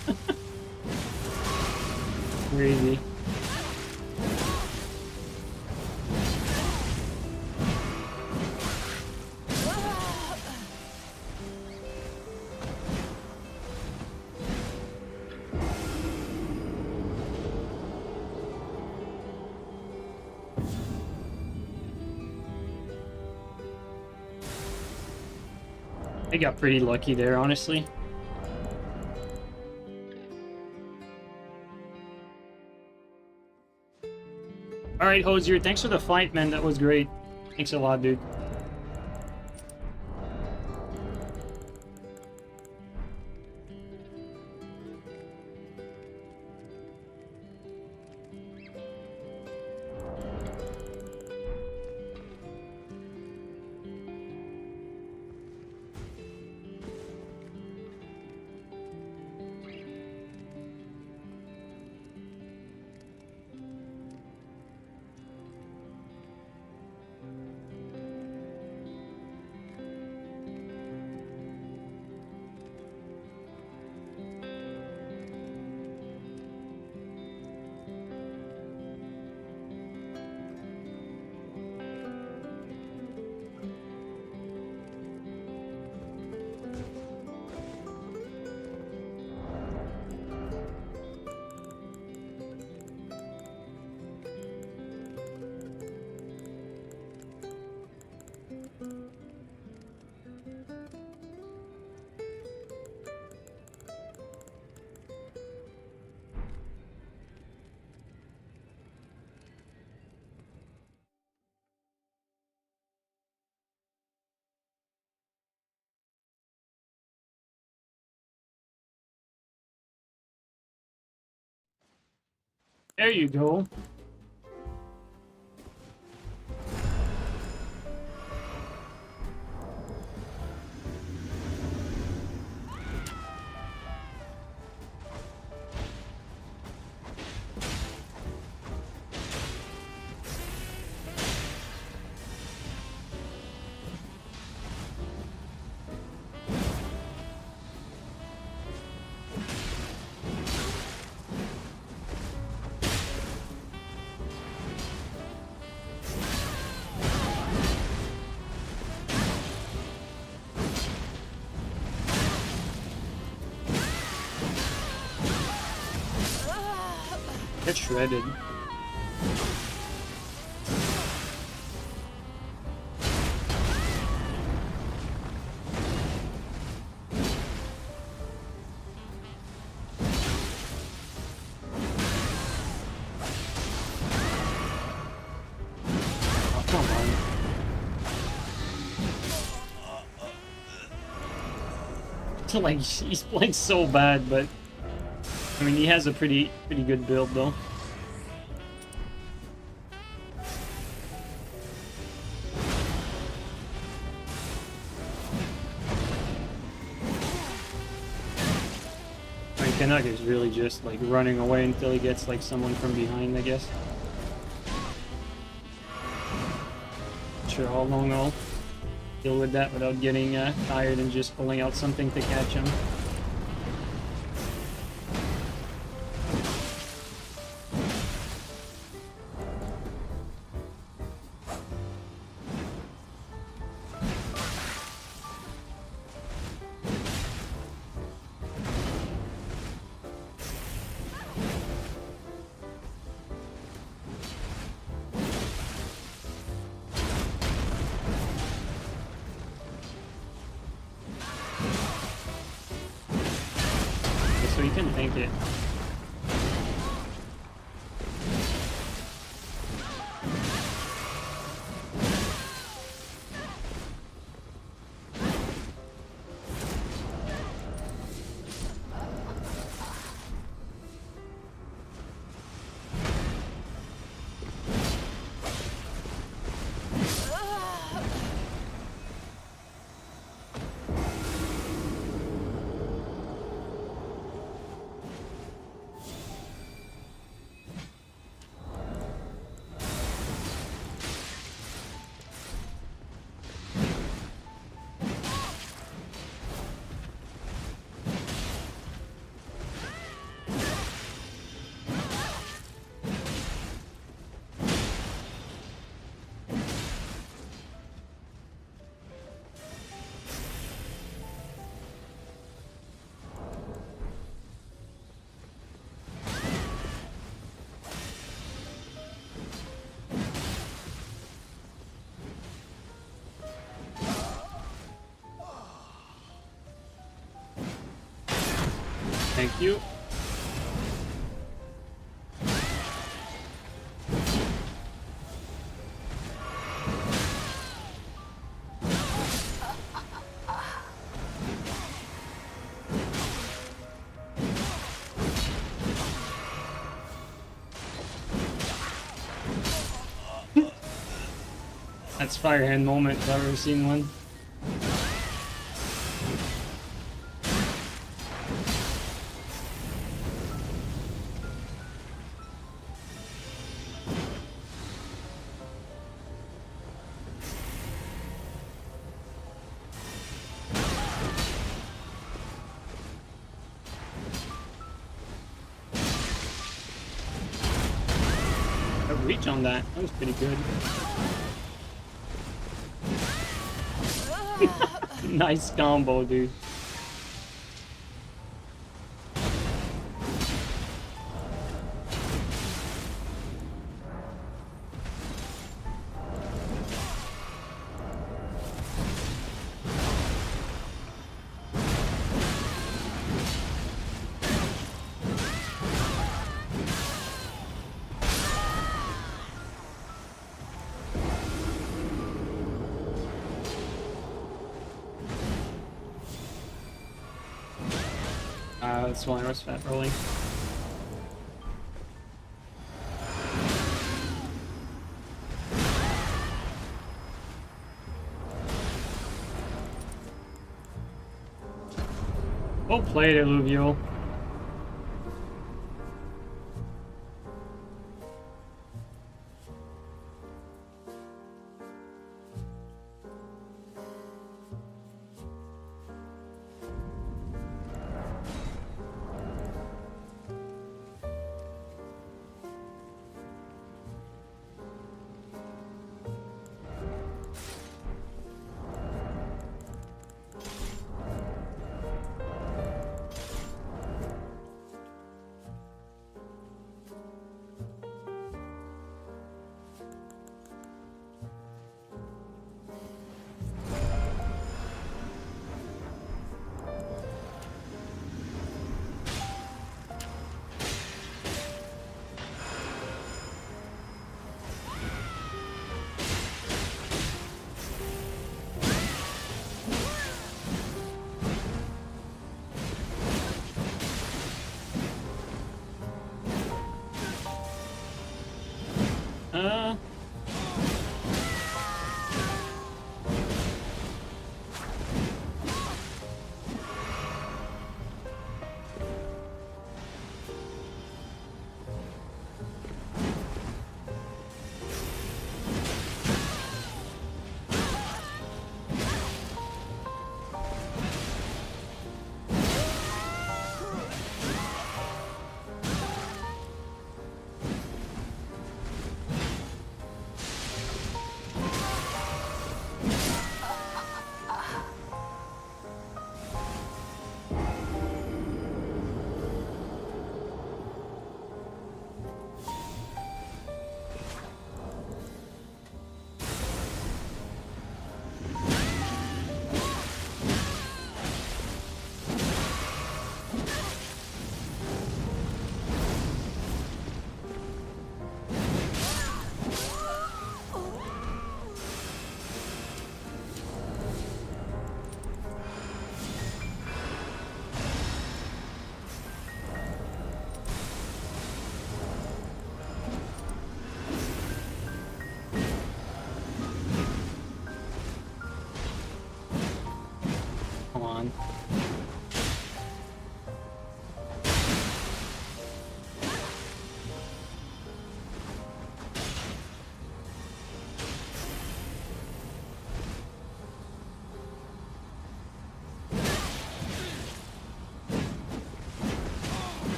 Crazy. I got pretty lucky there, honestly. Alright, Hosier, thanks for the fight, man. That was great. Thanks a lot, dude. There you go. Get shredded. Like, he's playing so bad, but I mean, he has a pretty good build though. I mean, Canuck is really just like running away until he gets like someone from behind, I guess. Not sure how long I'll deal with that without getting tired and just pulling out something to catch him. So you can tank it. Thank you. That's Firehand moment if I've ever seen one. Reach on that. That was pretty good. Nice combo, dude. That's why I was fat rolling. Well played, Alluvial.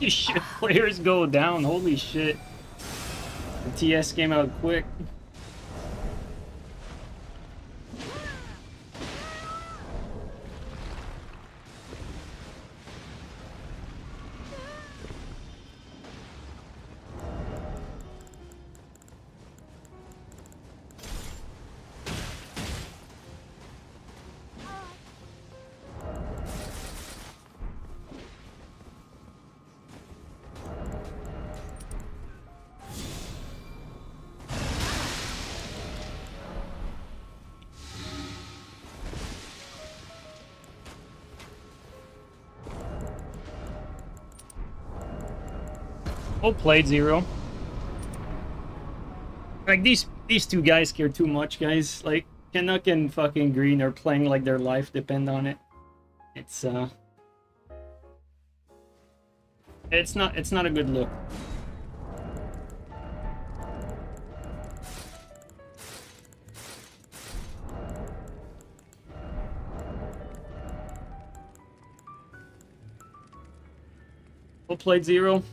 shit, players go down. Holy shit. The TS came out quick. Well played, Zero. Like, these two guys care too much, guys. Like, Canuck and fucking Green are playing like their life depend on it. It's not a good look. Well played, Zero.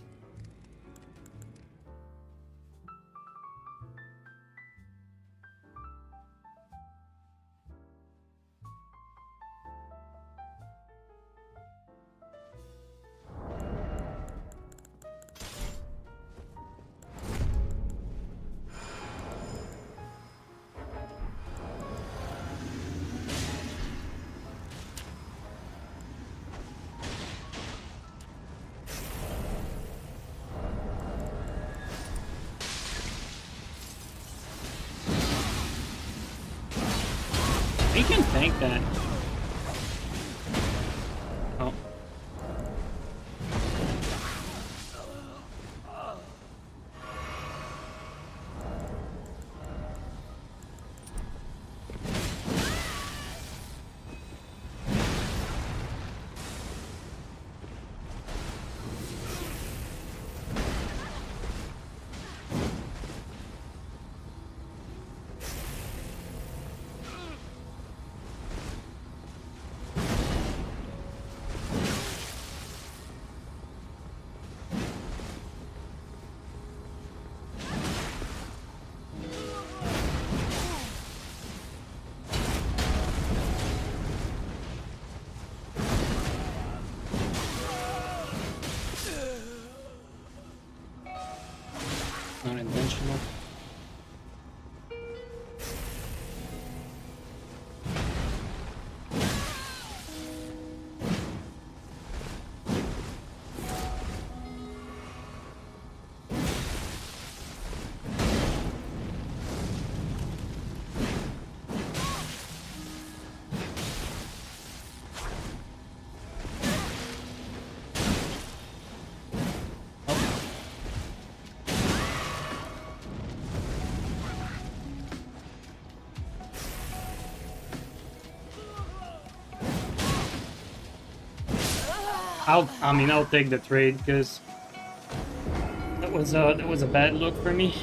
He can tank that. Oh. Not intentional. I'll take the trade because that was a bad look for me.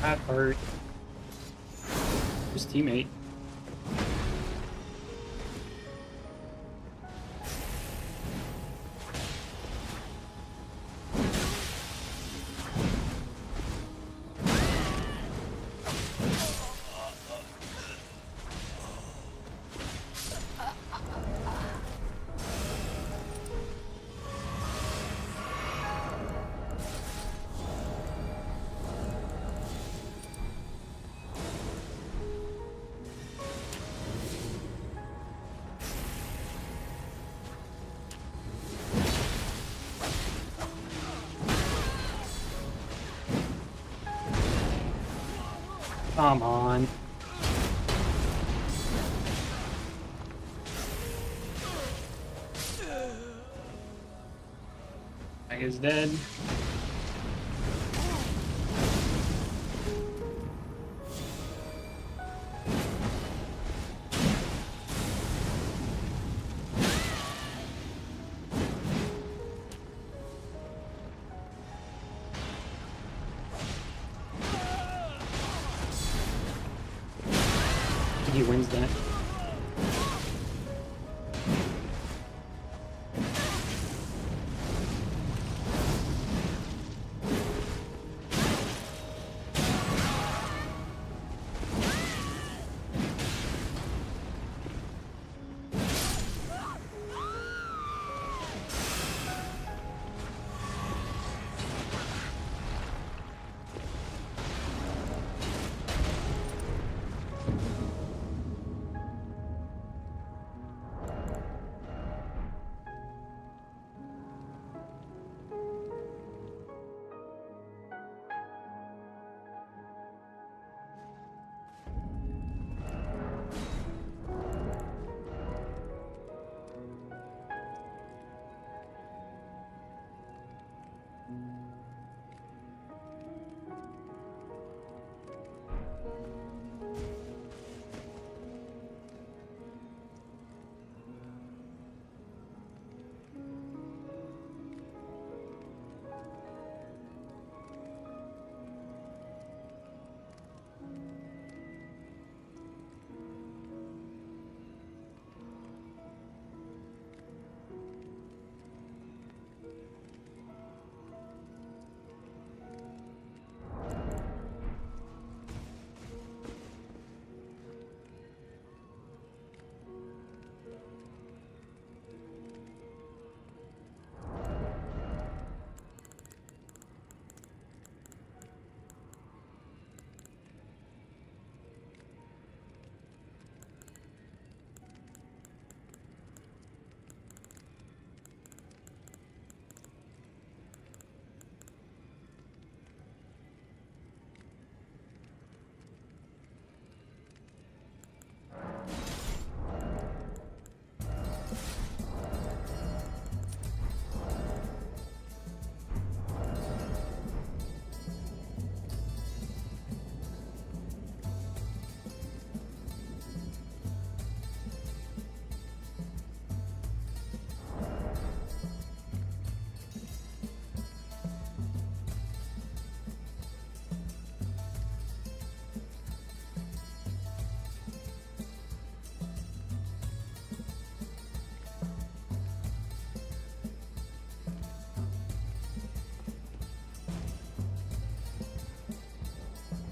That hurt. His teammate. Come on. Guy is dead. He wins that.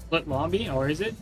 Split lobby, or is it?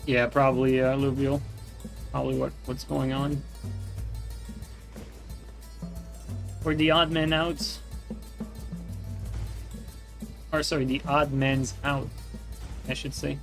Yeah, probably alluvial. Probably what's going on. Or the odd man outs. Or sorry, the odd man's out, I should say.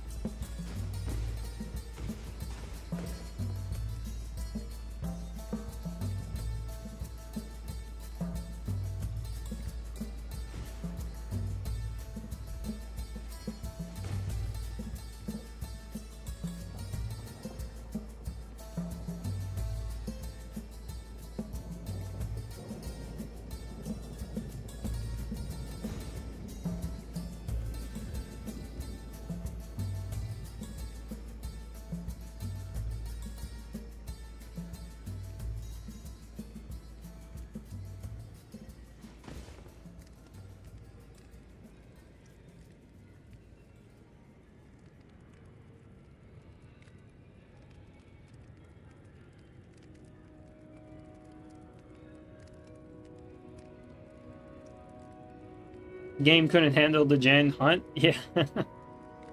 Game couldn't handle the Gen hunt? Yeah,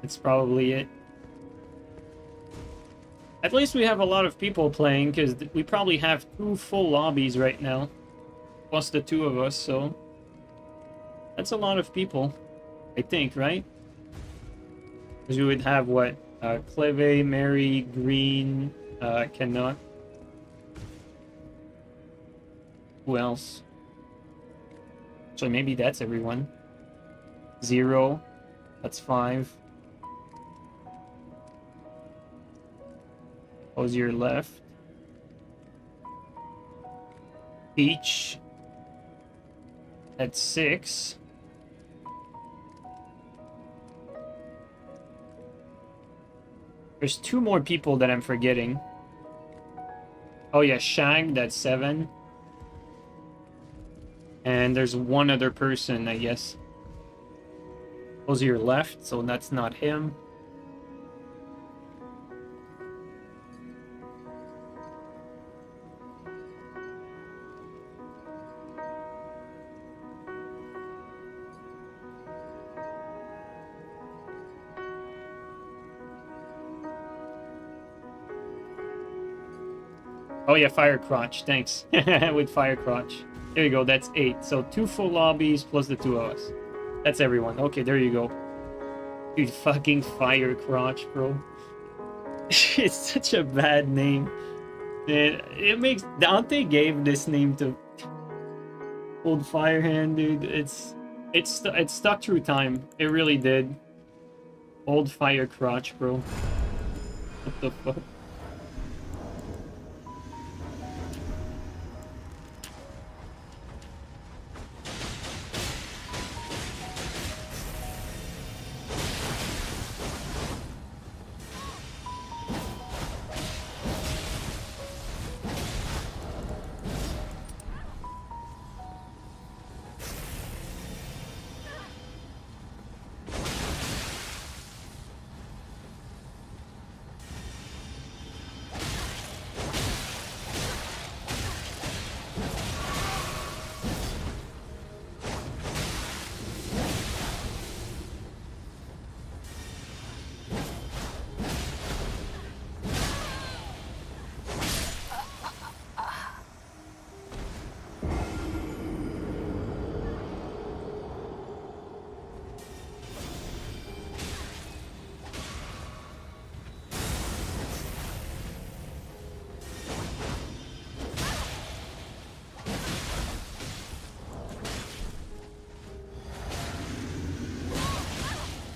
that's probably it. At least we have a lot of people playing, because we probably have 2 full lobbies right now. Plus the 2 of us, so... That's a lot of people, I think, right? Because we would have, what? Cleve, Mary, Green, Canuck. Who else? So maybe that's everyone. 0. That's 5. Osier left. Peach. At 6. There's 2 more people that I'm forgetting. Oh yeah, Shag, that's 7. And there's 1 other person, I guess. Osier left, so that's not him. Oh yeah, Firecrotch, thanks. With Firecrotch. There you go, that's 8. So 2 full lobbies plus the 2 of us. That's everyone. Okay, there you go. Dude, fucking Firecrotch, bro. It's such a bad name. It makes... Dante gave this name to Old Firehand, dude. It stuck through time. It really did. Old Firecrotch, bro. What the fuck?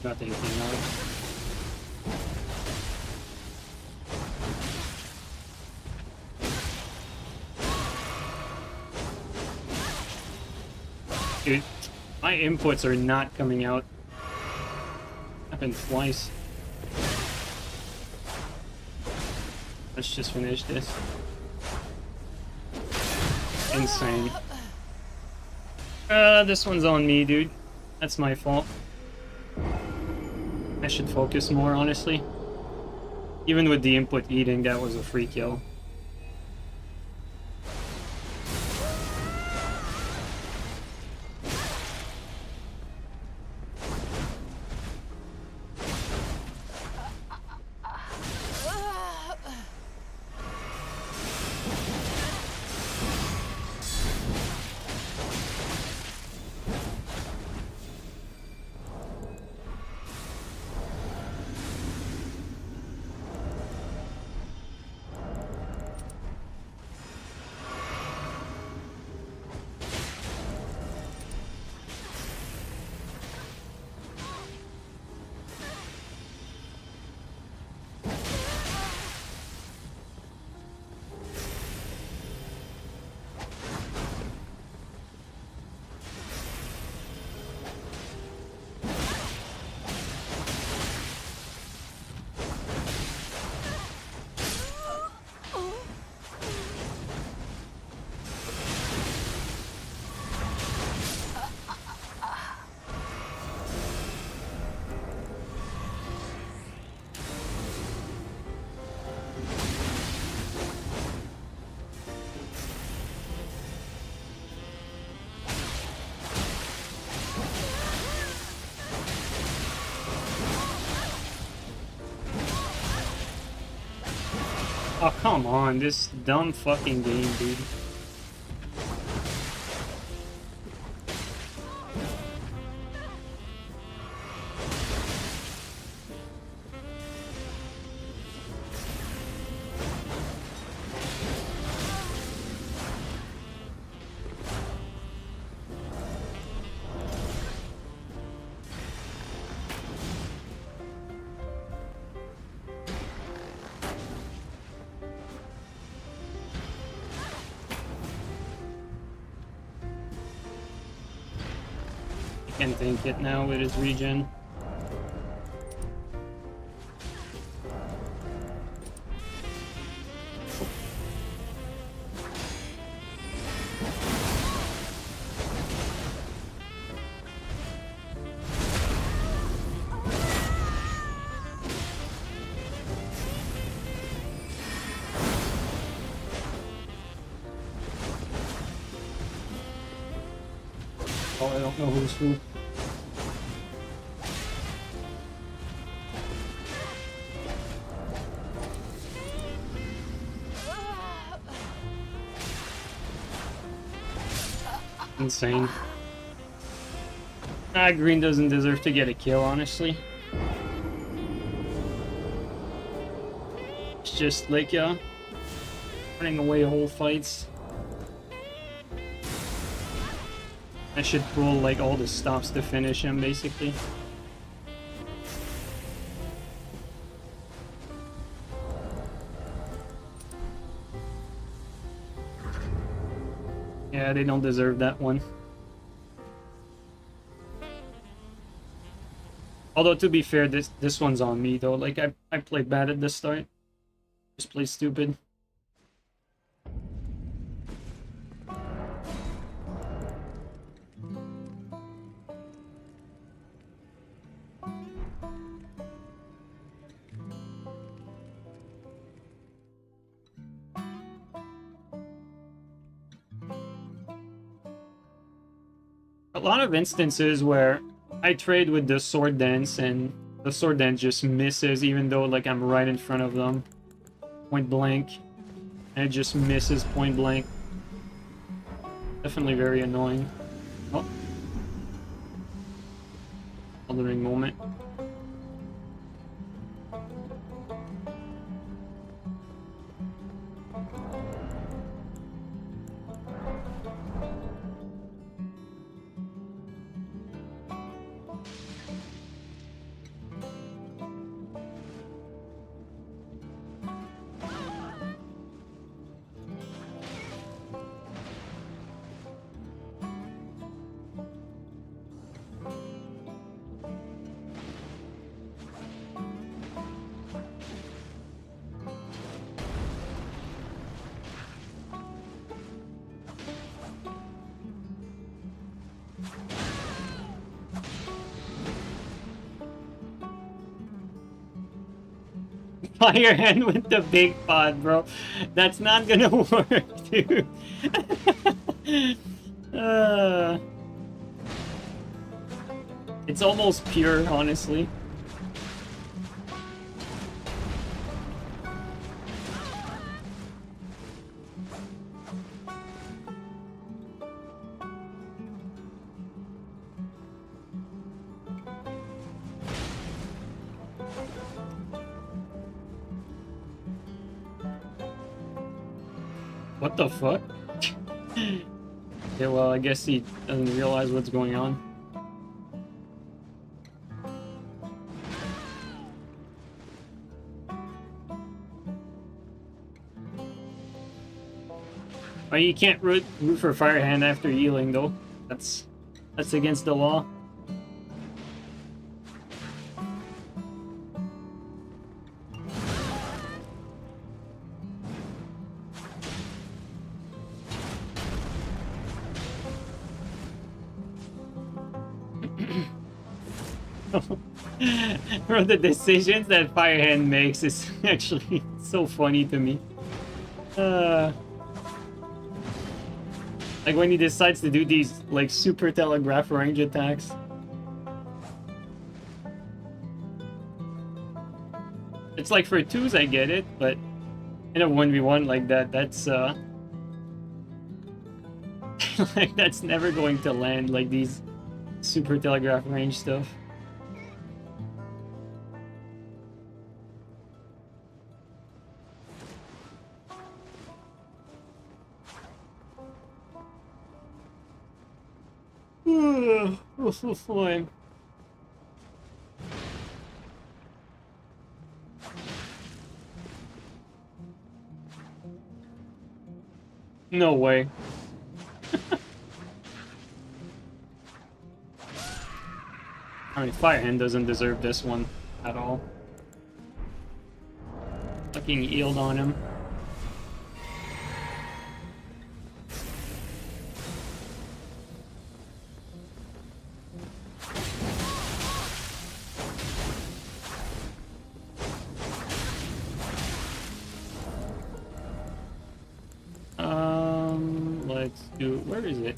Got anything out. Dude, my inputs are not coming out. Happened twice. Let's just finish this. Insane. This one's on me, dude. That's my fault. I should focus more, honestly. Even with the input eating, that was a free kill. Come on, this dumb fucking game, dude. Can tank it now with his regen. Oh, I don't know who's who. Insane. Green doesn't deserve to get a kill, honestly. It's just like, running away whole fights. I should pull, like, all the stops to finish him, basically. Yeah, they don't deserve that one. Although, to be fair, this one's on me, though. Like, I played bad at the start. Just played stupid. A lot of instances where I trade with the sword dance and the sword dance just misses even though like I'm right in front of them. Point blank. And it just misses point blank. Definitely very annoying. Oh. Elden Ring moment. Fire hand with the big pod, bro. That's not gonna work, dude. It's almost pure, honestly. What the fuck? Yeah, well, I guess he doesn't realize what's going on. Well, you can't root for Fire Hand after healing, though. That's against the law. Bro, the decisions that Firehand makes is actually so funny to me. Like when he decides to do these like super telegraph range attacks. It's like for twos I get it, but In a 1v1 like that, that's like that's never going to land, like these super telegraph range stuff. Boy. No way. I mean, Firehand doesn't deserve this one at all. Fucking yield on him. Let's do. Where is it?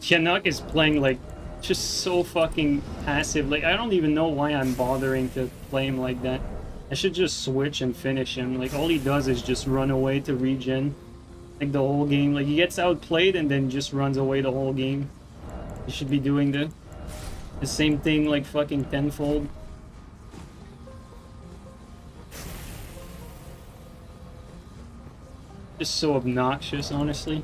Canuck is playing like just so fucking passive. Like I don't even know why I'm bothering to play him like that. I should just switch and finish him. Like all he does is just run away to regen. Like the whole game. Like he gets outplayed and then just runs away the whole game. He should be doing the same thing like fucking tenfold. Just so obnoxious, honestly.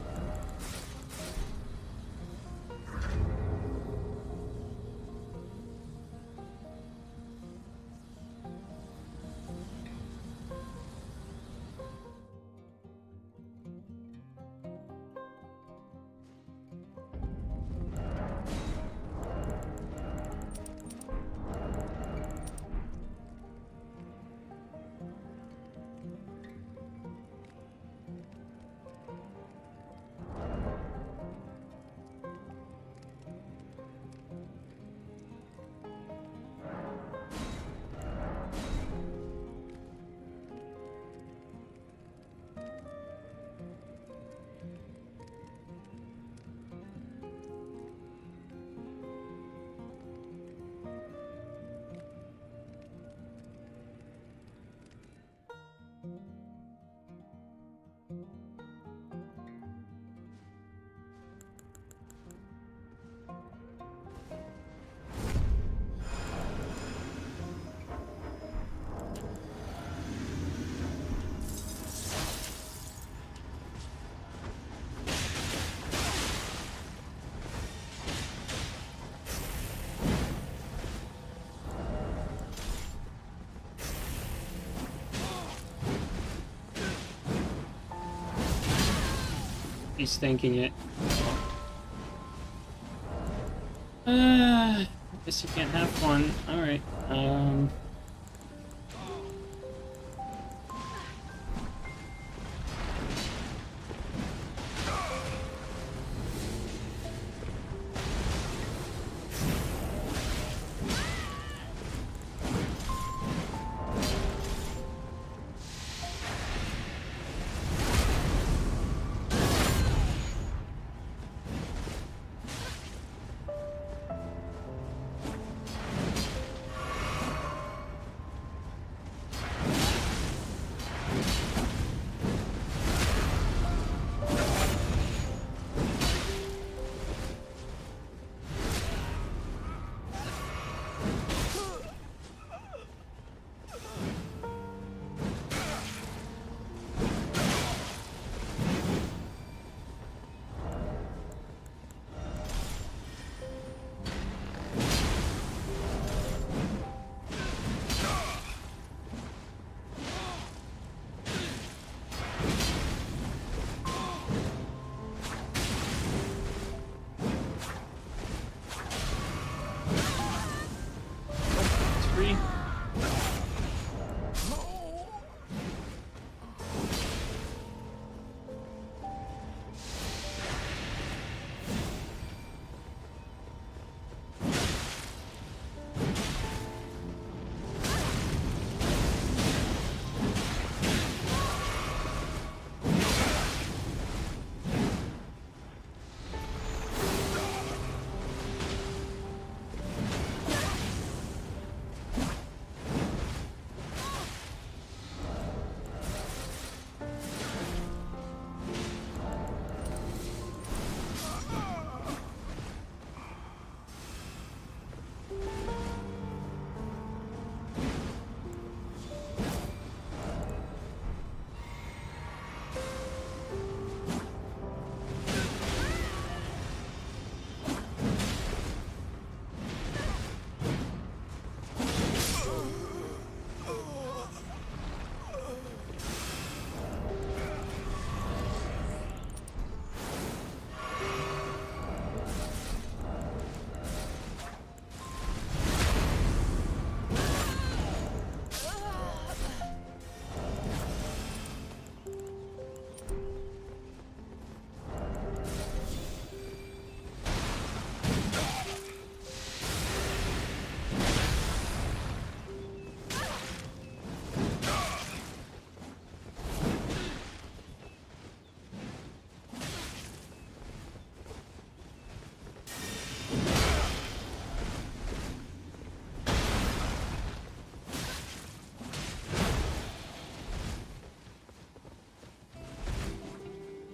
He's thinking it. Guess you can't have fun. Alright.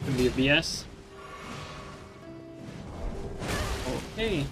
Could be a BS. Okay.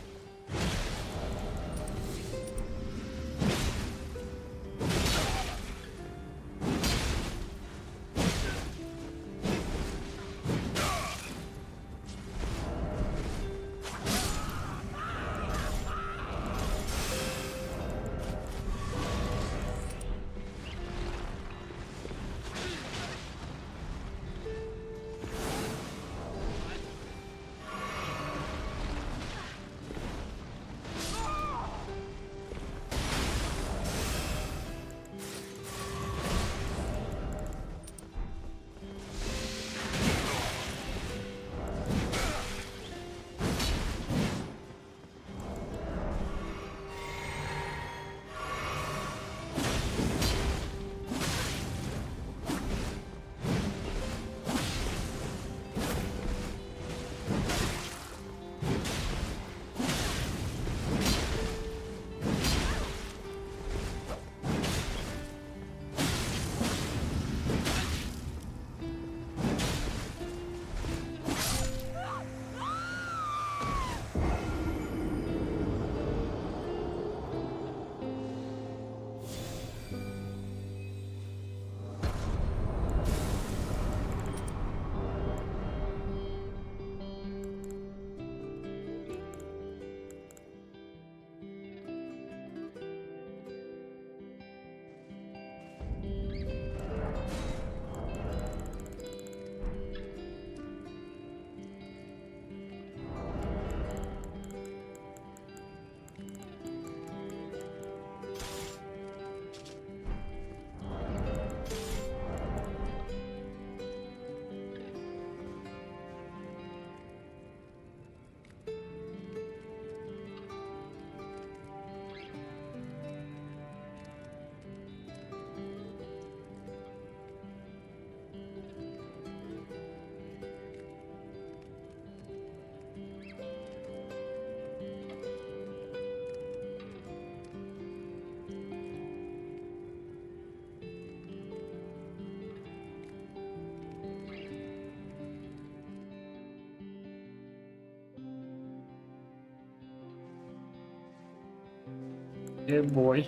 Oh boy.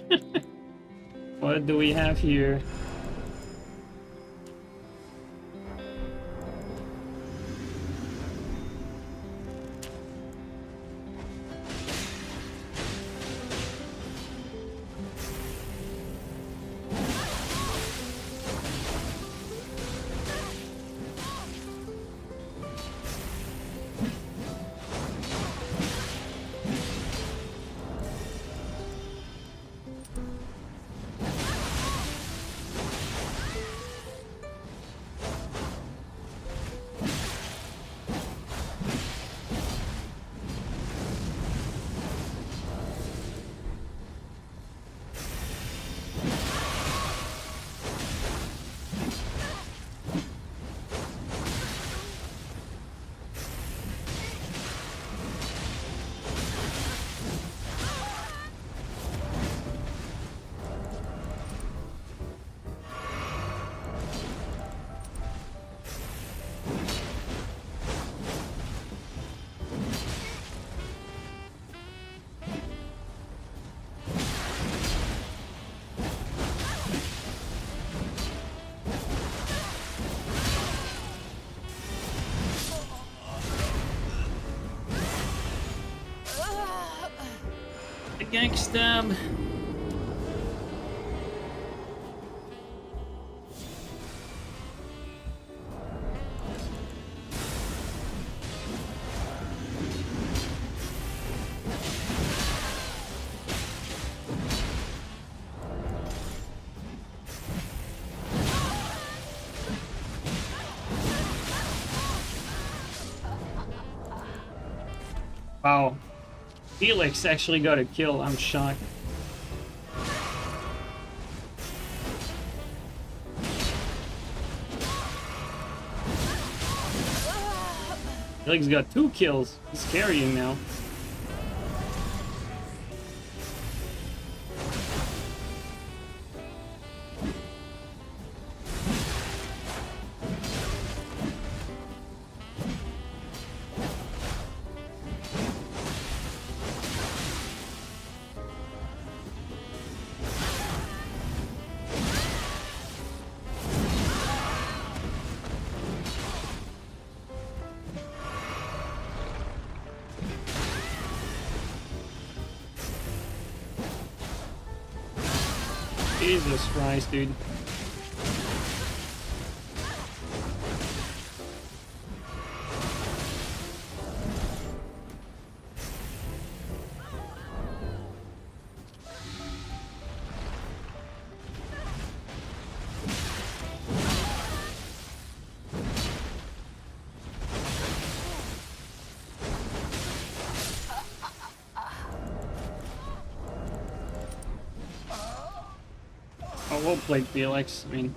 What do we have here? The gank stab. Wow. Felix actually got a kill. I'm shocked. Felix got 2 kills. He's carrying now. Jesus Christ, dude. Oh, we'll play Felix. I mean,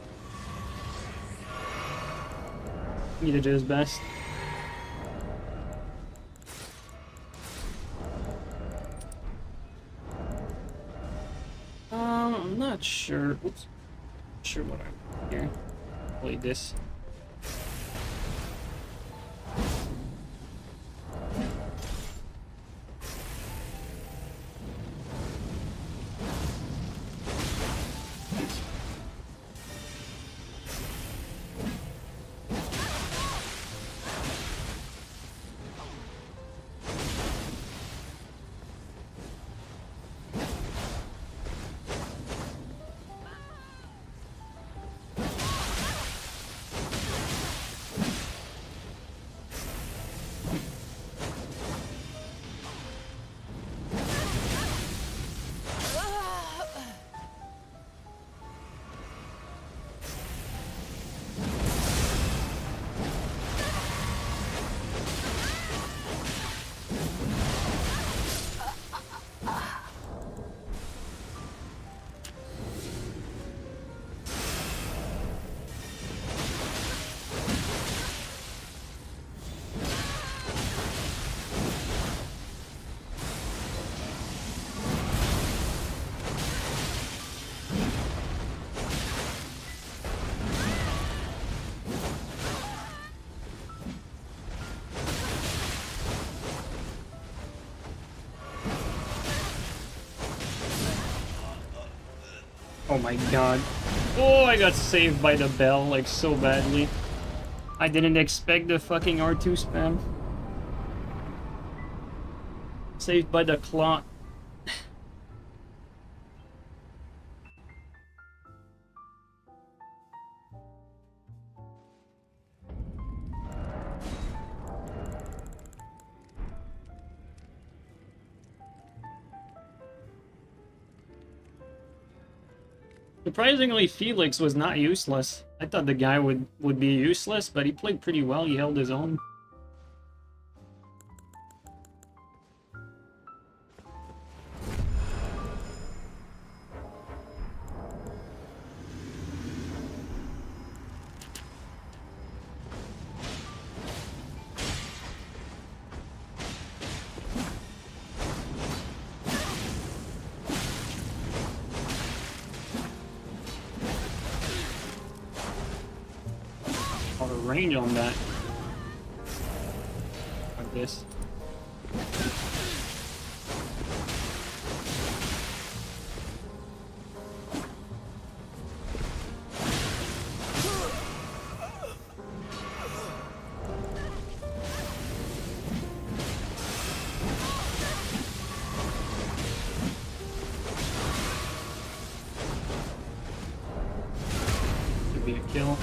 he did his best. I'm not sure. Oops. Not sure what I'm here. Play this. Oh my god. Oh, I got saved by the bell, like, so badly. I didn't expect the fucking R2 spam. Saved by the clock. Surprisingly, Felix was not useless. I thought the guy would be useless, but he played pretty well. He held his own. Range on that. Like this. Could be a kill.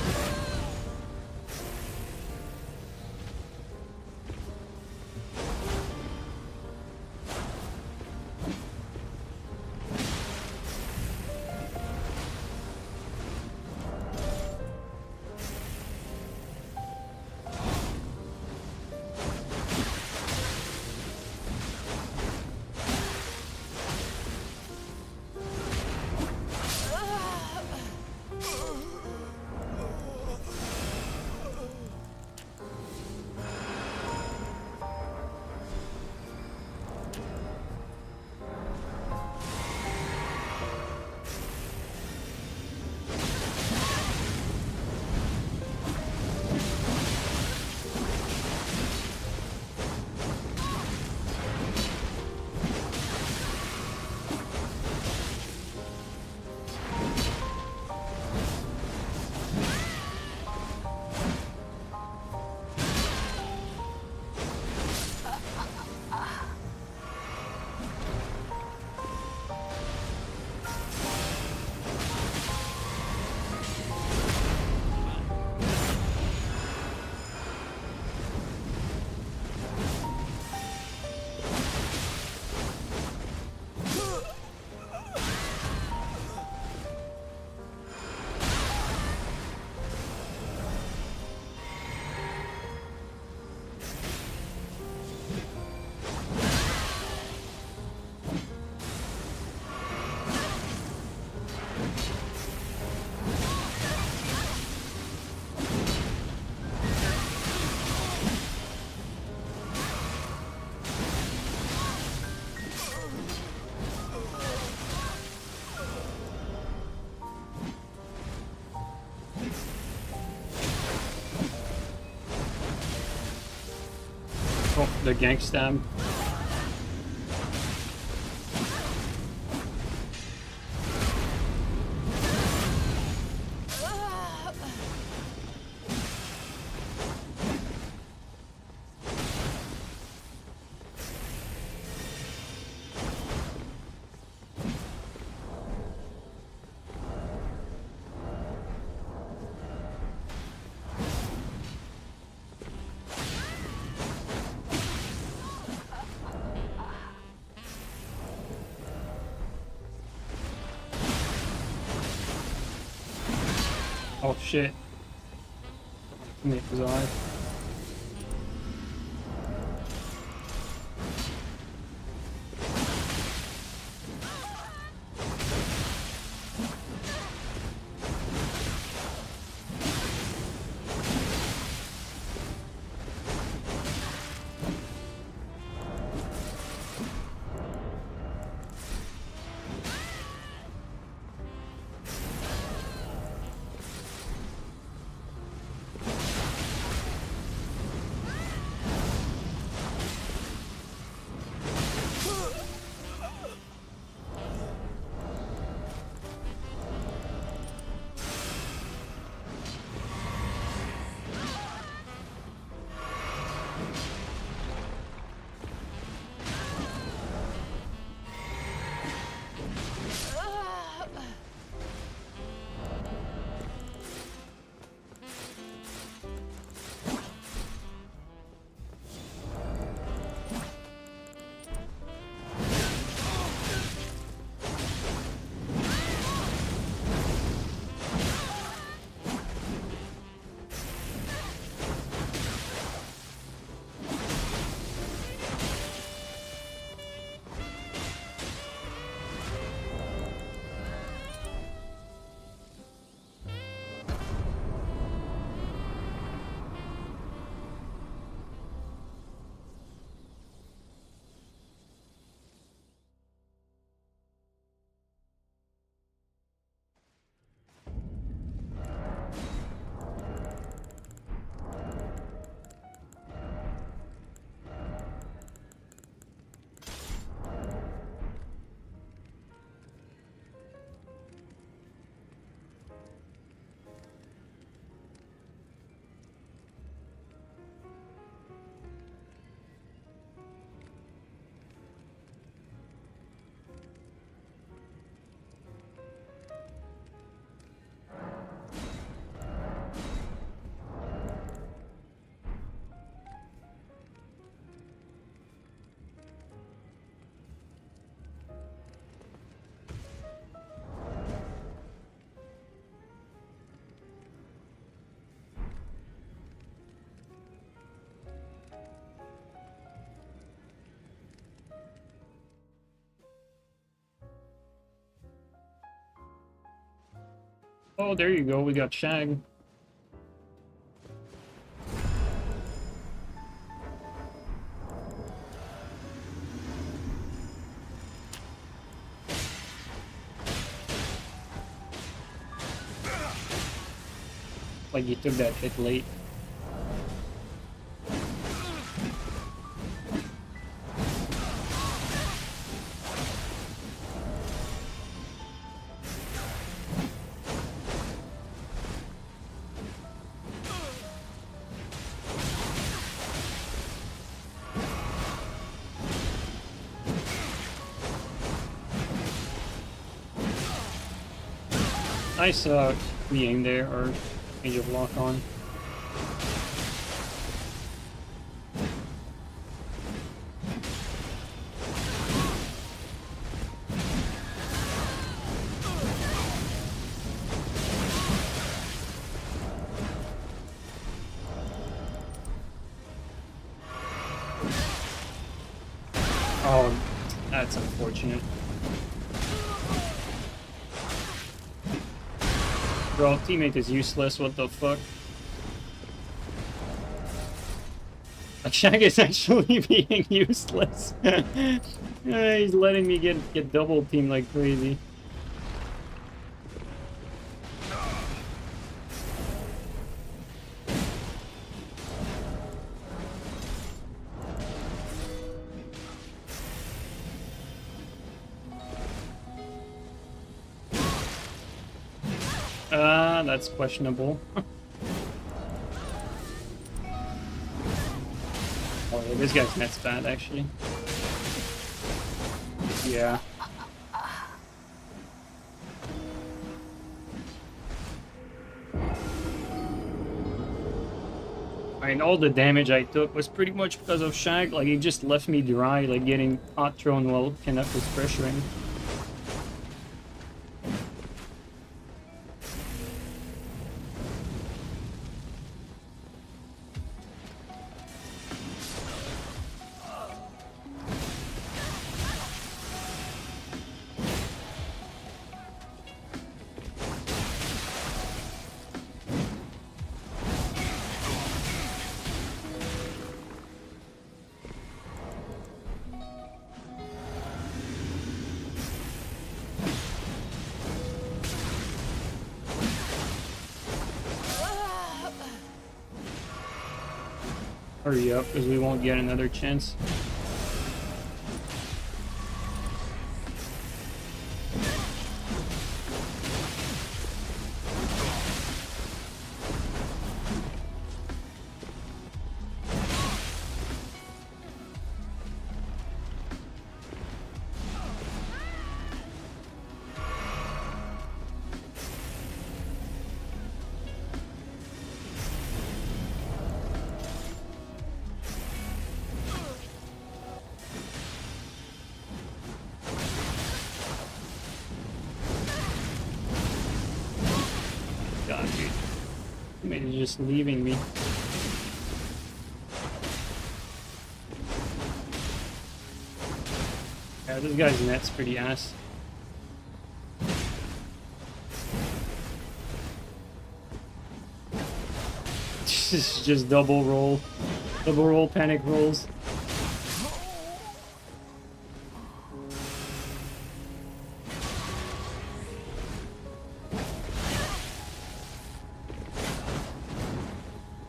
Oh, the gank stab. Oh shit. Nick was alive. Oh, there you go. We got Shag. Like you took that hit late. Nice re-aim there, or change of lock on. Oh, that's unfortunate. Bro, teammate is useless, what the fuck? Like, Shag is actually being useless. He's letting me get double teamed like crazy. that's questionable. Oh, yeah, this guy's net's bad, actually. Yeah. I mean, all the damage I took was pretty much because of Shag. Like, he just left me dry, like getting hot thrown while Kenneth was pressuring. Hurry up, because we won't get another chance. God, dude. Maybe just leaving me. Yeah, this guy's net's pretty ass. This is just double roll panic rolls.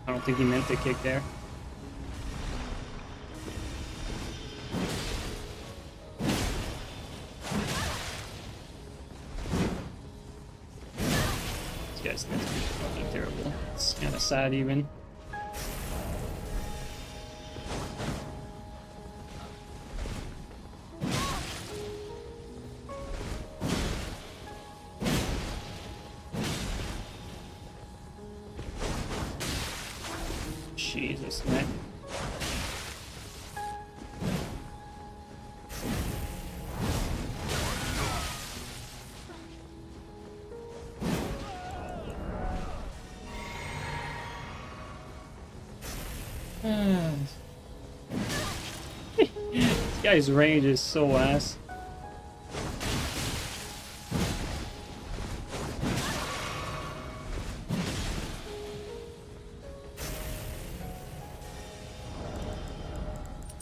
I don't think he meant to kick there. This guy's net's pretty fucking terrible. It's kind of sad even. Jesus, net. This guy's range is so ass.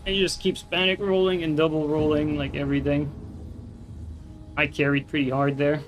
He just keeps panic rolling and double rolling like everything. I carried pretty hard there.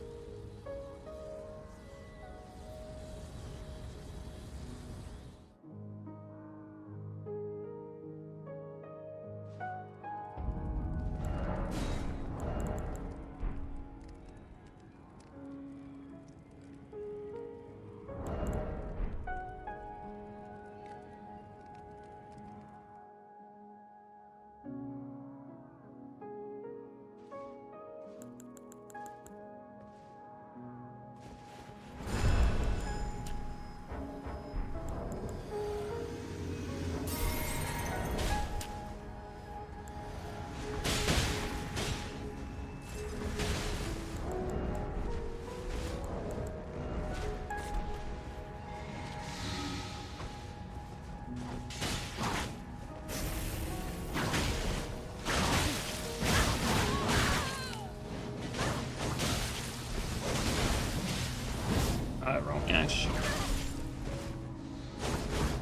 Wrong Ash.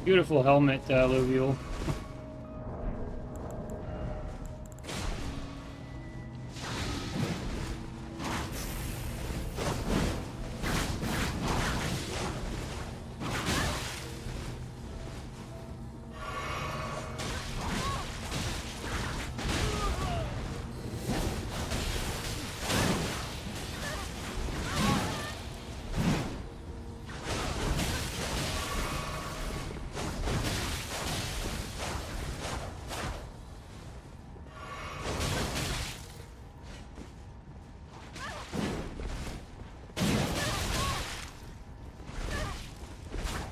Beautiful helmet, Luvial.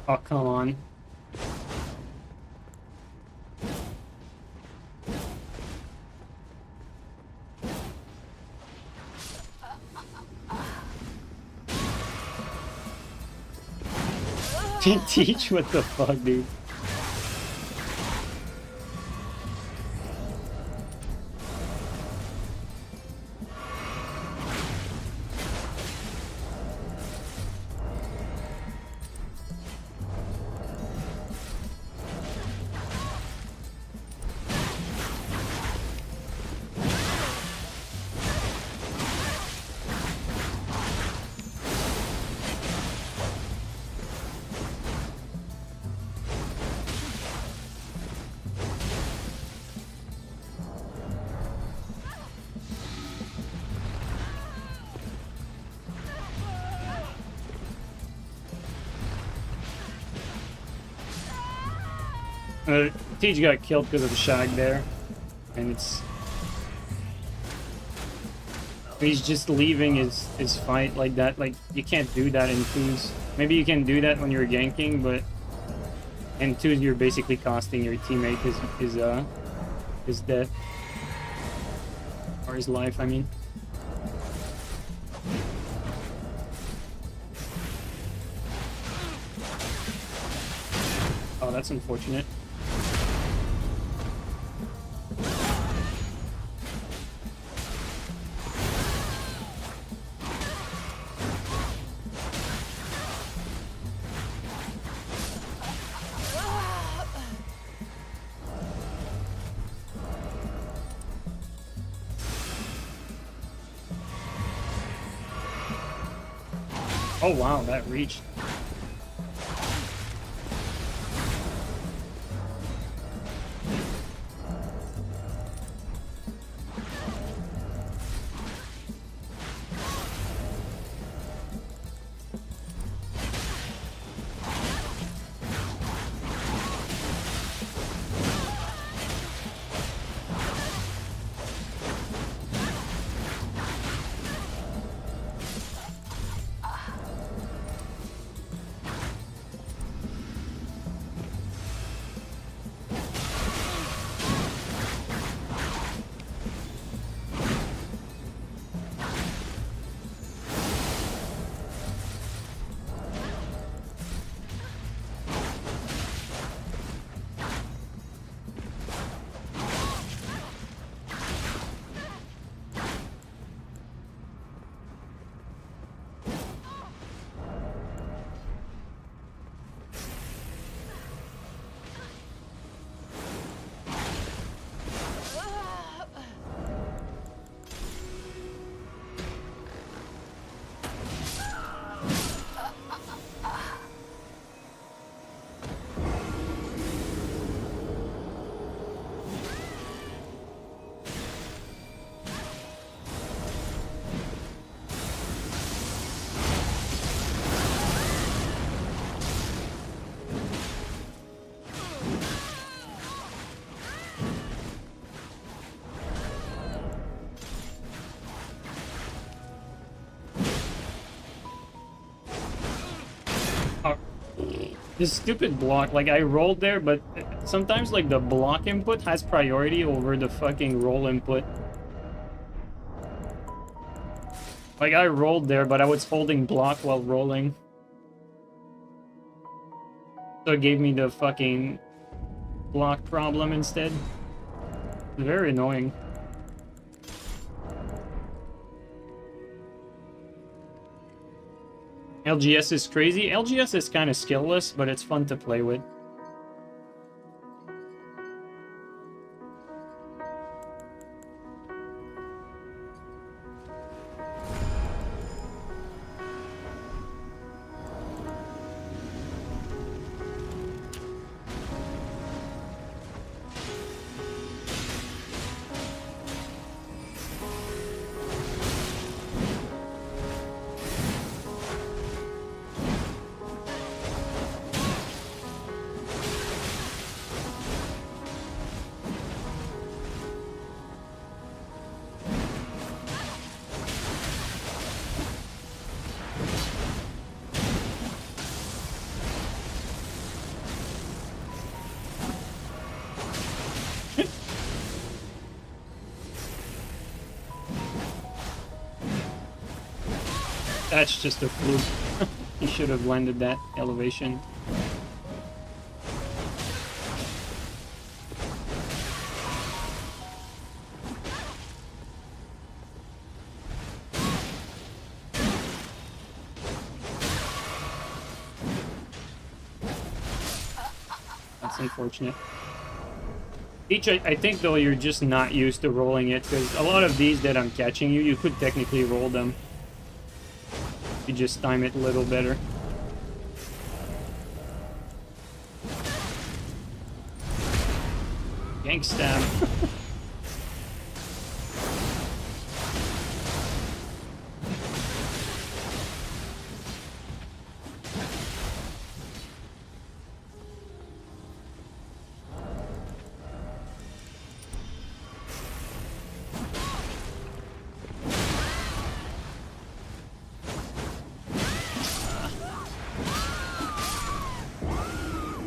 Oh, come on. Teach, what the fuck, dude? Teach got killed because of the shag there, and he's just leaving his fight like that. Like, you can't do that in twos. Maybe you can do that when you're ganking, but in twos you're basically costing your teammate his death. Or his life, I mean. Oh, that's unfortunate. Oh wow, that reached. This stupid block, like, I rolled there, but sometimes, like, the block input has priority over the fucking roll input. Like, I rolled there, but I was holding block while rolling. So it gave me the fucking block problem instead. Very annoying. LGS is crazy. LGS is kind of skillless, but it's fun to play with. That's just a fluke. He should have landed that elevation. That's unfortunate. I think, though, you're just not used to rolling it, because a lot of these that I'm catching you could technically roll them. You just time it a little better. Gank stab.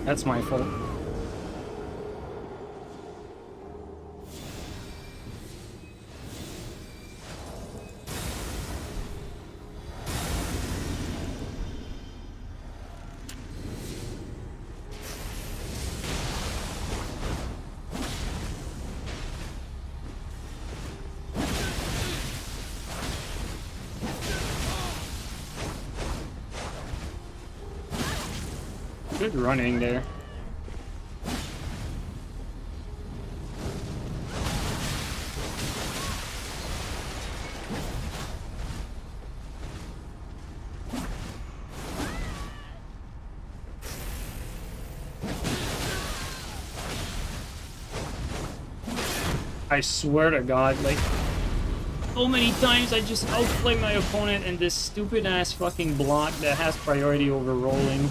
That's my fault. Good running there. I swear to God, like, so many times I just outplay my opponent and this stupid ass fucking block that has priority over rolling.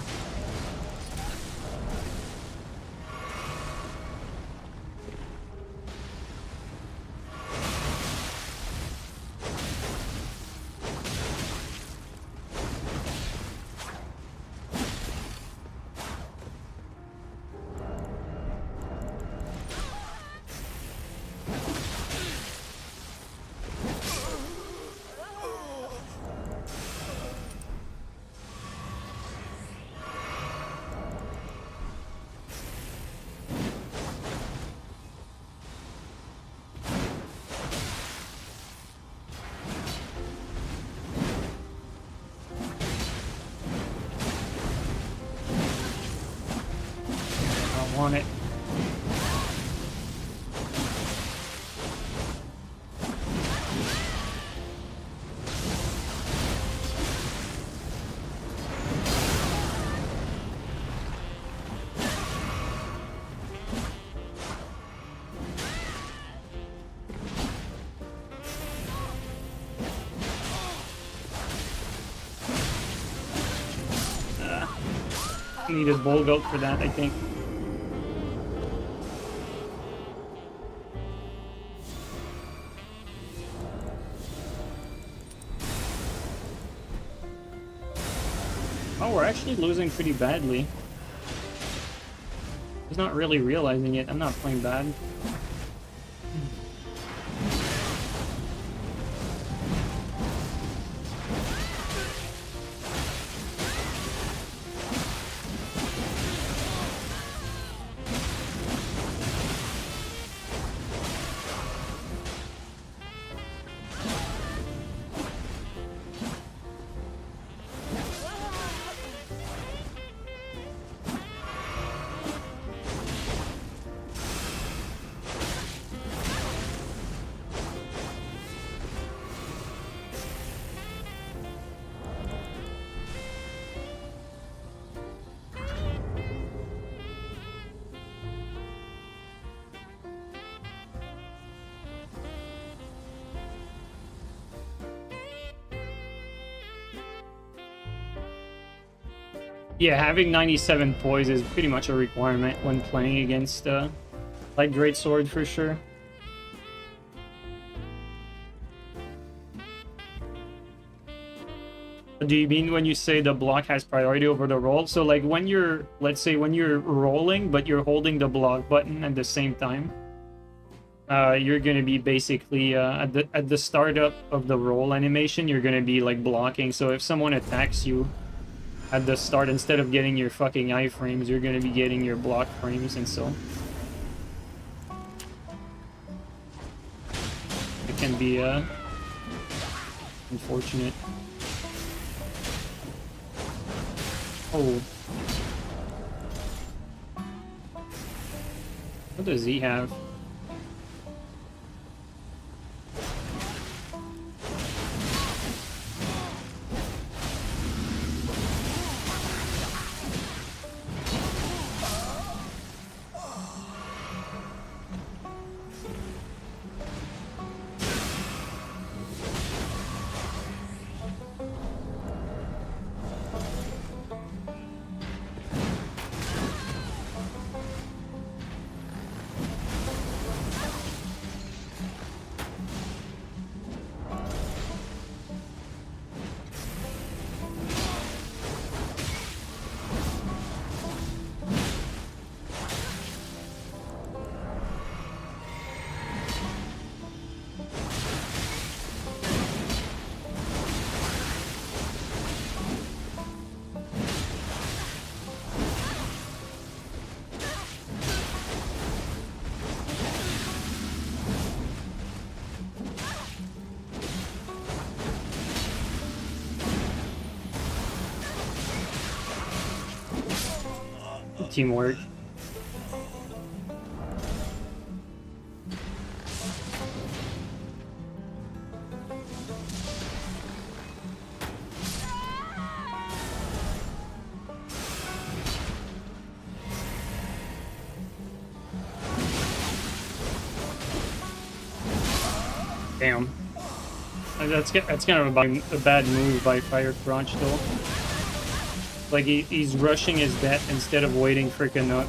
On it. Needed bull goat for that, I think. Oh, we're actually losing pretty badly. He's not really realizing it. I'm not playing bad. Yeah, having 97 poise is pretty much a requirement when playing against like Greatsword for sure. Do you mean when you say the block has priority over the roll? So like when you're, let's say when you're rolling, but you're holding the block button at the same time? you're gonna be basically at the startup of the roll animation, you're gonna be like blocking. So if someone attacks you at the start, instead of getting your fucking iframes, you're gonna be getting your block frames, and so it can be unfortunate. Oh. What does he have? Teamwork. Damn. That's kind of a bad move by Fire Crunch, though. Like, he's rushing his death instead of waiting for Canuck.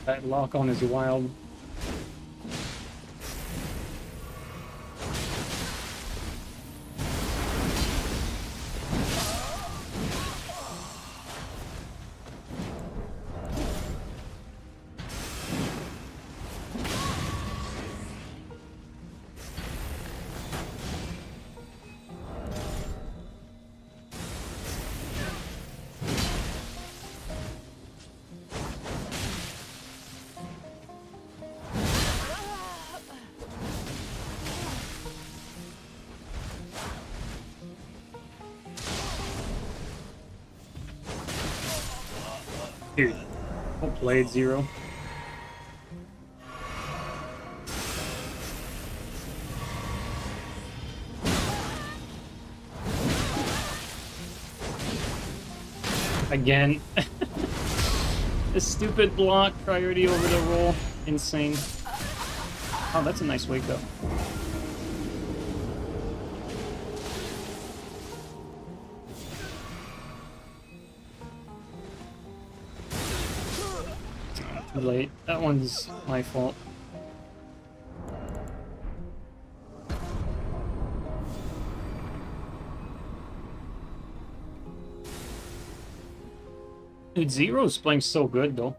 That lock on is wild. Dude, well played, Zero. Again. The stupid block priority over the roll. Insane. Oh, that's a nice wake up. Too late. That one's my fault. Dude, Zero's playing so good though.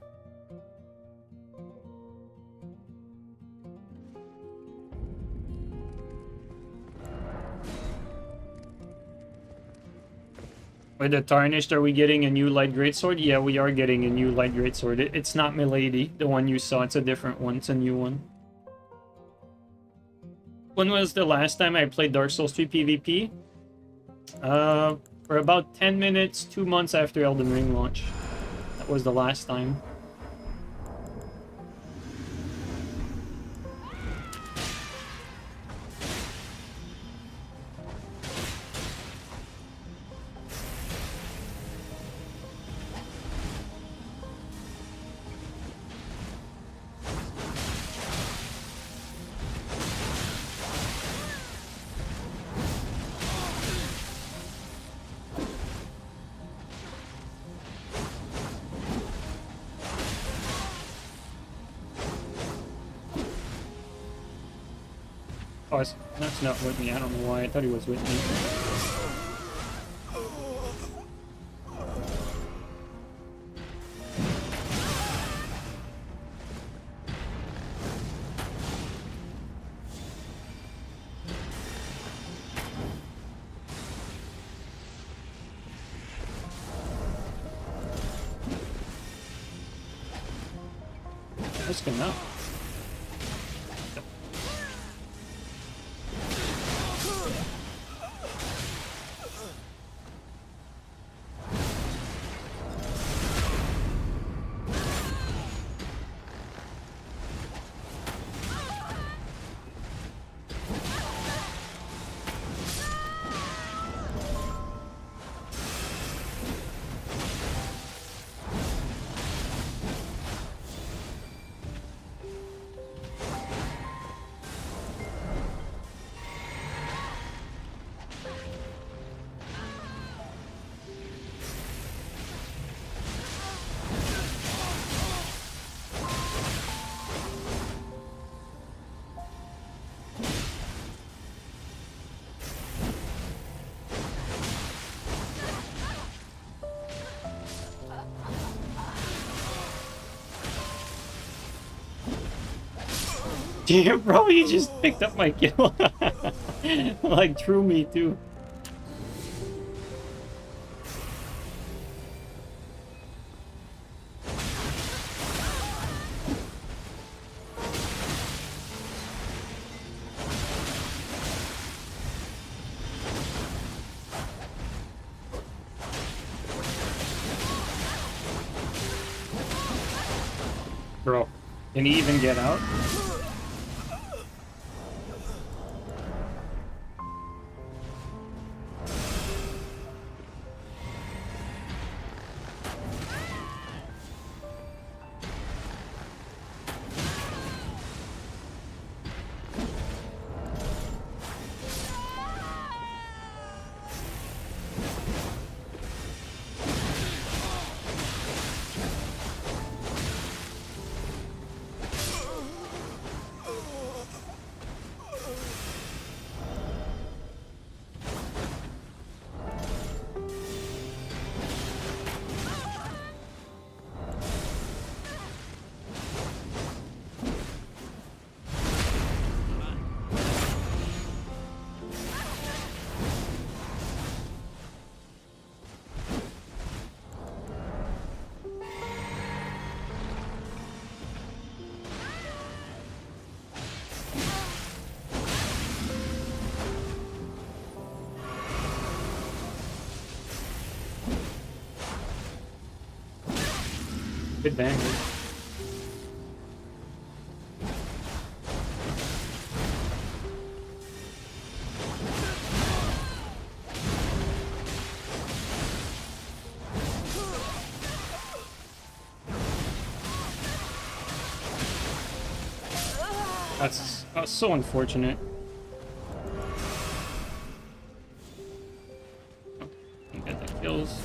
With the Tarnished, are we getting a new light greatsword? Yeah, we are getting a new light greatsword. It's not Milady, the one you saw. It's a different one. It's a new one. When was the last time I played Dark Souls 3 PvP? For about 10 minutes, 2 months after Elden Ring launch. That was the last time. Oh, that's not with me. I don't know why. I thought he was with me. Let's go now. Yeah, bro, you just picked up my kill. Like, threw me too. Bro, can he even get out? Good bang. That's so unfortunate. Okay, get the kills.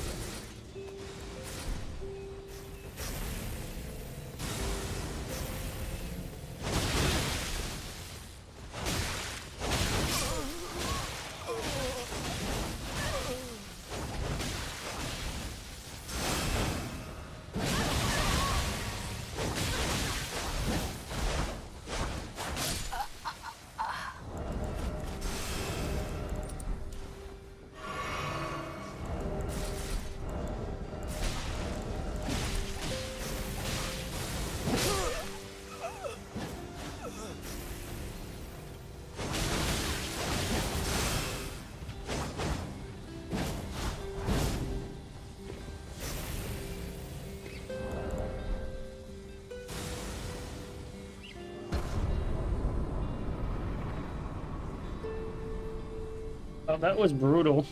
Oh, that was brutal.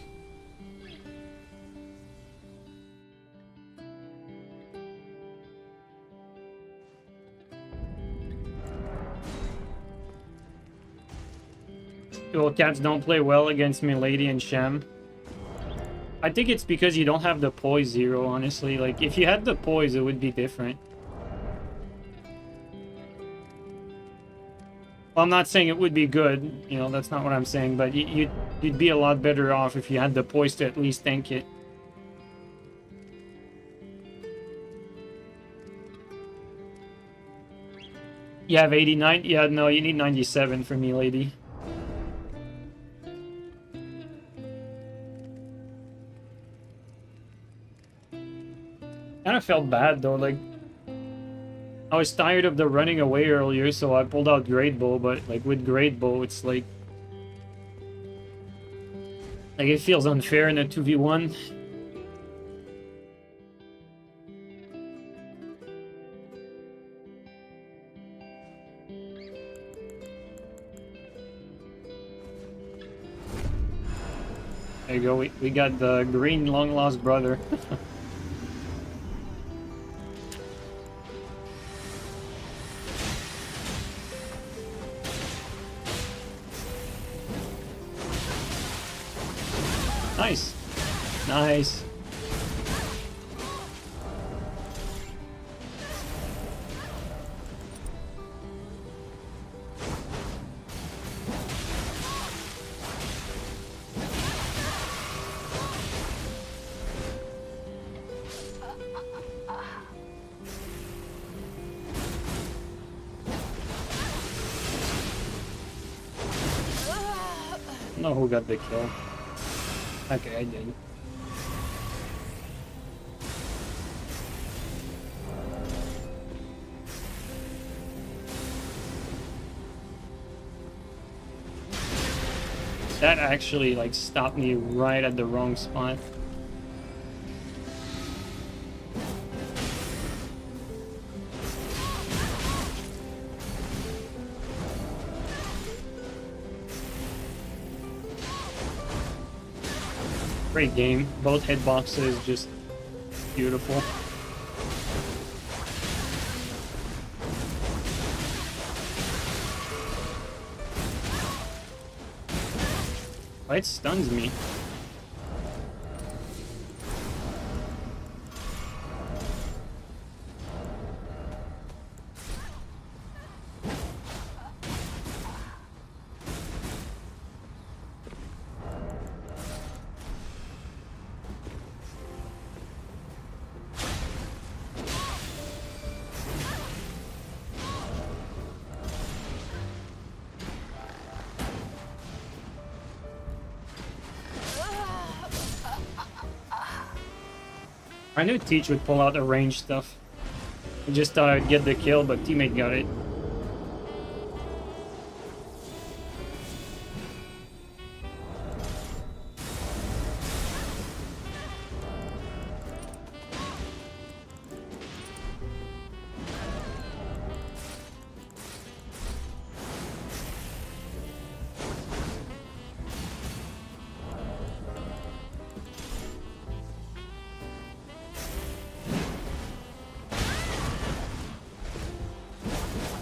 Well, cats don't play well against Milady and Shem. I think it's because you don't have the Poise Zero, honestly. Like, if you had the Poise, it would be different. Well, I'm not saying it would be good. You know, that's not what I'm saying. But you'd be a lot better off if you had the Poise to at least tank it. You have 89? Yeah, no, you need 97 for me, lady. Kind of felt bad though, like I was tired of the running away earlier, so I pulled out Great Bow, but like with Great Bow, it's like it feels unfair in a 2v1. There you go, we got the green long lost brother. Nice. Nice. I don't know who got the kill. Okay, I did. That actually like stopped me right at the wrong spot. Great game. Both hitboxes just beautiful. Oh, it stuns me. I knew Teach would pull out the range stuff. I just thought I'd get the kill, but teammate got it.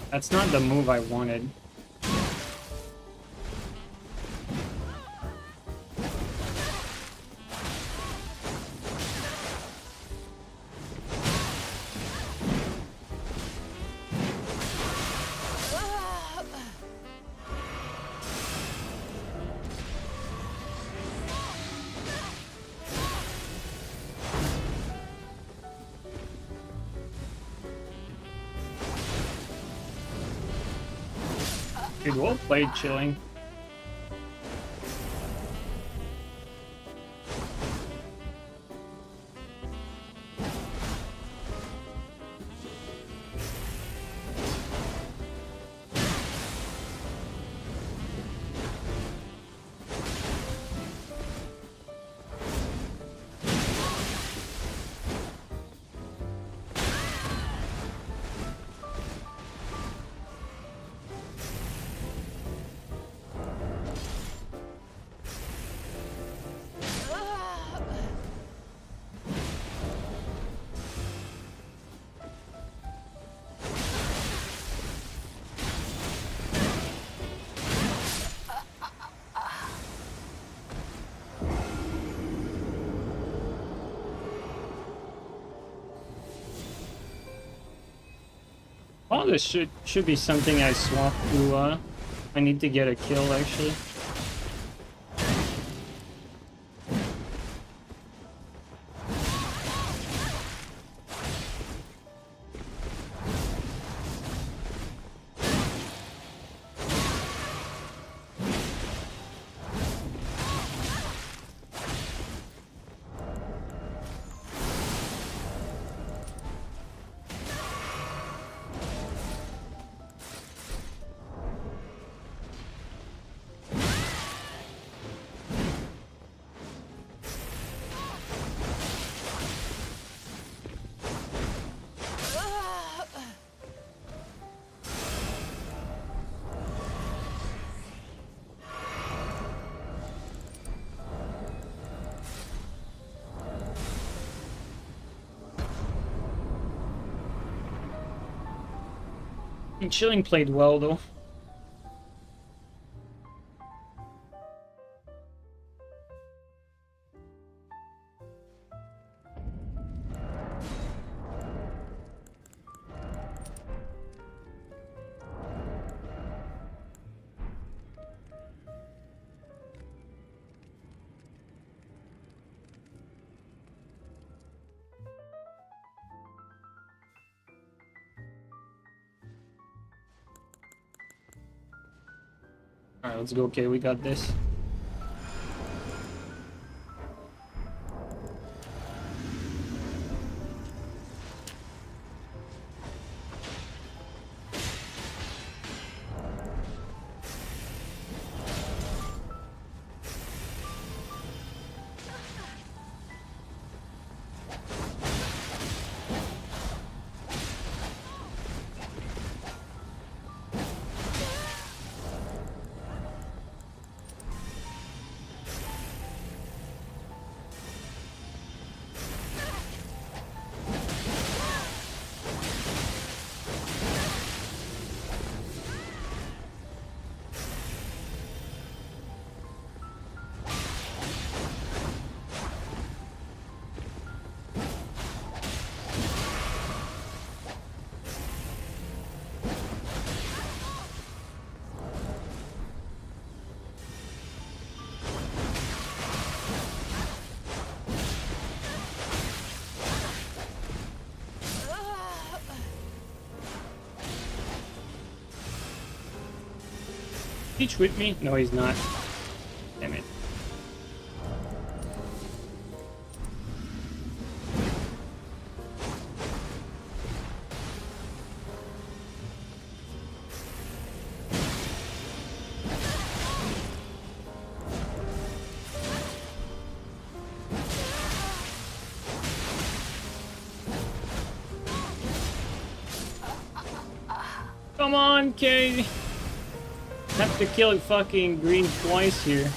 That's not the move I wanted. Dude, well played, chilling. Oh, this should be something I swap to, I need to get a kill, actually. And Chilling played well, though. Alright, let's go. Okay, we got this. Peach with me? No, he's not. Damn it. Come on, Kay. Have to kill fucking green twice here.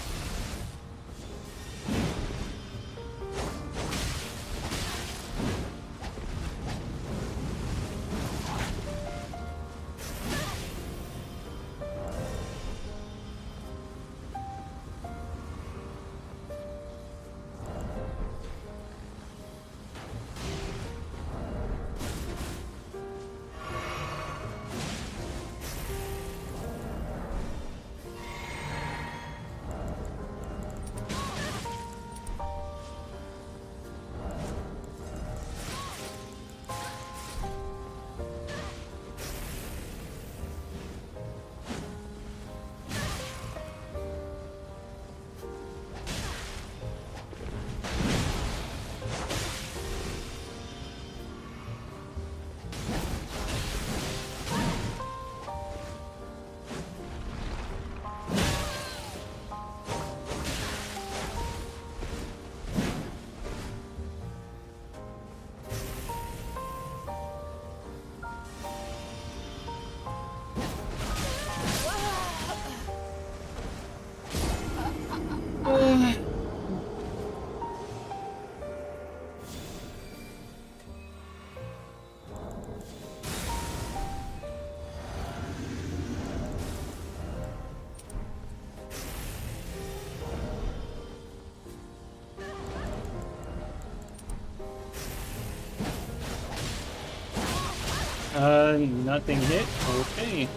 Nothing hit. Okay.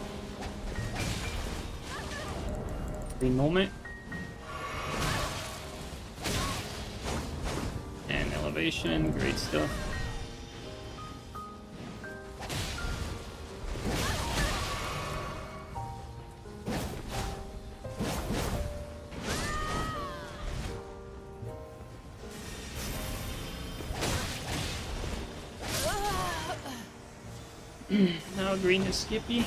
Green moment. And elevation, great stuff. Now green is Skippy.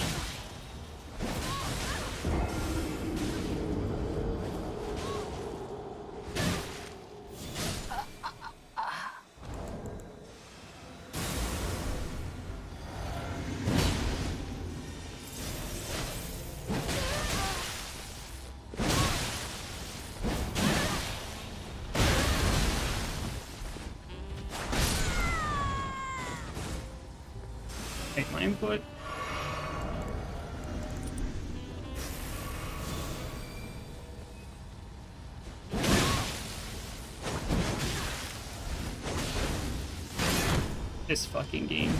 Take my input. This fucking game.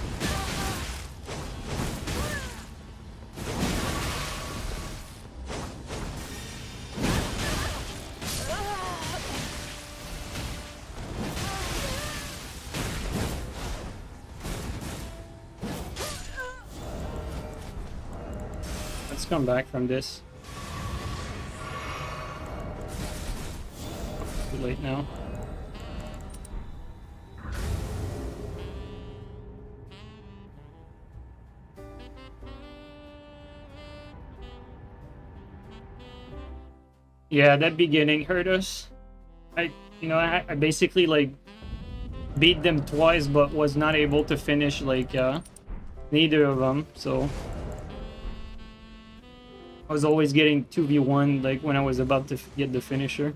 Let's come back from this. Too late now. Yeah, that beginning hurt us. I basically like beat them twice, but was not able to finish like neither of them. So I was always getting 2v1 like when I was about to get the finisher.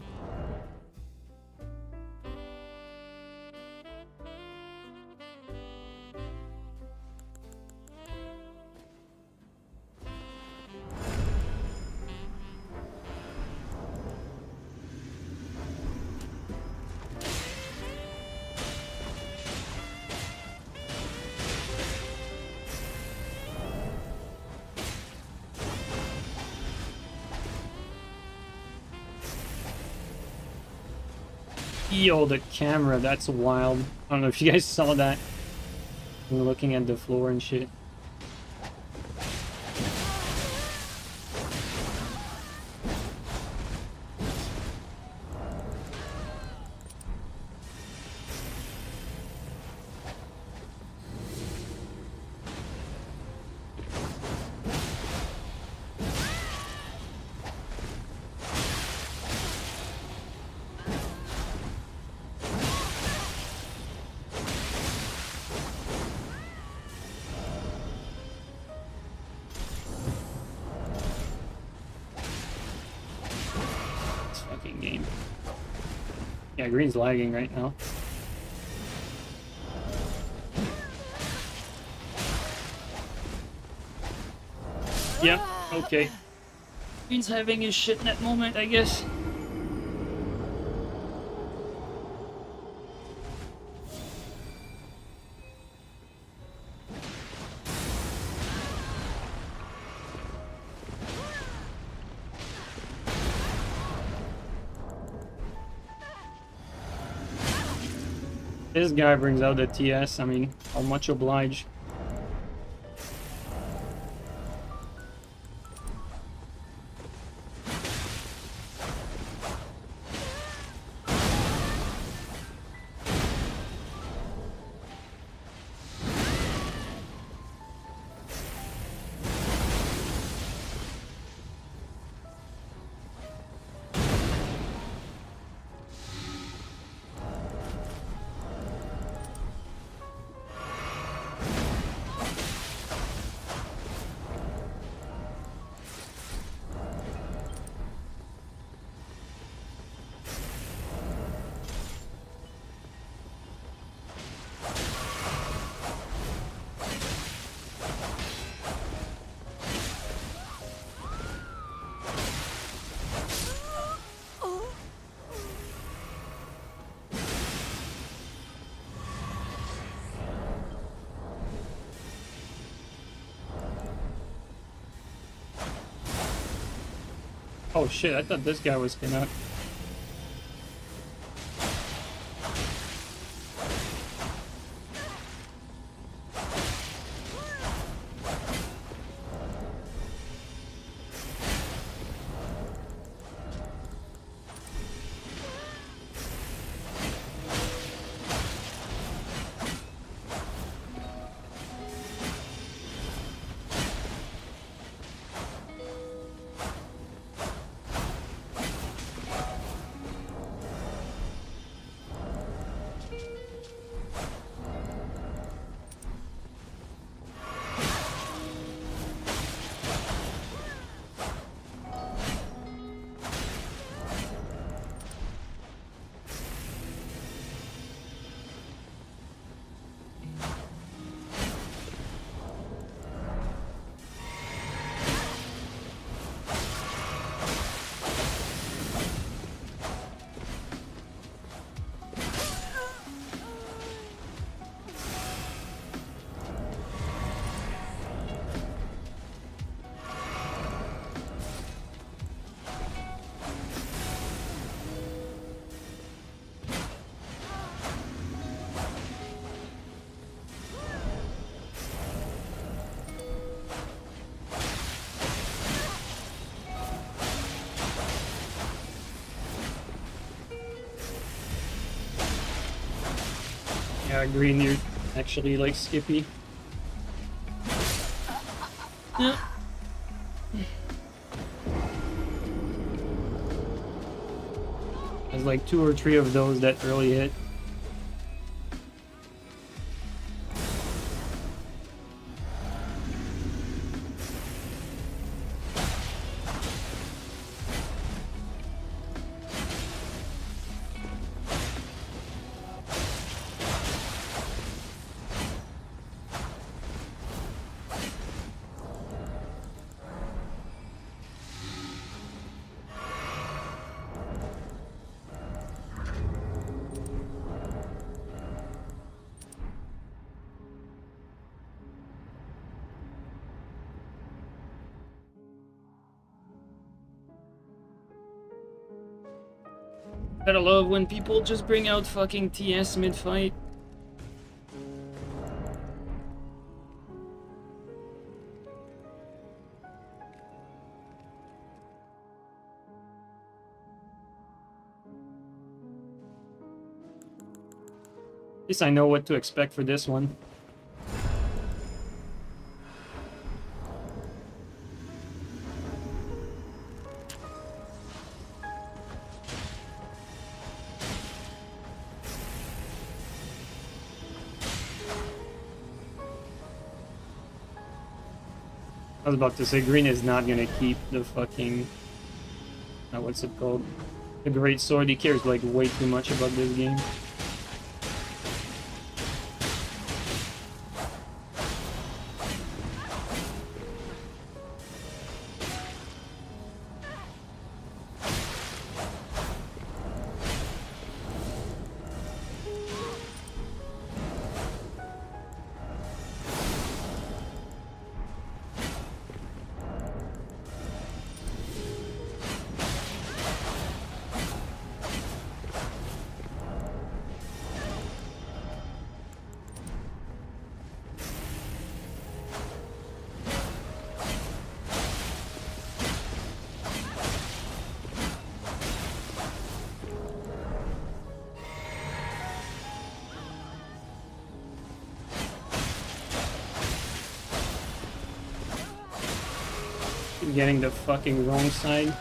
Yo, the camera, that's wild. I don't know if you guys saw that. We were looking at the floor and shit. Game. Yeah, green's lagging right now. Yep, okay. Green's having his shit in that moment, I guess. This guy brings out the TS, I mean, how much obliged. Oh shit, I thought this guy was gonna... Yeah, green, you're actually like Skippy. Yeah. There's like 2 or 3 of those that really hit. Gotta love when people just bring out fucking TS mid-fight. At least I know what to expect for this one. I was about to say, green is not gonna keep the fucking... what's it called? The Great Sword. He cares like way too much about this game. Getting the fucking wrong side.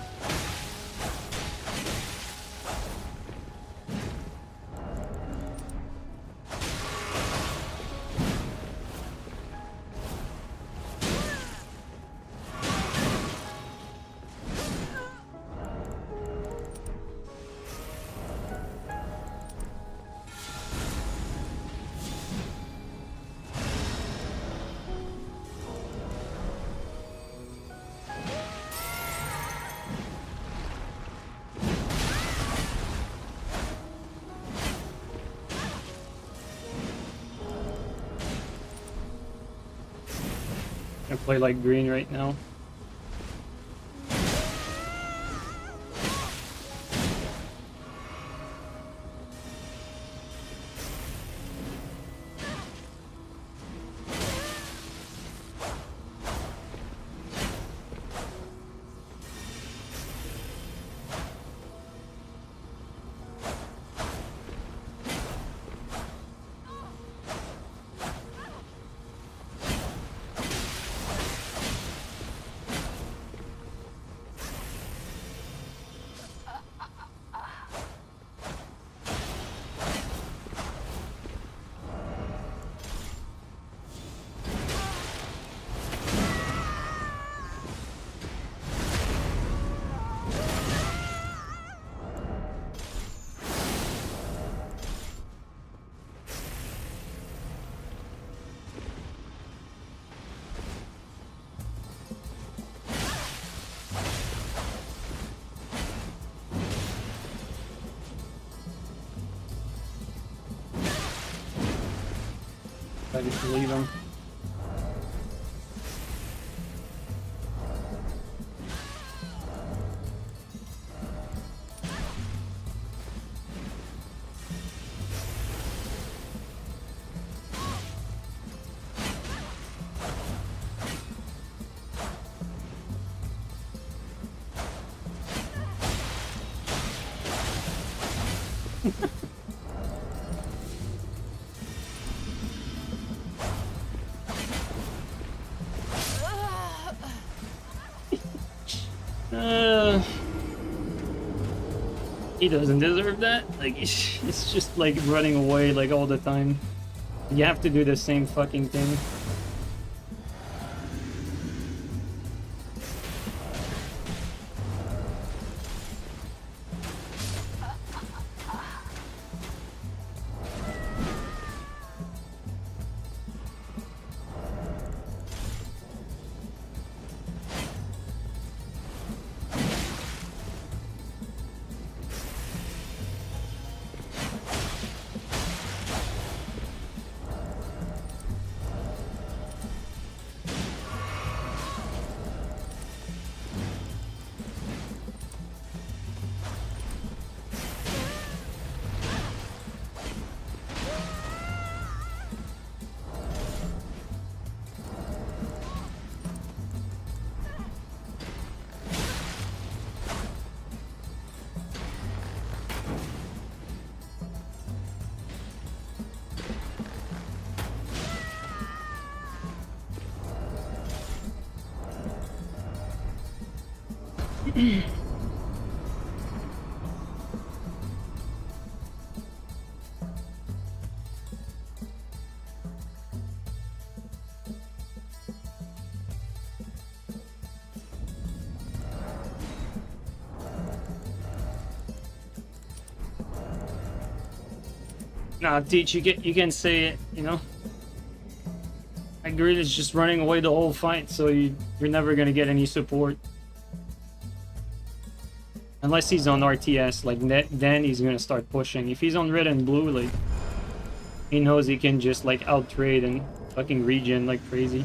I play like green right now. decided to leave him. He doesn't deserve that. Like, it's just like running away like all the time. You have to do the same fucking thing. Nah, Teach, you can say it, you know? Grid is just running away the whole fight, so you're never gonna get any support. Unless he's on RTS, like, then he's gonna start pushing. If he's on red and blue, like, he knows he can just, like, out-trade and fucking regen like crazy.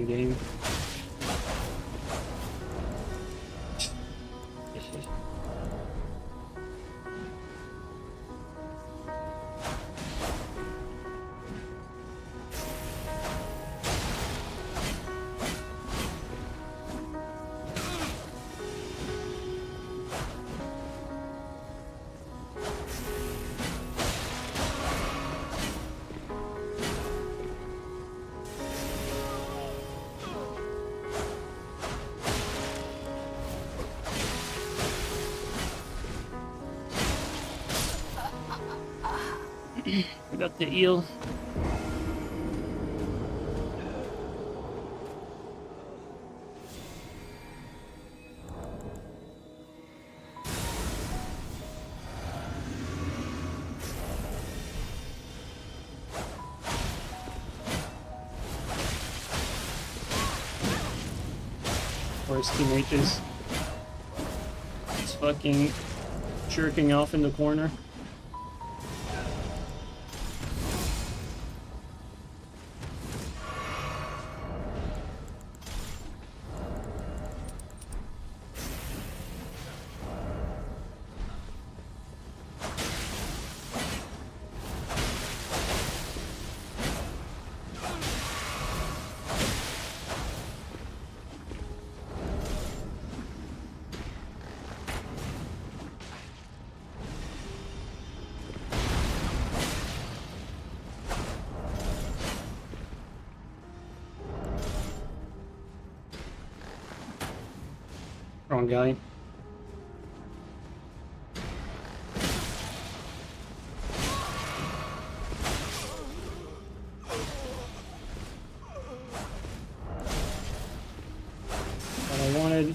Game. I got the eel. Or his teammate is fucking jerking off in the corner. wrong guy. What I wanted.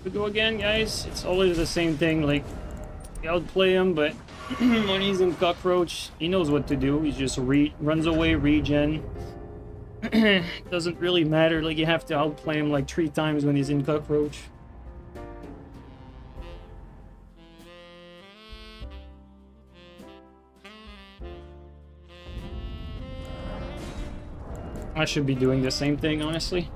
We go again, guys. It's always the same thing. Like, you outplay him, but when he's in cockroach, he knows what to do. He just runs away, regen. Doesn't really matter. Like, you have to outplay him like 3 times when he's in cockroach. I should be doing the same thing, honestly.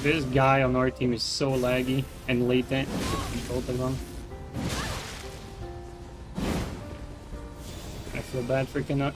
This guy on our team is so laggy and latent. Both of them. I feel bad for Canuck.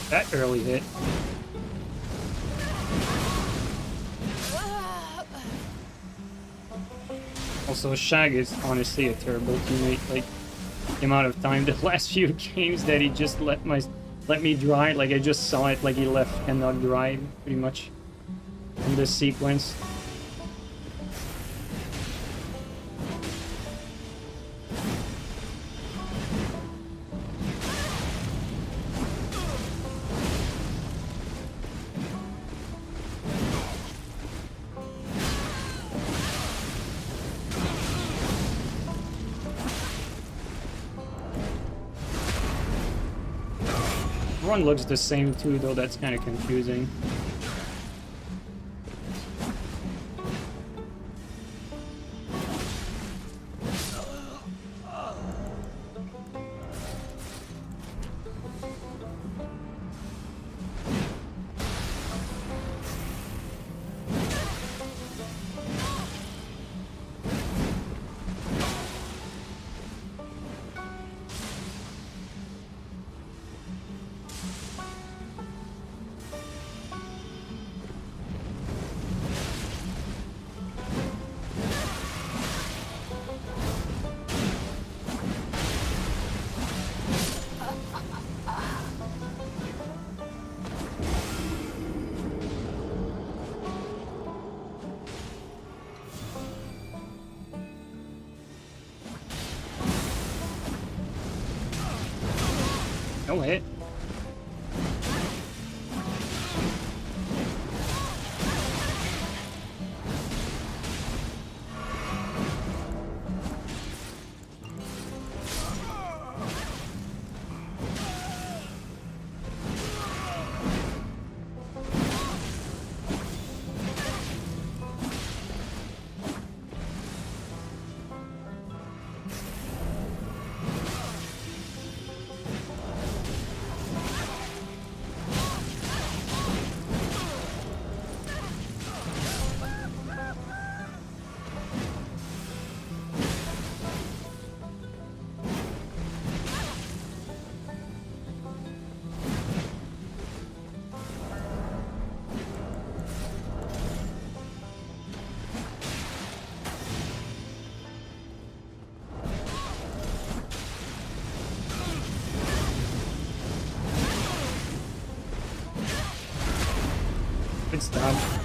That early hit. Also, Shag is honestly a terrible teammate. Like, the amount of time the last few games that he just let me dry. Like I just saw it, like he left Handheld dry pretty much in this sequence. Everyone looks the same too, though. That's kind of confusing. No hit. Good stuff.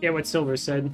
Yeah, what Silver said.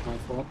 My fault.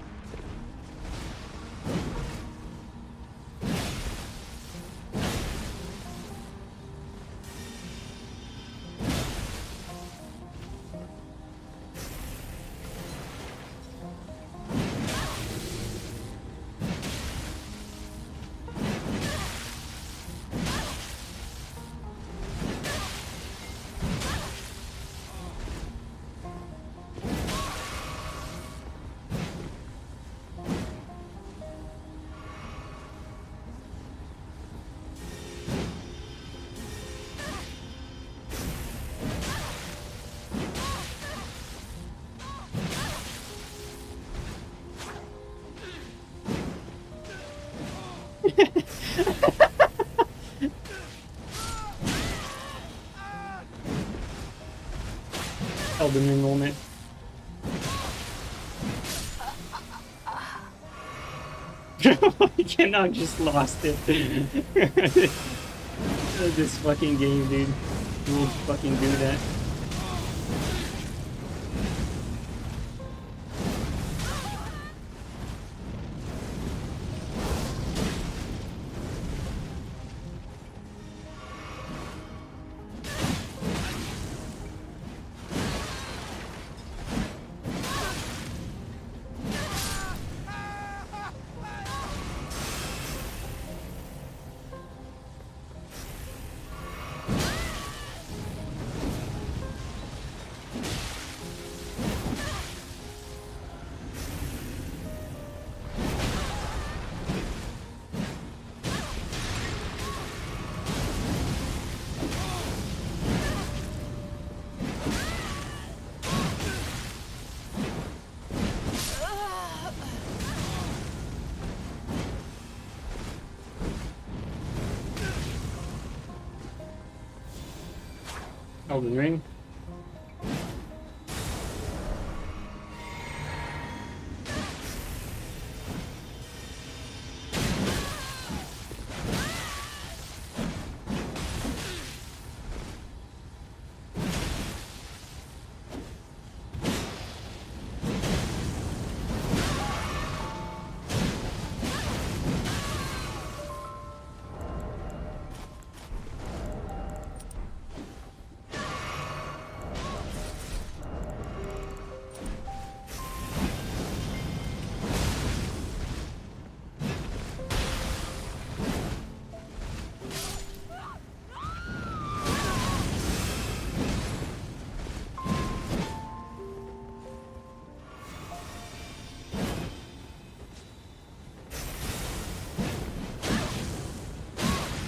Elden Ring moment. I cannot just lost it. This fucking game, dude. You will fucking do that. Elden Ring.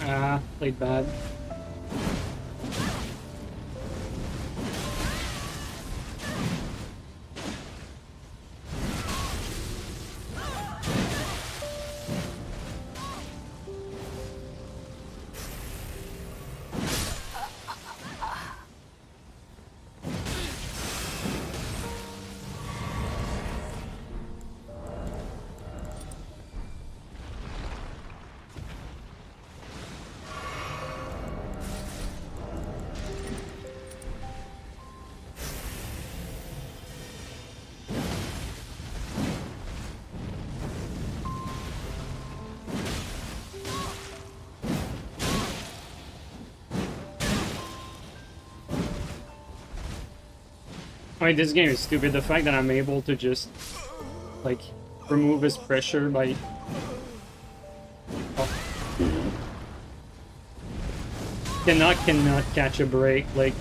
Ah, played bad. I mean, this game is stupid. The fact that I'm able to just, like, remove his pressure by... Oh. Cannot catch a break, like...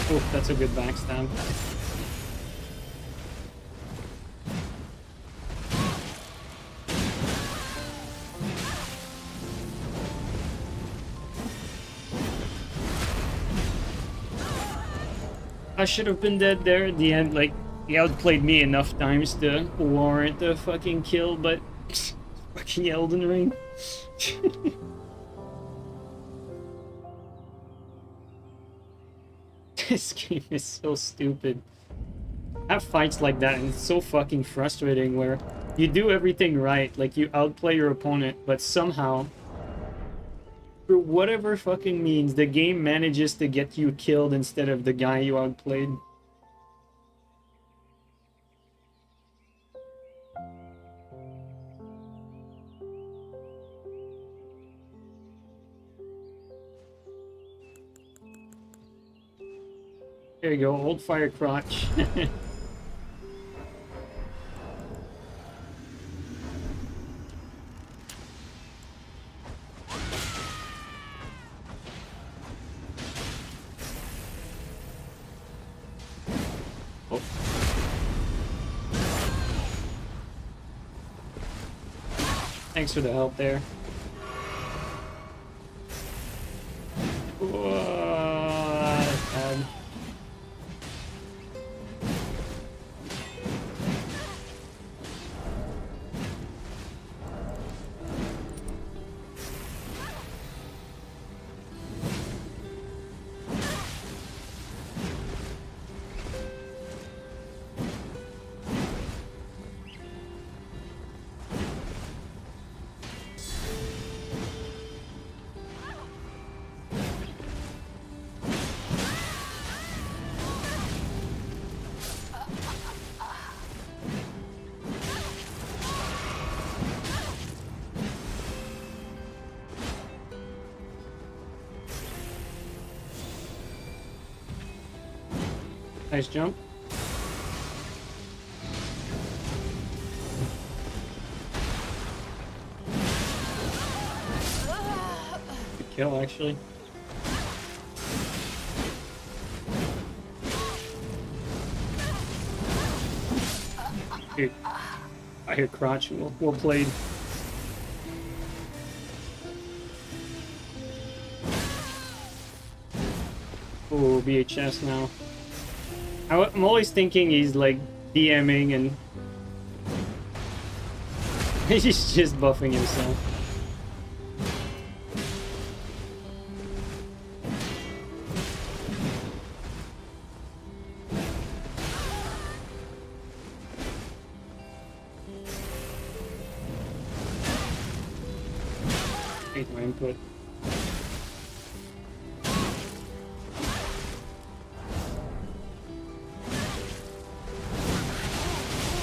Oh, that's a good backstab. I should have been dead there at the end. Like, he outplayed me enough times to warrant a fucking kill, but fucking Elden Ring. This game is so stupid. I have fights like that, and it's so fucking frustrating where you do everything right, like you outplay your opponent, but somehow, for whatever fucking means, the game manages to get you killed instead of the guy you outplayed. There you go, old fire crotch. Oh. Thanks for the help there. Whoa, that's bad. Nice jump. Good kill, actually. Dude, I hear crotch. Well played. Oh, VHS now. I'm always thinking he's like DMing and he's just buffing himself. Hate my input.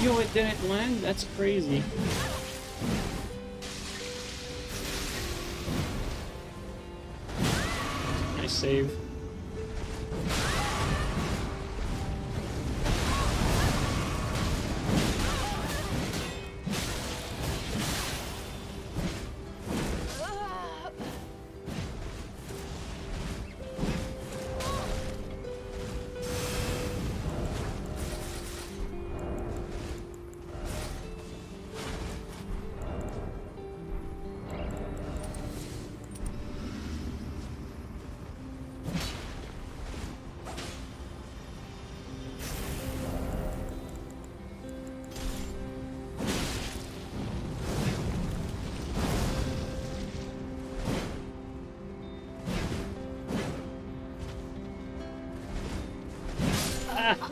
Yo, it didn't land? That's crazy. Nice save.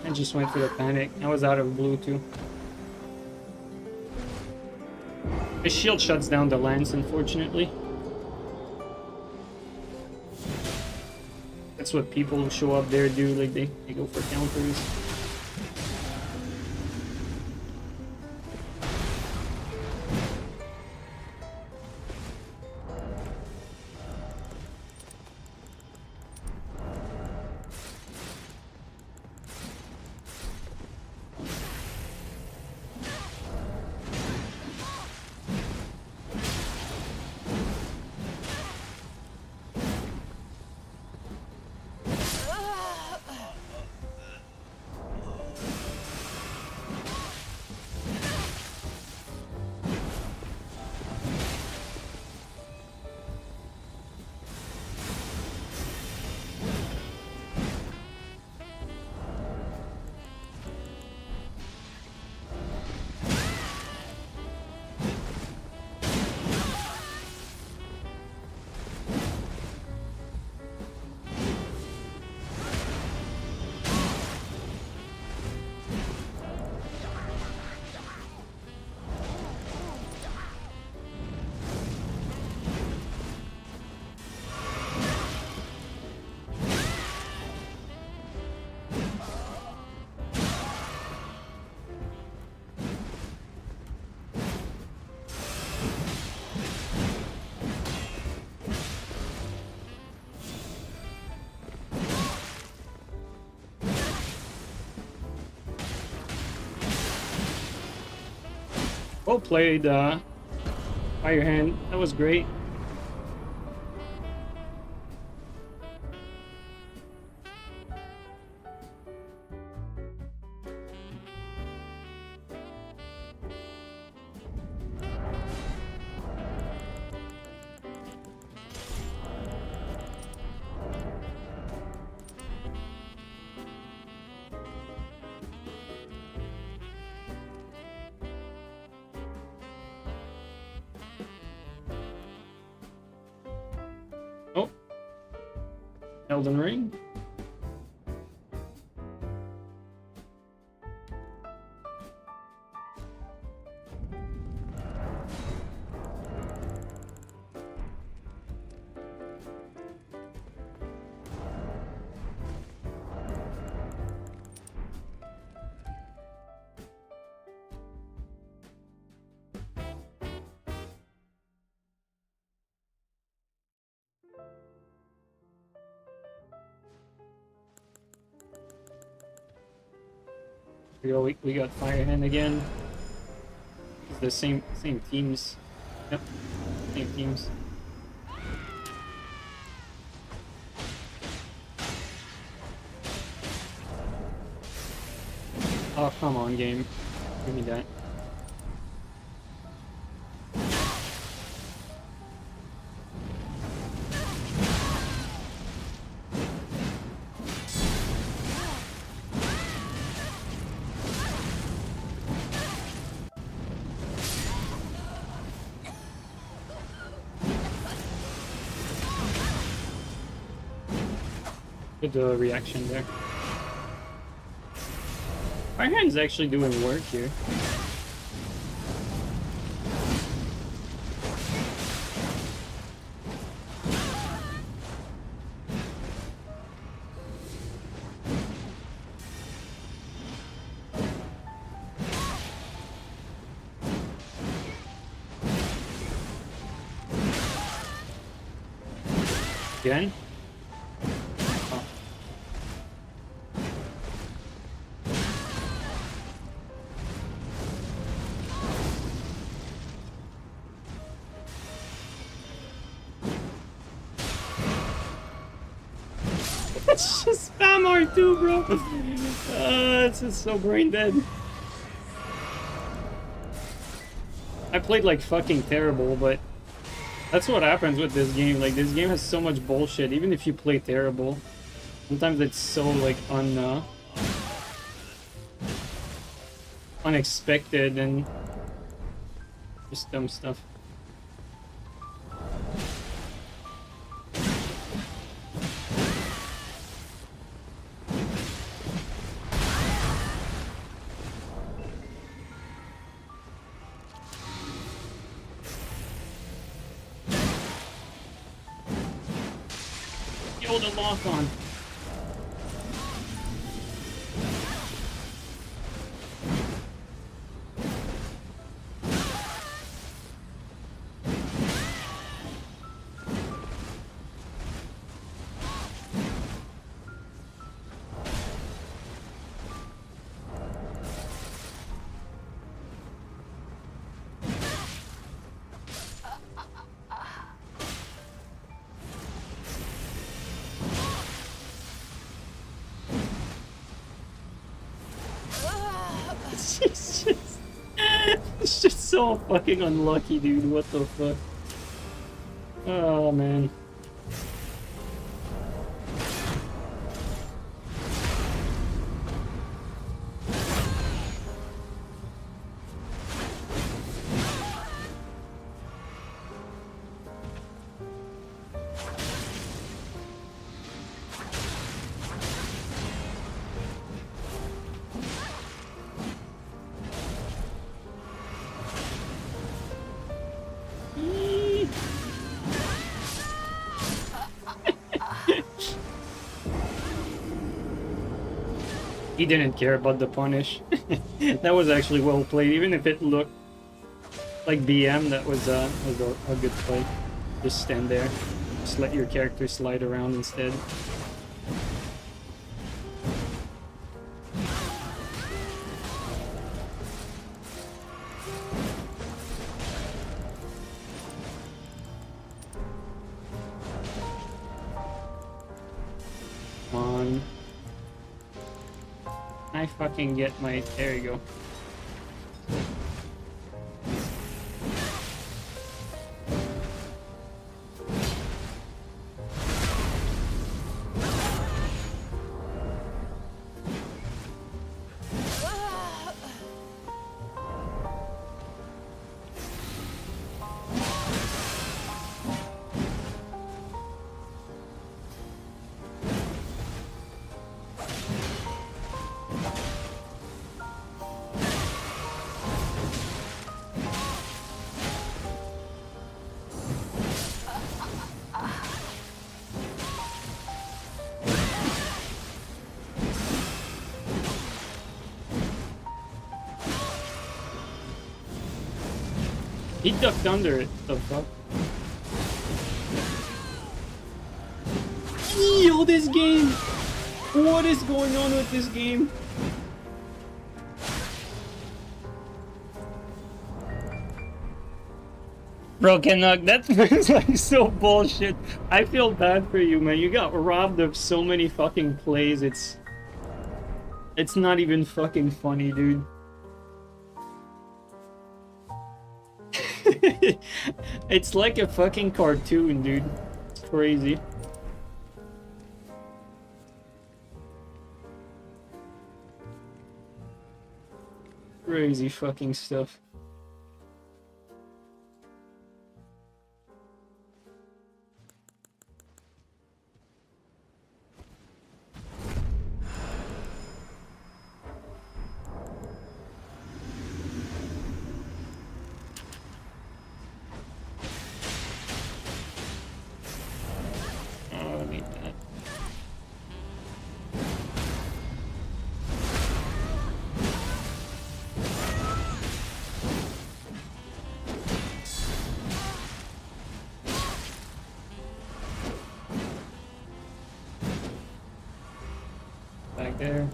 I just went for the panic. I was out of blue too. His shield shuts down the lance, unfortunately. That's what people who show up there do, like they go for counters. Well played, Fire Hand. That was great. Oh, Elden Ring. We got Fire Hand again. It's the same teams. Yep, same teams. Oh, come on, game. Give me that. Good reaction there. Our hand's actually doing work here. Again? Oh. It's just spam R2, bro. It's just so brain dead. I played like fucking terrible, but that's what happens with this game. Like, this game has so much bullshit, even if you play terrible. Sometimes it's so, like, unexpected and just dumb stuff. Yo, the lock on. It's just so fucking unlucky, dude. What the fuck? Oh, man. He didn't care about the punish. That was actually well played, even if it looked like BM. That was a good play. Just stand there, just let your character slide around instead. I fucking get my... There you go. He ducked under it, the fuck? Yo, this game! What is going on with this game? Bro, Canuck, that was like so bullshit. I feel bad for you, man. You got robbed of so many fucking plays. It's not even fucking funny, dude. It's like a fucking cartoon, dude. It's crazy. Crazy fucking stuff. there.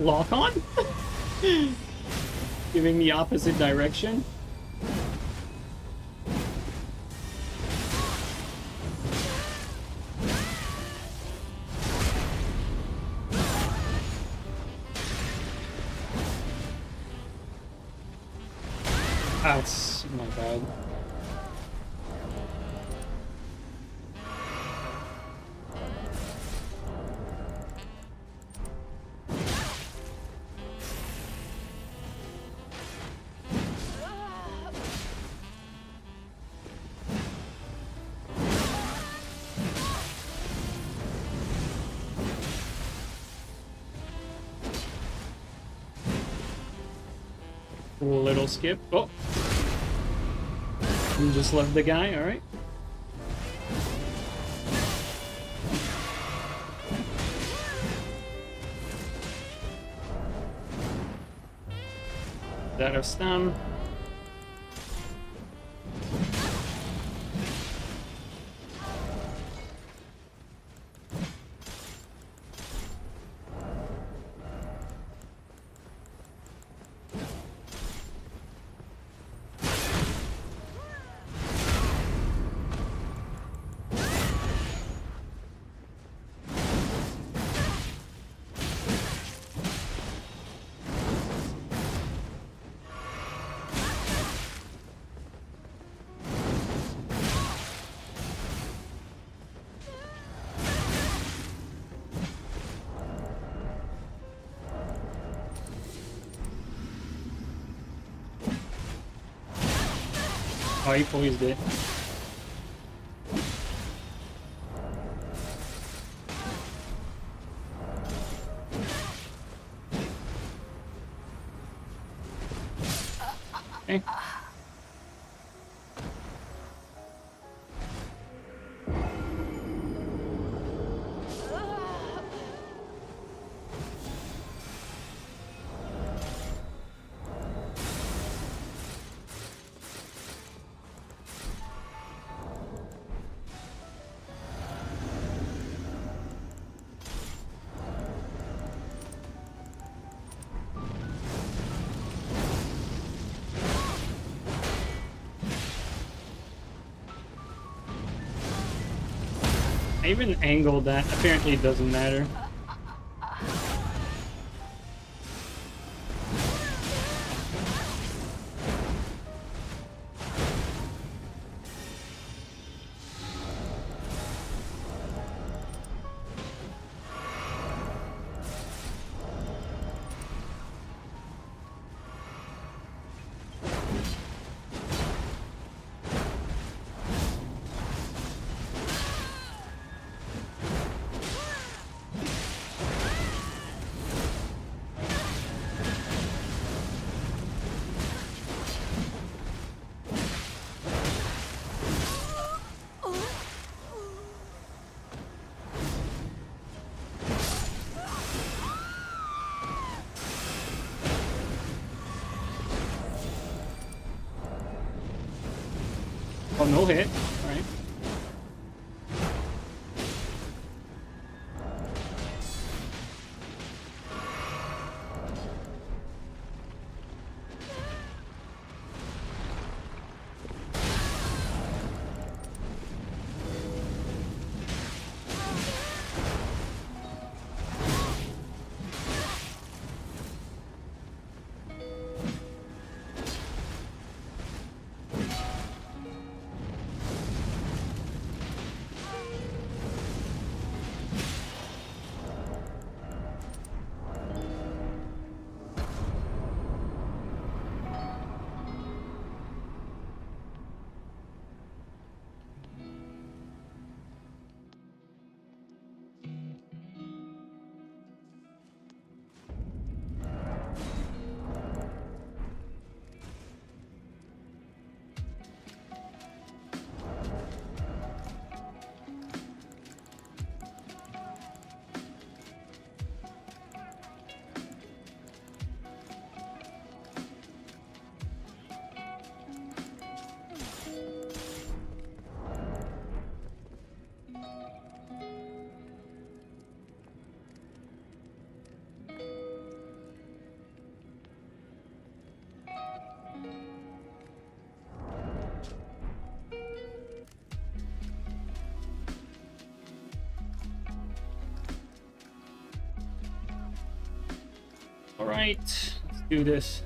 Lock on? Giving the opposite direction? That's my bad. Cool little skip. Oh! You just left the guy, alright. That a stun. Oh, he poised it. Okay. I even angled that. Apparently it doesn't matter. Oh, no hit. Alright. Alright, let's do this.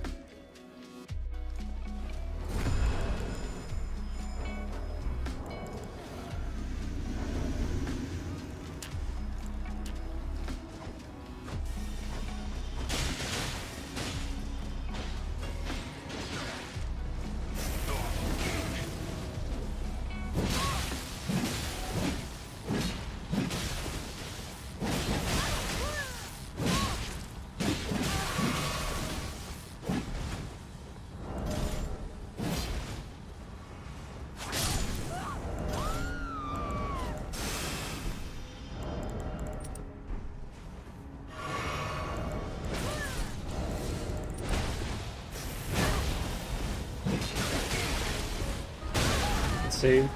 Save.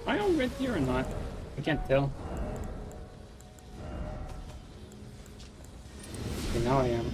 Am I on red here or not? I can't tell. Okay, now I am.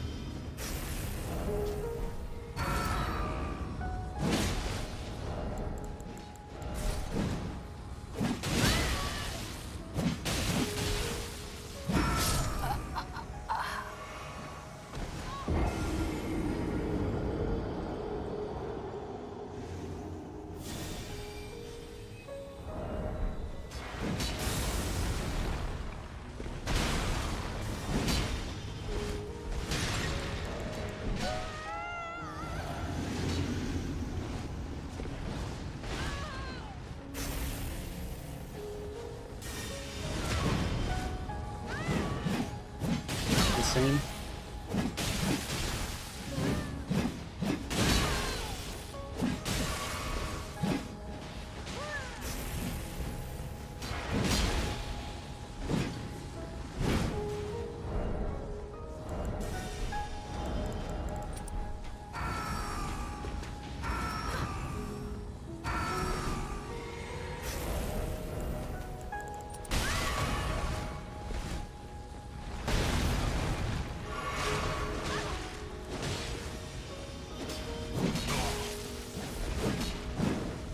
Same.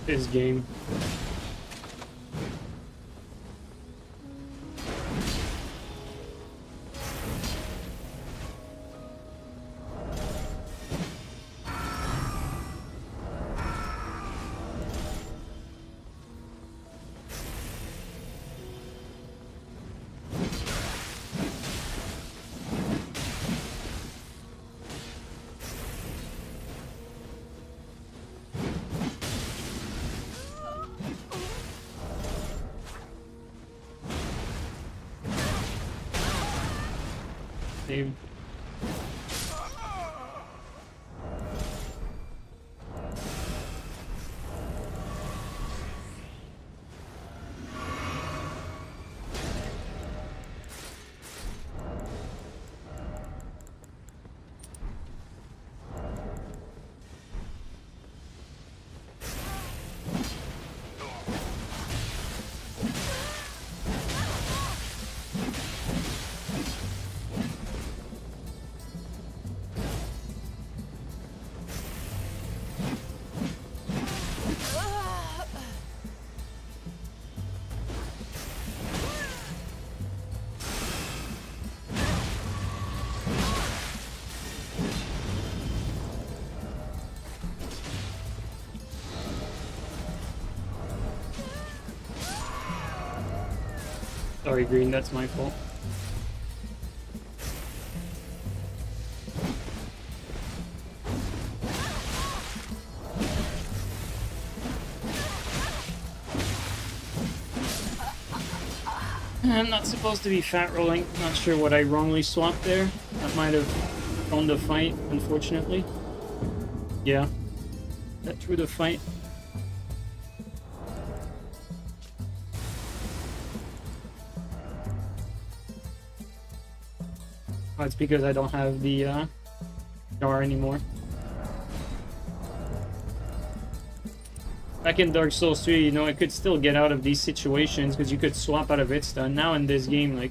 This game. Save. Sorry, Green, that's my fault. I'm not supposed to be fat rolling. Not sure what I wrongly swapped there. That might have thrown the fight, unfortunately. Yeah, that threw the fight. Oh, it's because I don't have the jar anymore. Back in Dark Souls 3, you know, I could still get out of these situations because you could swap out of its stun. Now in this game, like,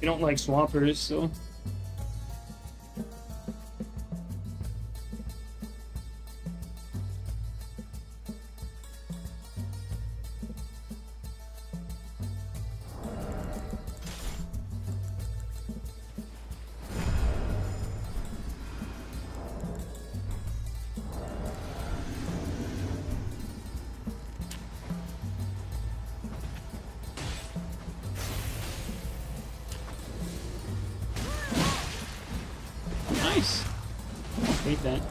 you don't like swappers, so... Nice! Hate that.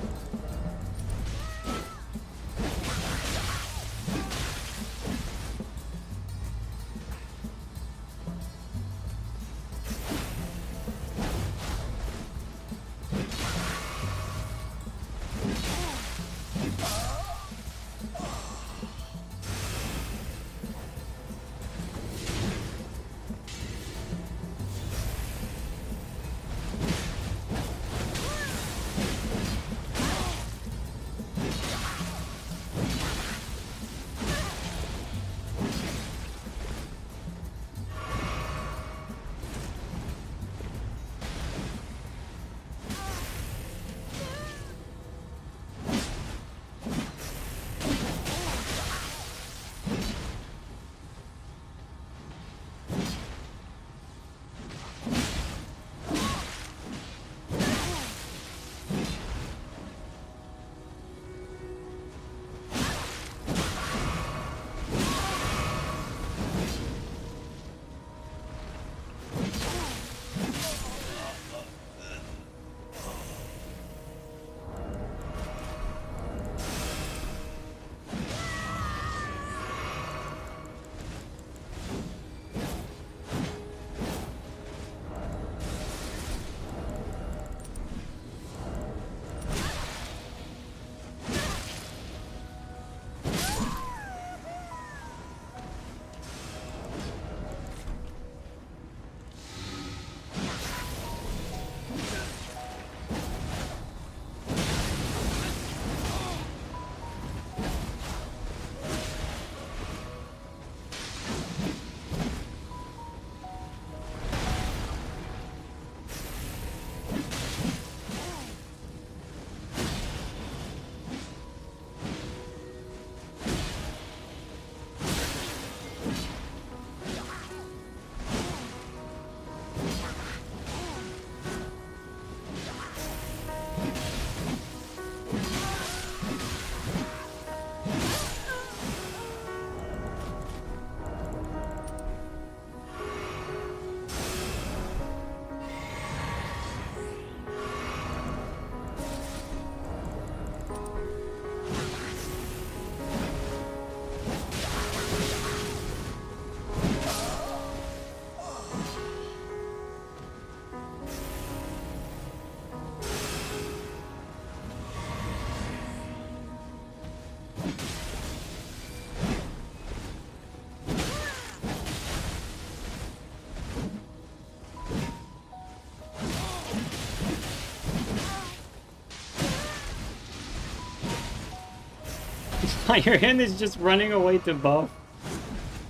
Your hand is just running away to buff.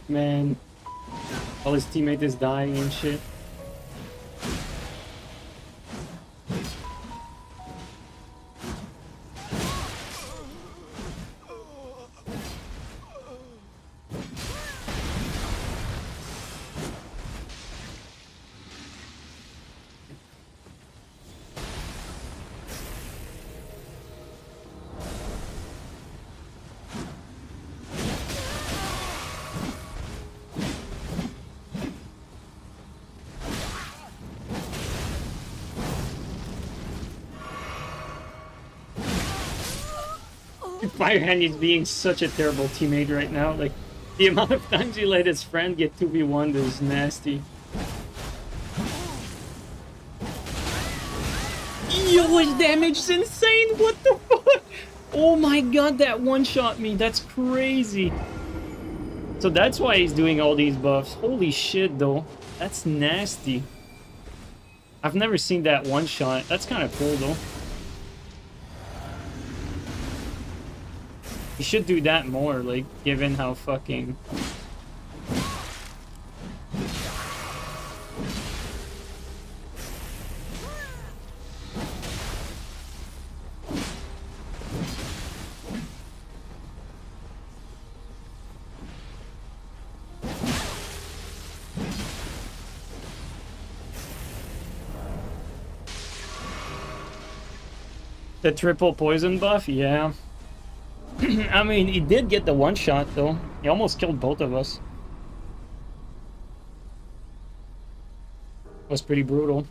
Man. While his teammate is dying and shit. Firehand is being such a terrible teammate right now. Like, The amount of times he let his friend get 2v1 is nasty. Yo, his damage is insane! What the fuck? Oh my god, that one-shot me. That's crazy. So that's why he's doing all these buffs. Holy shit, though. That's nasty. I've never seen that one-shot. That's kind of cool, though. He should do that more, like, given how fucking... The triple poison buff? Yeah. I mean, he did get the one shot, though. He almost killed both of us. Was pretty brutal.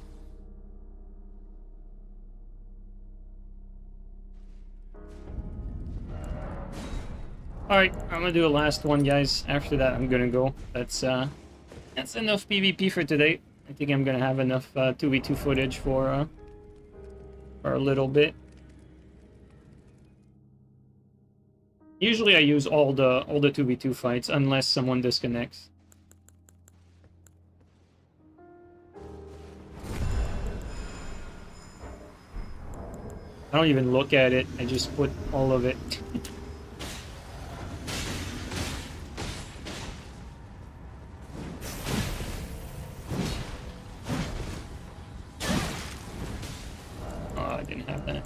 Alright, I'm gonna do a last one, guys. After that, I'm gonna go. That's enough PvP for today. I think I'm gonna have enough 2v2 footage for a little bit. Usually I use all the 2v2 fights unless someone disconnects. I don't even look at it, I just put all of it. Oh, I didn't have that.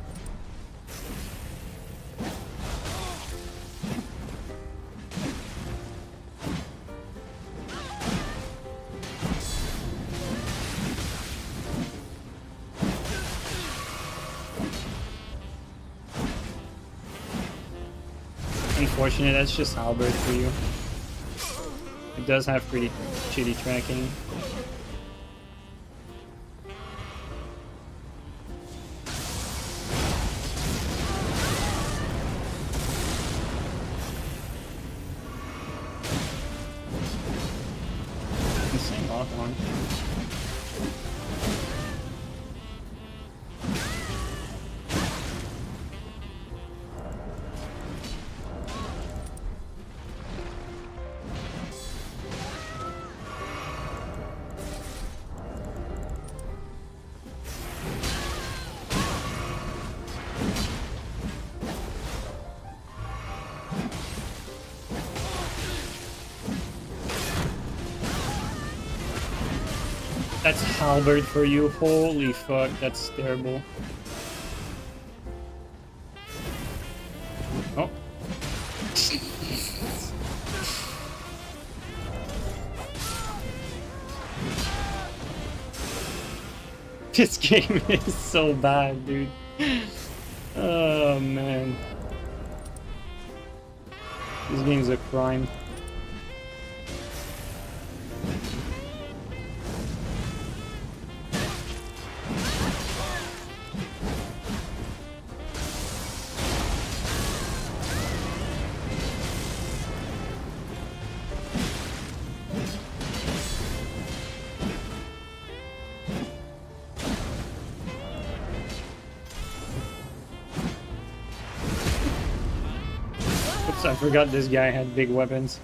Unfortunate, that's just halberd for you. It does have pretty shitty tracking. Insane lock on. That's halberd for you. Holy fuck, that's terrible. Oh. This game is so bad, dude. Oh man. This game's a crime. I forgot this guy had big weapons.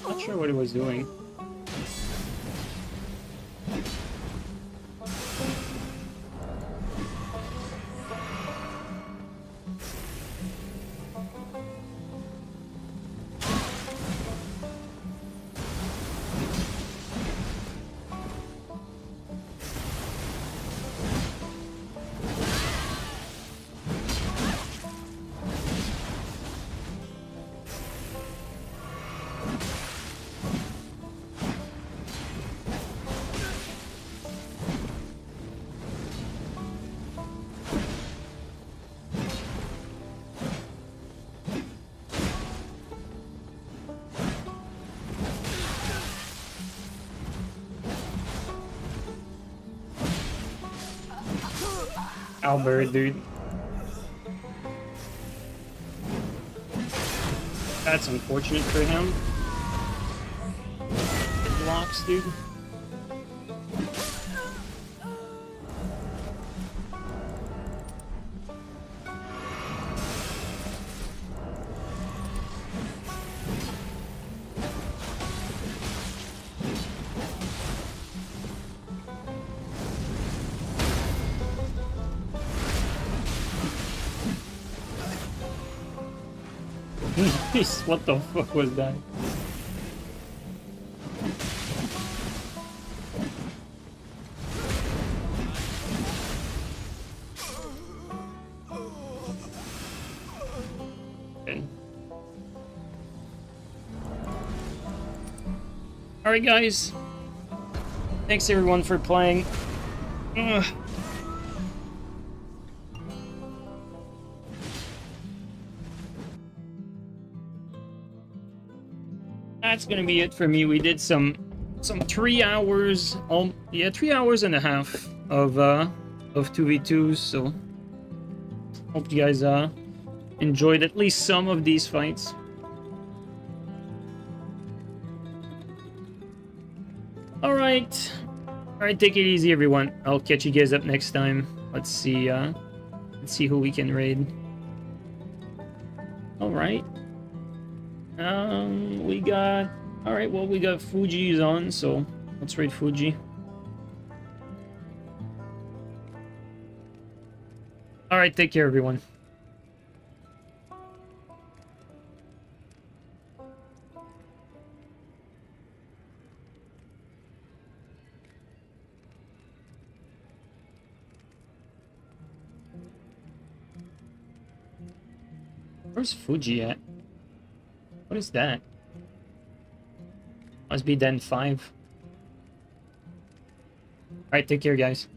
Not sure what he was doing. Albert, dude. That's unfortunate for him. It blocks, dude. What the fuck was that? Okay. Alright guys. Thanks everyone for playing. Ugh. That's gonna be it for me. We did some 3 hours, 3 hours and a half of 2v2s. So hope you guys enjoyed at least some of these fights. All right, take it easy, everyone. I'll catch you guys up next time. Let's see who we can raid. All right. We got... Alright, well, we got Fuji's on, so let's raid Fuji. Alright, take care, everyone. Where's Fuji at? What is that? Must be Den 5. Alright, take care, guys.